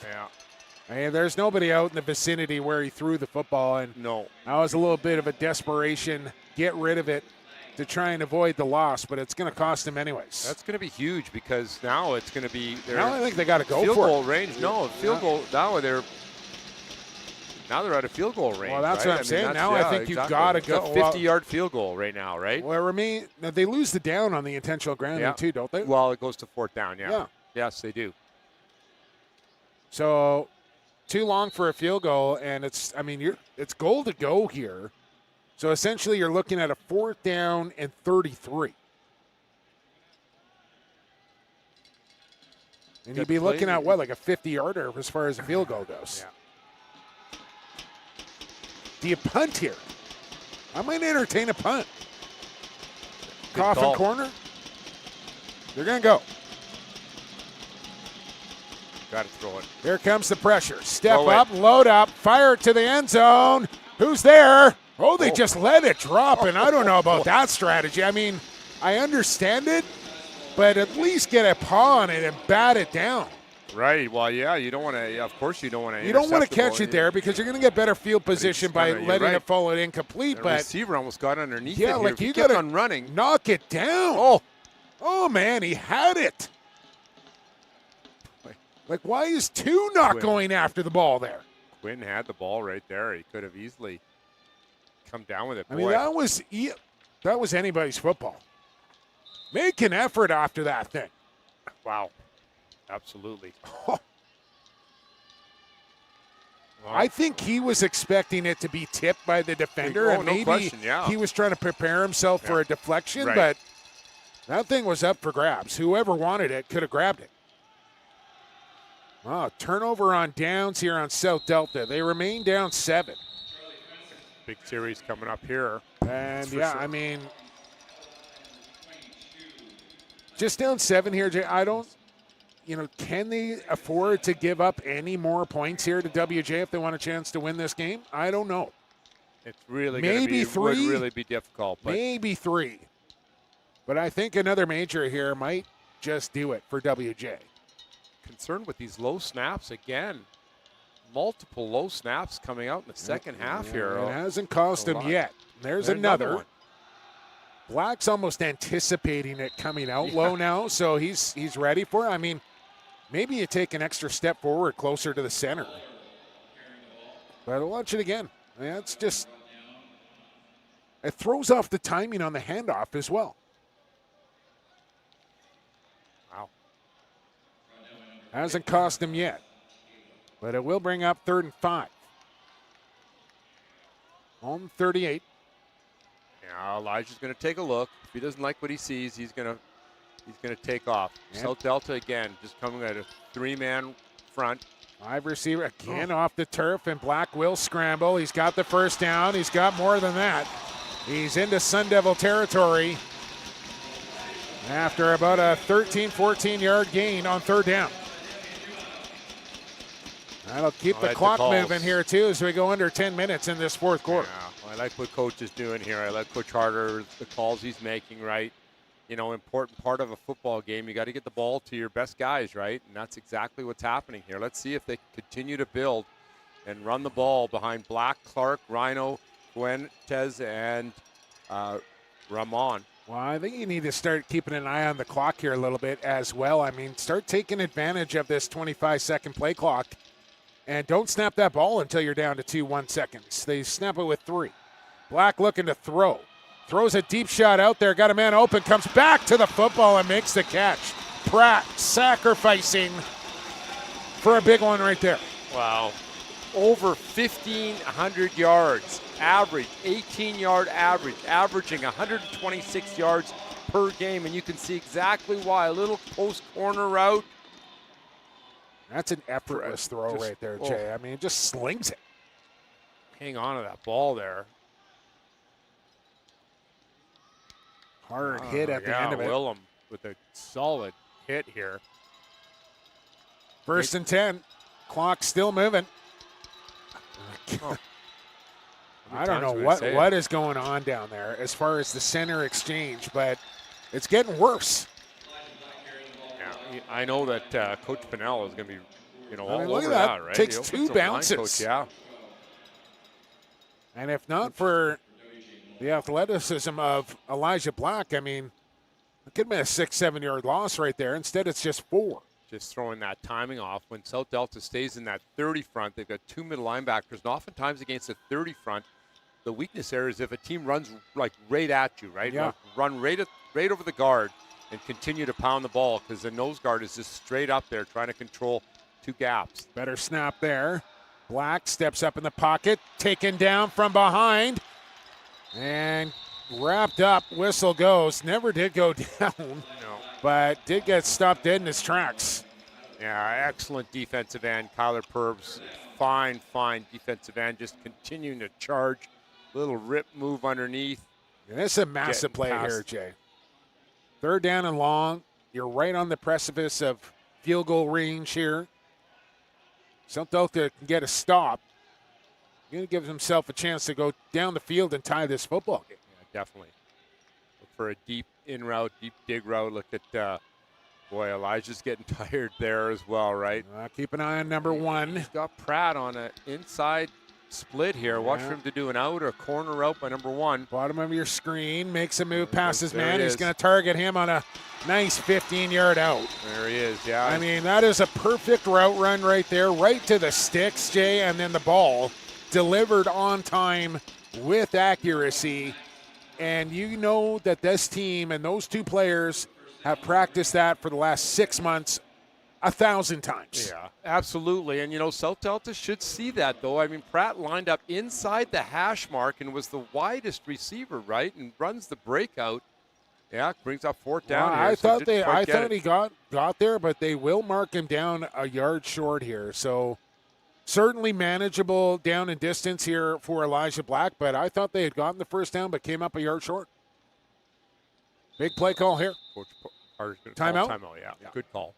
Yeah. There's nobody out in the vicinity where he threw the football, and that was a little bit of a desperation, get rid of it to try and avoid the loss, but it's going to cost him anyways. That's going to be huge because now it's going to be now I think they got to go for it. Field goal range. No, field goal. Now they're out of field goal range. Well, that's right? what I'm saying. Now I think you've got to go. It's a 50-yard field goal right now, right? Well, Remy, they lose the down on the intentional grounding too, don't they? Well, it goes to 4th down, yeah. Yes, they do. So too long for a field goal, and it's goal to go here. So essentially you're looking at a 4th down and 33. And you'd be looking at, like a 50-yarder as far as a field goal goes. Yeah. Do you punt here? I might entertain a punt. Coffin corner. They're going to go. Got to throw it. Here comes the pressure. Step Throw it. up, load up, fire it to the end zone. Who's there? Oh, they just let it drop, and I don't know about that strategy. I mean, I understand it, but at least get a paw on it and bat it down. Right. Well, yeah, you don't want to. Of course, you don't want to. You don't want to catch it there because you're going to get better field position by letting it fall incomplete. The but receiver almost got underneath yeah, it. like you got to on running, knock it down. Oh man, he had it. Like, why is 2 not going after the ball there? Quinn had the ball right there. He could have easily come down with it. I mean, that was anybody's football. Make an effort after that thing. Wow. Absolutely. I think he was expecting it to be tipped by the defender, and no maybe question, yeah. he was trying to prepare himself for a deflection, Right. but that thing was up for grabs. Whoever wanted it could have grabbed it. Oh, turnover on downs here on South Delta. They remain down 7. Big series coming up here. And, yeah, I mean, just down 7 here, Jay. I don't, can they afford to give up any more points here to WJ if they want a chance to win this game? I don't know. It's really maybe 3. Would really be difficult. But maybe 3. But I think another major here might just do it for WJ. Concerned with these low snaps again. Multiple low snaps coming out in the second half here. It hasn't cost him yet. There's another one. Black's almost anticipating it coming out low now, so he's ready for it. I mean, maybe you take an extra step forward closer to the center. But I'll watch it again. I mean, it's just, it throws off the timing on the handoff as well. Wow. Hasn't cost him yet. But it will bring up 3rd and 5. On 38. Yeah, Elijah's going to take a look. If he doesn't like what he sees, he's going to take off. Yep. South Delta again, just coming at a 3-man front. 5 receiver again off the turf, and Black will scramble. He's got the first down. He's got more than that. He's into Sun Devil territory after about a 13, 14-yard gain on 3rd down. That'll keep the clock moving here, too, as we go under 10 minutes in this 4th quarter. Yeah, well, I like what Coach is doing here. I like Coach Harder, the calls he's making, right? Important part of a football game. You got to get the ball to your best guys, right? And that's exactly what's happening here. Let's see if they continue to build and run the ball behind Black, Clark, Rhino, Fuentes, and Ramon. Well, I think you need to start keeping an eye on the clock here a little bit as well. I mean, start taking advantage of this 25-second play clock. And don't snap that ball until you're down to 2 seconds. They snap it with 3. Black looking to throw. Throws a deep shot out there. Got a man open. Comes back to the football and makes the catch. Pratt sacrificing for a big one right there. Wow. Over 1,500 yards. Average, 18-yard average. Averaging 126 yards per game. And you can see exactly why. A little post corner route. That's an effortless throw right there, Jay. I mean, it just slings it. Hang on to that ball there. Hard hit at the end of it. Willem with a solid hit here. 1st and 10. Clock still moving. I don't know what is going on down there as far as the center exchange, but it's getting worse. Yeah, I know that Coach Pinnell is going to be, all look over at that, right? Takes 2 bounces. Coach, yeah. And if not for the athleticism of Elijah Black, I mean, it could have been a 6-7 yard loss right there. Instead, it's just 4. Just throwing that timing off. When South Delta stays in that 30 front, they've got 2 middle linebackers, and oftentimes against the 30 front, the weakness there is if a team runs like right at you, right? Yeah. Like run right over the guard and continue to pound the ball because the nose guard is just straight up there trying to control 2 gaps. Better snap there. Black steps up in the pocket, taken down from behind, and wrapped up. Whistle goes. Never did go down, but did get stopped dead in his tracks. Yeah, excellent defensive end. Kyler Purbs, fine defensive end, just continuing to charge. Little rip move underneath. And this is a massive play here, Jay. 3rd down and long. You're right on the precipice of field goal range here. South Delta can get a stop. He's going to give himself a chance to go down the field and tie this football game. Yeah, definitely. Look for a deep in route, deep dig route. Look at, boy, Elijah's getting tired there as well, right? Keep an eye on number 1. He's got Pratt on an inside split here. Watch for him to do an out or a corner route by number 1. Bottom of your screen, makes a move past his There man. he He's is. going to target him on a nice 15-yard out. There he is, yeah. I mean, that is a perfect route run right there, right to the sticks, Jay, and then the ball delivered on time with accuracy. And you know that this team and those two players have practiced that for the last 6 months 1,000 times. Yeah, absolutely. And, you know, South Delta should see that, though. I mean, Pratt lined up inside the hash mark and was the widest receiver, right, and runs the breakout. Yeah, brings up 4th down here. I so thought didn't quite get he it. got there, but they will mark him down a yard short here. So certainly manageable down and distance here for Elijah Black, but I thought they had gotten the first down but came up a yard short. Big play call here. Coach Carter's gonna Timeout? call timeout, yeah. Good call.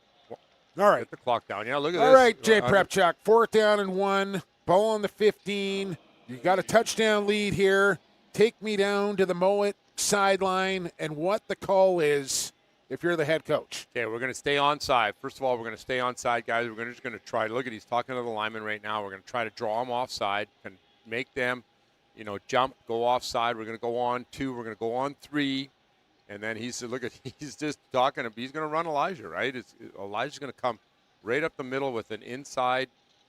All right. Get the clock down. Yeah, look at All this. right, Jay Prepchuk, 4th down and 1, ball on the 15. You got a touchdown lead here. Take me down to the Mouat sideline and what the call is if you're the head coach. Okay, we're going to stay onside. First of all, we're going to stay onside, guys. We're just going to try. Look at, he's talking to the lineman right now. We're going to try to draw them offside and make them, you know, jump, go offside. We're going to go on 2. We're going to go on 3. And then he's just talking. He's going to run Elijah, right? Elijah's going to come right up the middle with an inside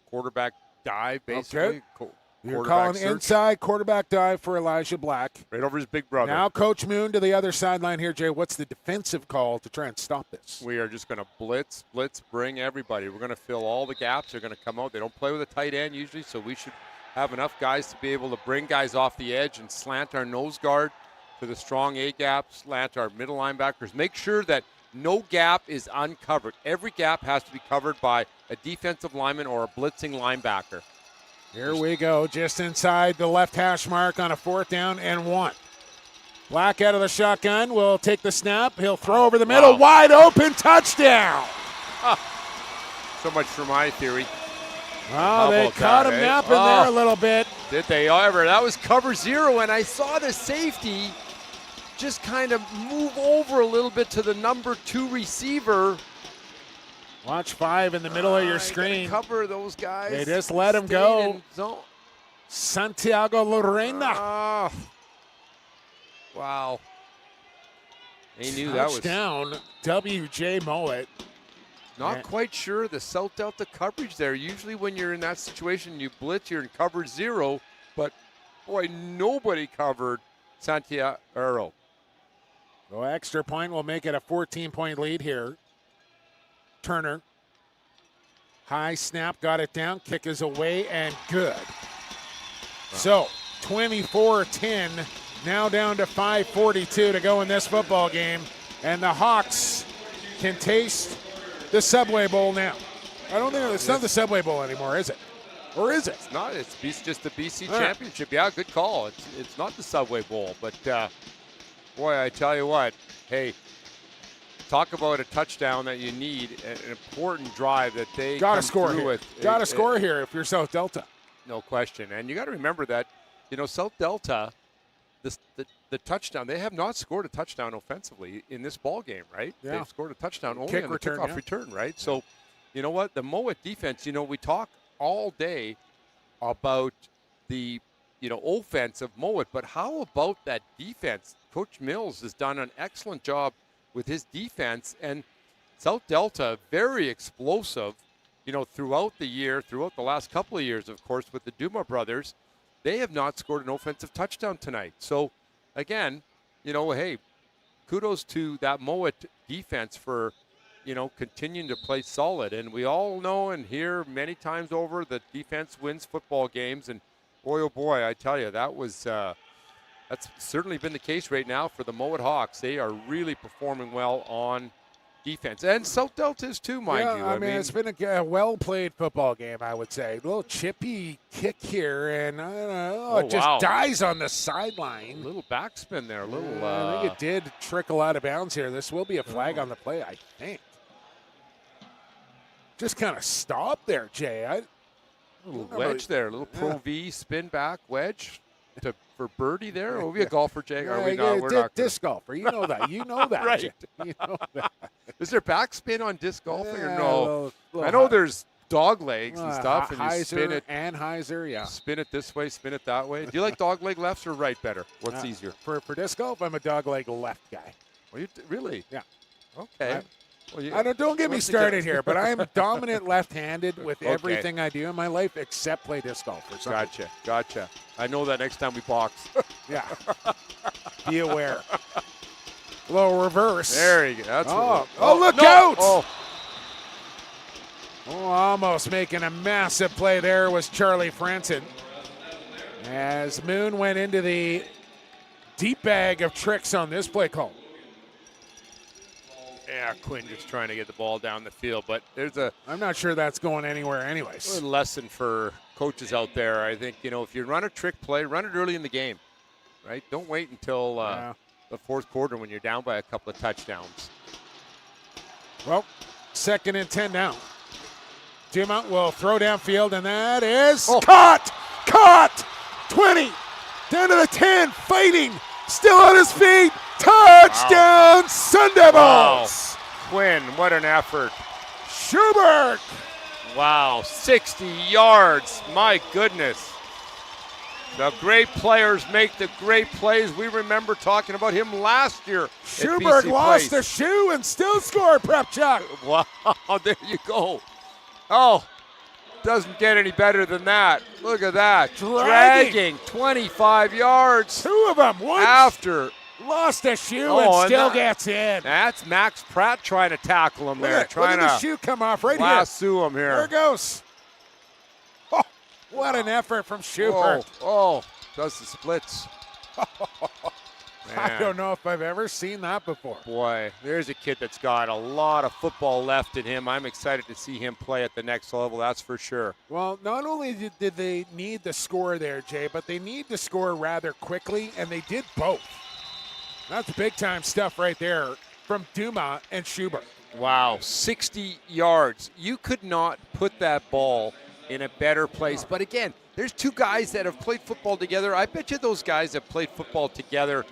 quarterback dive, basically. Okay. You're calling inside quarterback dive for Elijah Black. Right over his big brother. Now Coach Moon to the other sideline here, Jay. What's the defensive call to try and stop this? We are just going to blitz, bring everybody. We're going to fill all the gaps. They're going to come out. They don't play with a tight end usually, so we should have enough guys to be able to bring guys off the edge and slant our nose guard to the strong A-gap, slant our middle linebackers. Make sure that no gap is uncovered. Every gap has to be covered by a defensive lineman or a blitzing linebacker. Here we go, just inside the left hash mark on a 4th down and 1. Black out of the shotgun will take the snap. He'll throw over the middle. Wide open touchdown. So much for my theory. Oh, they caught him napping there a little bit. Did they ever? That was cover 0, and I saw the safety just kind of move over a little bit to the number 2 receiver. Watch 5 in the middle of your screen. Cover those guys. They just let him go. Santiago Lorena. Wow. They knew that was down. W.J. Mouat. Not quite sure the South Delta coverage there. Usually when you're in that situation, you blitz, you're in cover 0. But, boy, nobody covered Santiago. So extra point will make it a 14-point lead here. Turner. High snap, got it down. Kick is away and good. So 24-10, now down to 5:42 to go in this football game. And the Hawks can taste the Subway Bowl now. I don't think it's not the Subway Bowl anymore, is it? Or is it? It's not. It's just the BC Championship. Yeah, good call. It's not the Subway Bowl. But, boy, I tell you what, hey, talk about a touchdown that you need, an important drive that they got to come score through here. with. Got to score here if you're South Delta. No question. And you got to remember that, you know, South Delta, the touchdown, they have not scored a touchdown offensively in this ball game, right? Yeah. They've scored a touchdown only Kick on the return, kickoff yeah. return, right? So, you know what? The Mouat defense, you know, we talk all day about the, you know, offense of Mouat, but how about that defense? Coach Mills has done an excellent job with his defense, and South Delta, very explosive, you know, throughout the year, throughout the last couple of years, of course, with the Duma brothers. They have not scored an offensive touchdown tonight. So, again, you know, hey, kudos to that Mouat defense for, you know, continuing to play solid. And we all know and hear many times over that defense wins football games. And boy, oh boy, I tell you, that was that's certainly been the case right now for the Mouat Hawks. They are really performing well on defense. And South Delta is too, mind you. I mean, it's been a well-played football game, I would say. A little chippy kick here, and I don't know, it just dies on the sideline. A little backspin there. I think it did trickle out of bounds here. This will be a flag on the play, I think. Just kind of stopped there, Jay. A little wedge there, a little Pro V spin back wedge for birdie there. Are we a golfer, Jay? Are we not? We're not. Disc golfer. You know that. You know that. Right. Jay. You know that. Is there backspin on disc golfing or Yeah, no? little I know there's dog legs and stuff, and you hyzer spin it. and hyzer, yeah. Spin it this way, spin it that way. Do you like dog leg lefts or right better? What's easier? For disc golf, I'm a dog leg left guy. Well, really? Yeah. Okay. Don't get me started here, but I am dominant left-handed with Okay. everything I do in my life except play disc golf. For some reason. Gotcha. I know that next time we box. Yeah. Be aware. Little reverse. There you go. That's look no. out! Oh. Almost making a massive play there was Charlie Franson. As Moon went into the deep bag of tricks on this play call. Yeah, Quinn just trying to get the ball down the field, but I'm not sure that's going anywhere anyways. a lesson for coaches out there. I think, if you run a trick play, run it early in the game, right? Don't wait until the fourth quarter when you're down by a couple of touchdowns. Well, 2nd and 10 now. Dumont will throw downfield, and that is caught! 20, down to the 10, fighting, still on his feet. Touchdown, Sun Devils! Wow. Quinn, what an effort. Schubert! Wow, 60 yards. My goodness. The great players make the great plays. We remember talking about him last year. Schubert lost a shoe and still scored, Prep Chuck. Wow, there you go. Oh, doesn't get any better than that. Look at that. Dragging 25 yards. 2 of them. One after. Lost a shoe and still gets in. That's Max Pratt trying to tackle him there. Look at the shoe come off right here. Lasso him here. There it goes. Oh, what an effort from Schubert. Does the splits. I don't know if I've ever seen that before. Boy, there's a kid that's got a lot of football left in him. I'm excited to see him play at the next level, that's for sure. Well, not only did they need the score there, Jay, but they need to score rather quickly, and they did both. That's big-time stuff right there from Dumont and Schubert. Wow, 60 yards. You could not put that ball in a better place. But again, there's 2 guys that have played football together. I bet you those guys have played football together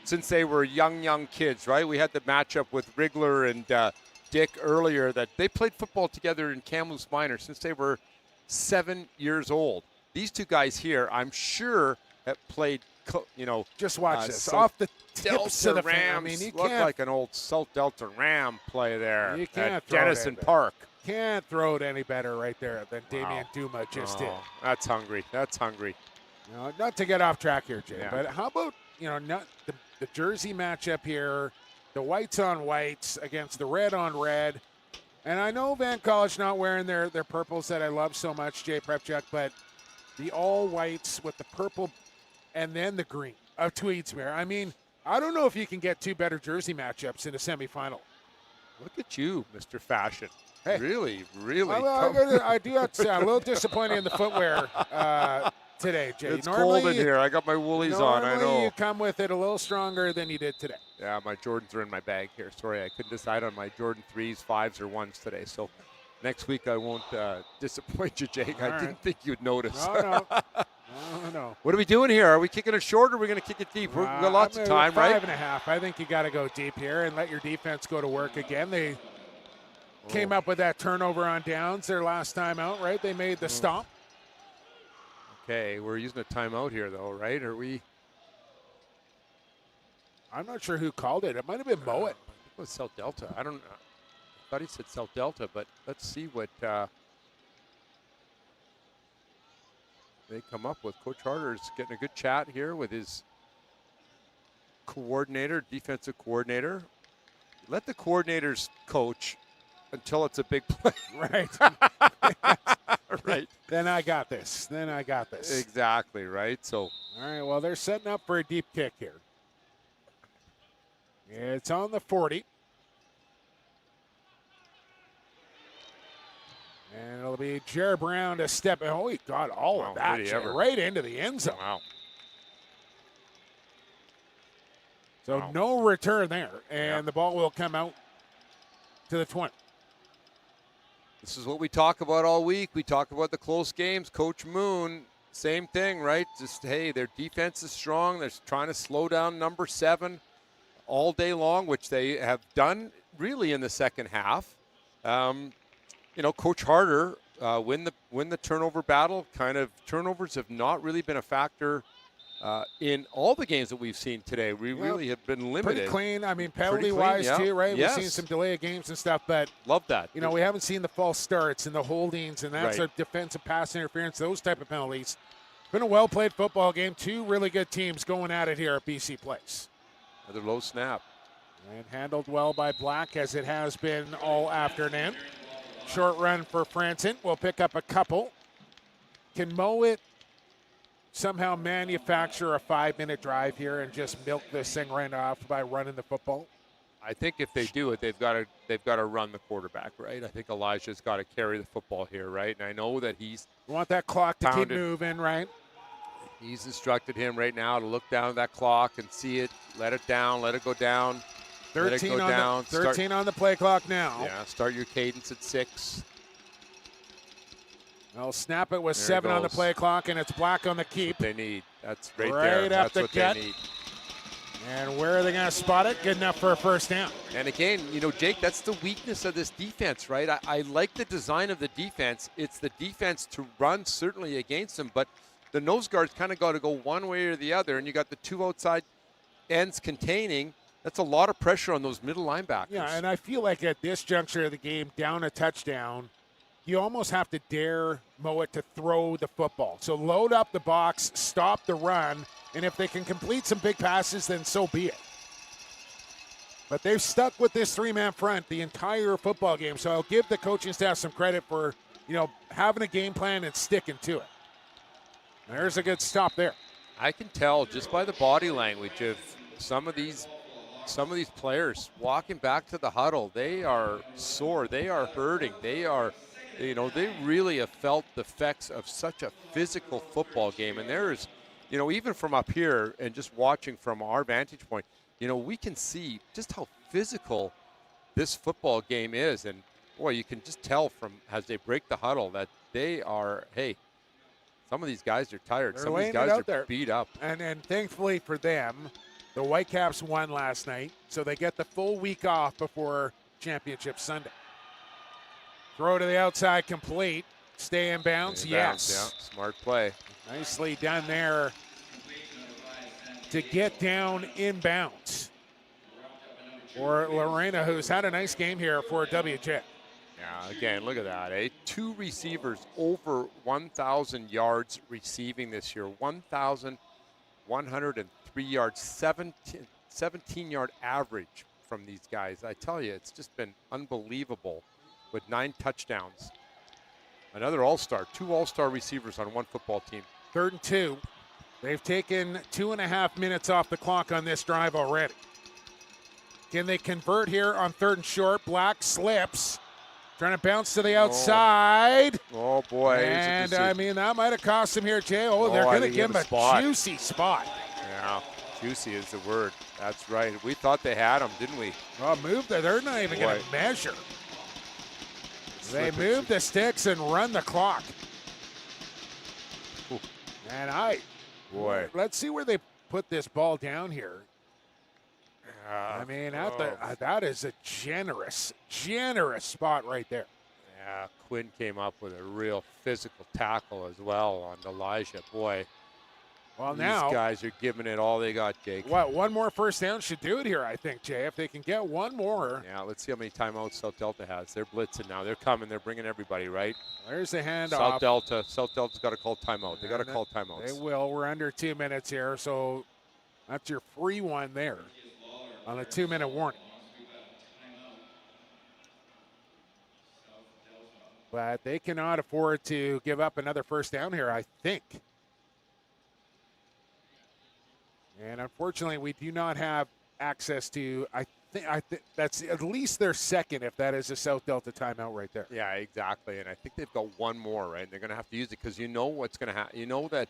since they were young kids, right? We had the matchup with Rigler and Dick earlier that they played football together in Kamloops Minor since they were 7 years old. These 2 guys here, I'm sure, have played, just watch this. Off the tips of the Rams. I mean, you look can't, like an old South Delta Ram play there you can't at throw Denison it Park. Can't throw it any better right there than Damian Duma just did. That's hungry. Not to get off track here, Jay, Yeah. but how about, not the jersey matchup here, the whites on whites against the red on red. And I know Van College not wearing their purples that I love so much, Jay Prepchuck, but the all whites with the purple and then the green of Tweedsmuir. I mean, I don't know if you can get 2 better jersey matchups in a semifinal. Look at you, Mr. Fashion. Hey. Really. I do have to say, I'm a little disappointed in the footwear today, Jay. It's cold in here. I got my woolies on, I know. Normally you come with it a little stronger than you did today. Yeah, my Jordans are in my bag here. Sorry, I couldn't decide on my Jordan 3s, 5s, or 1s today. So next week I won't disappoint you, Jake. I didn't think you'd notice. No. What are we doing here? Are we kicking it short or are we going to kick it deep? We've got lots of time, right? 5.5. I think you got to go deep here and let your defense go to work again. They came up with that turnover on downs their last time out, right? They made the stop. Okay, we're using a timeout here, though, right? I'm not sure who called it. It might have been Mouat. It was South Delta. I don't know. I thought he said South Delta, but let's see what they come up with. Coach Harder's getting a good chat here with his defensive coordinator. Let the coordinators coach until it's a big play. Right. Right. Then I got this. Exactly, right? So. All right, well, they're setting up for a deep kick here. It's on the 40. And it'll be Jer Brown to step in. Oh, he got all of that, right into the end zone. Wow. So no return there, and the ball will come out to the 20. This is what we talk about all week. We talk about the close games. Coach Moon, same thing, right? Just, hey, their defense is strong. They're trying to slow down number 7 all day long, which they have done really in the second half. Coach Harder, win the turnover battle. Kind of turnovers have not really been a factor in all the games that we've seen today. We really have been limited. Pretty clean. I mean, penalty-wise, too, right? Yes. We've seen some delay of games and stuff, but love that. We haven't seen the false starts and the holdings, and that's Right. a defensive pass interference, those type of penalties. Been a well-played football game. 2 really good teams going at it here at BC Place. Another low snap. And handled well by Black, as it has been all afternoon. Short run for Franson. We'll pick up a couple. Can Mouat somehow manufacture a 5-minute drive here and just milk this thing right off by running the football? I think if they do it, they've got to run the quarterback, right? I think Elijah's got to carry the football here, right? And I know that he's You want that clock to pounded. keep moving, right? He's instructed him right now to look down at that clock and see it, let it down, let it go down, 13 let it go down. 13 on the play clock now. Yeah, start your cadence at 6. They'll snap it with There it 7 on the goes. play clock, and it's Black on the keep. They need. That's right Right there. up That's the what gut. they need. And where are they going to spot it? Good enough for a first down. And again, Jake, that's the weakness of this defense, right? I like the design of the defense. It's the defense to run certainly against them, but the nose guards kind of got to go one way or the other, and you got the 2 outside ends containing. That's a lot of pressure on those middle linebackers. Yeah, and I feel like at this juncture of the game, down a touchdown, you almost have to dare Mouat to throw the football. So load up the box, stop the run, and if they can complete some big passes, then so be it. But they've stuck with this 3-man front the entire football game, so I'll give the coaching staff some credit for, having a game plan and sticking to it. There's a good stop there. I can tell just by the body language of some of these players walking back to the huddle. They are sore. They are hurting. They really have felt the effects of such a physical football game. And there's, even from up here and just watching from our vantage point, we can see just how physical this football game is. And boy, you can just tell from as they break the huddle that they are, hey, some of these guys are tired. They're Some of these laying it guys out are there. beat up. And thankfully for them, the Whitecaps won last night, so they get the full week off before Championship Sunday. Throw to the outside, complete. Stay in bounds, yes. Yeah, smart play. Nicely done there to get down in bounds for Lorena, who's had a nice game here for WJ. Yeah, again, look at that, eh? 2 receivers over 1,000 yards receiving this year. 1,103 yards, 17-yard average from these guys. I tell you, it's just been unbelievable with 9 touchdowns. Another all-star, 2 all-star receivers on one football team. 3rd and 2. They've taken 2.5 minutes off the clock on this drive already. Can they convert here on 3rd and short? Black slips. Trying to bounce to the outside. Oh, boy. And, that might have cost him here, Jay. They're going to give him a juicy spot. Yeah, juicy is the word. That's right. We thought they had him, didn't we? Well, move there. They're not even going to measure. They move the sticks and run the clock. Ooh. And Boy. let's see where they put this ball down here. That is a generous spot right there. Yeah, Quinn came up with a real physical tackle as well on Elijah. Boy, well, these now guys are giving it all they got, Jake. One more first down should do it here, I think, Jay. If they can get one more. Yeah, let's see how many timeouts South Delta has. They're blitzing now. They're coming. They're bringing everybody, right? There's the handoff. South Delta's got to call timeout. They got to call timeouts. They will. We're under 2 minutes here, so that's your free one there on a 2-minute warning. But they cannot afford to give up another first down here, I think. And unfortunately, we do not have access to, I think that's at least their second, if that is a South Delta timeout right there. Yeah, exactly. And I think they've got one more, right? They're going to have to use it because you know what's going to happen. You know that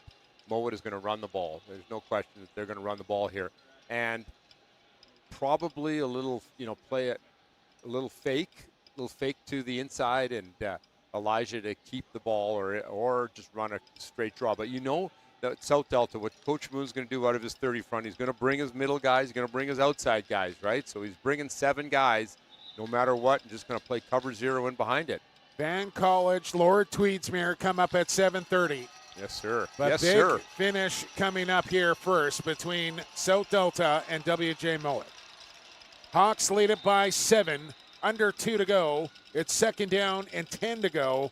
Mouat is going to run the ball. There's no question that they're going to run the ball here. And probably a little, play it a little fake, a They'll fake to the inside and Elijah to keep the ball or just run a straight draw. But you know that South Delta, what Coach Moon's going to do out of his 30 front, he's going to bring his middle guys, he's going to bring his outside guys, right? So he's bringing 7 guys no matter what and just going to play cover 0 in behind it. Van College, Lord Tweedsmuir come up at 7:30. Yes, sir. But yes, big sir. finish coming up here first between South Delta and WJ Mouat. Hawks lead it by 7, under 2 to go. It's second down and 10 to go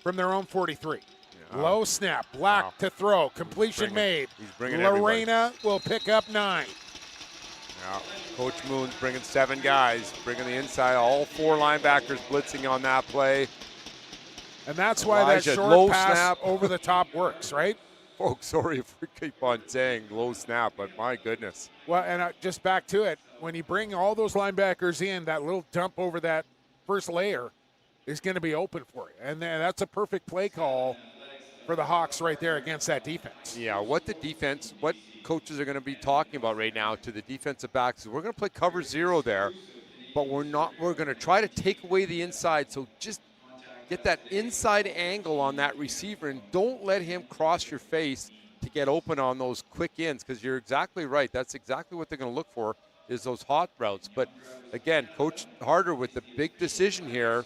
from their own 43. Yeah. Low snap, Black to throw, completion made. He's bringing Lorena will pick up 9. Yeah. Coach Moon's bringing 7 guys, bringing the inside, all 4 linebackers blitzing on that play. And that's why Elijah, that short low pass snap. over the top works, right? Folks, sorry if we keep on saying low snap, but my goodness. Well, and just back to it, when you bring all those linebackers in, that little dump over that first layer is going to be open for you. And that's a perfect play call for the Hawks right there against that defense. Yeah, what coaches are going to be talking about right now to the defensive backs is we're going to play cover 0 there, but we're going to try to take away the inside. So just get that inside angle on that receiver and don't let him cross your face to get open on those quick ins, because you're exactly right. That's exactly what they're going to look for is those hot routes. But again, Coach Harder with the big decision here,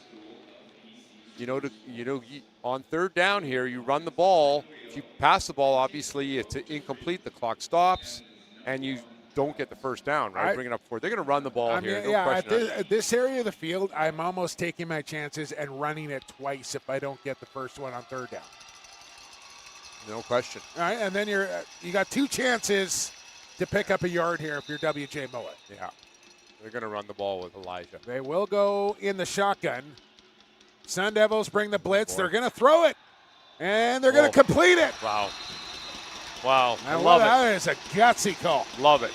on third down here, you run the ball. If you pass the ball, obviously it's incomplete. The clock stops, and you don't get the first down, right? Bring it up forward. They're going to run the ball here. No question. At this area of the field, I'm almost taking my chances and running it twice if I don't get the first one on third down. No question. All right, and then you got 2 chances to pick up a yard here if you're WJ Mouat. Yeah, they're going to run the ball with Elijah. They will go in the shotgun. Sun Devils bring the blitz. They're going to throw it, and they're going to complete it. Wow. I love it. That is a gutsy call. Love it.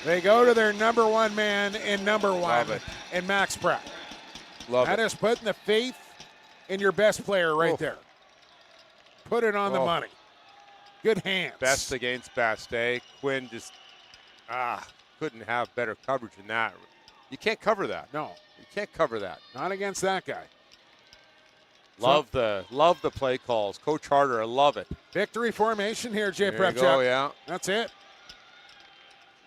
They go to their number 1 man in number 1 in Max Pratt. That is putting the faith in your best player right there. Put it on the money. Good hands. Best against best, eh? Quinn just couldn't have better coverage than that. You can't cover that. No. You can't cover that. Not against that guy. Love the play calls. Coach Harder, I love it. Victory formation here, Jay There you Prepchuk. go, yeah. That's it.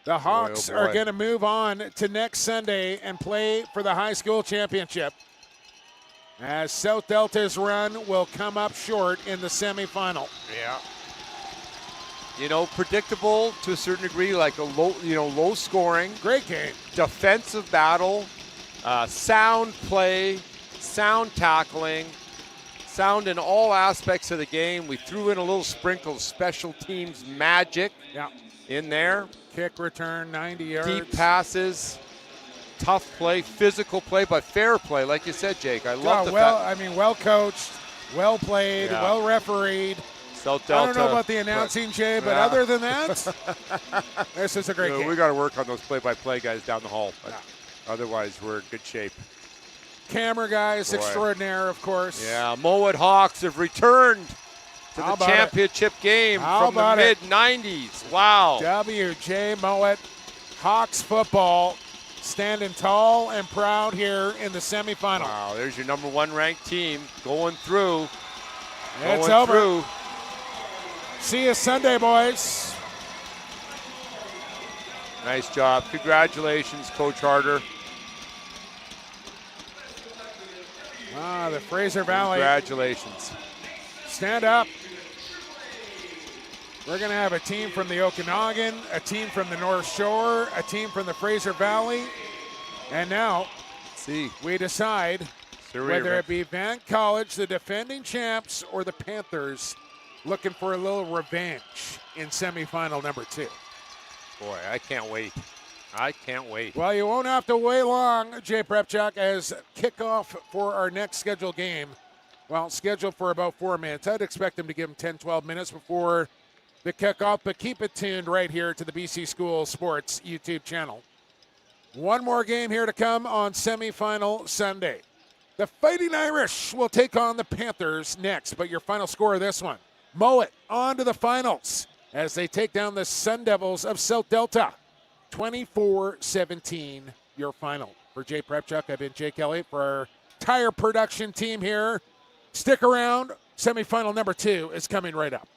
The Hawks are going to move on to next Sunday and play for the high school championship, as South Delta's run will come up short in the semifinal. Yeah. Predictable to a certain degree, like a low scoring. Great game. Defensive battle, sound play, sound tackling, sound in all aspects of the game. We threw in a little sprinkle of special teams magic in there. Kick return, 90 yards. Deep passes, tough play, physical play, but fair play, like you said, Jake. I love the fact. Well coached, well played, well refereed. South Delta. I don't know about the announcing, Jay, but other than that, this is a great game. We got to work on those play-by-play guys down the hall. But otherwise, we're in good shape. Camera guys extraordinaire, of course. Yeah, Mouat Hawks have returned to the championship game from the mid-90s. Wow. WJ Mouat, Hawks football, standing tall and proud here in the semifinal. Wow, there's your number 1 ranked team going through. It's over. See you Sunday, boys. Nice job. Congratulations, Coach Harder. The Fraser Valley. Congratulations. Stand up. We're going to have a team from the Okanagan, a team from the North Shore, a team from the Fraser Valley. And now we decide whether it be Van College, the defending champs, or the Panthers looking for a little revenge in semifinal number 2. Boy, I can't wait. I can't wait. Well, you won't have to wait long, Jay Prepchuk, as kickoff for our next scheduled game. Well, scheduled for about 4 minutes. I'd expect them to give them 10, 12 minutes before the kickoff, but keep it tuned right here to the BC School Sports YouTube channel. One more game here to come on semifinal Sunday. The Fighting Irish will take on the Panthers next, but your final score of this one, Mouat on to the finals as they take down the Sun Devils of South Delta. 24-17, your final. For Jay Prepchuk, I've been Jake Elliott for our tire production team here. Stick around. Semifinal number 2 is coming right up.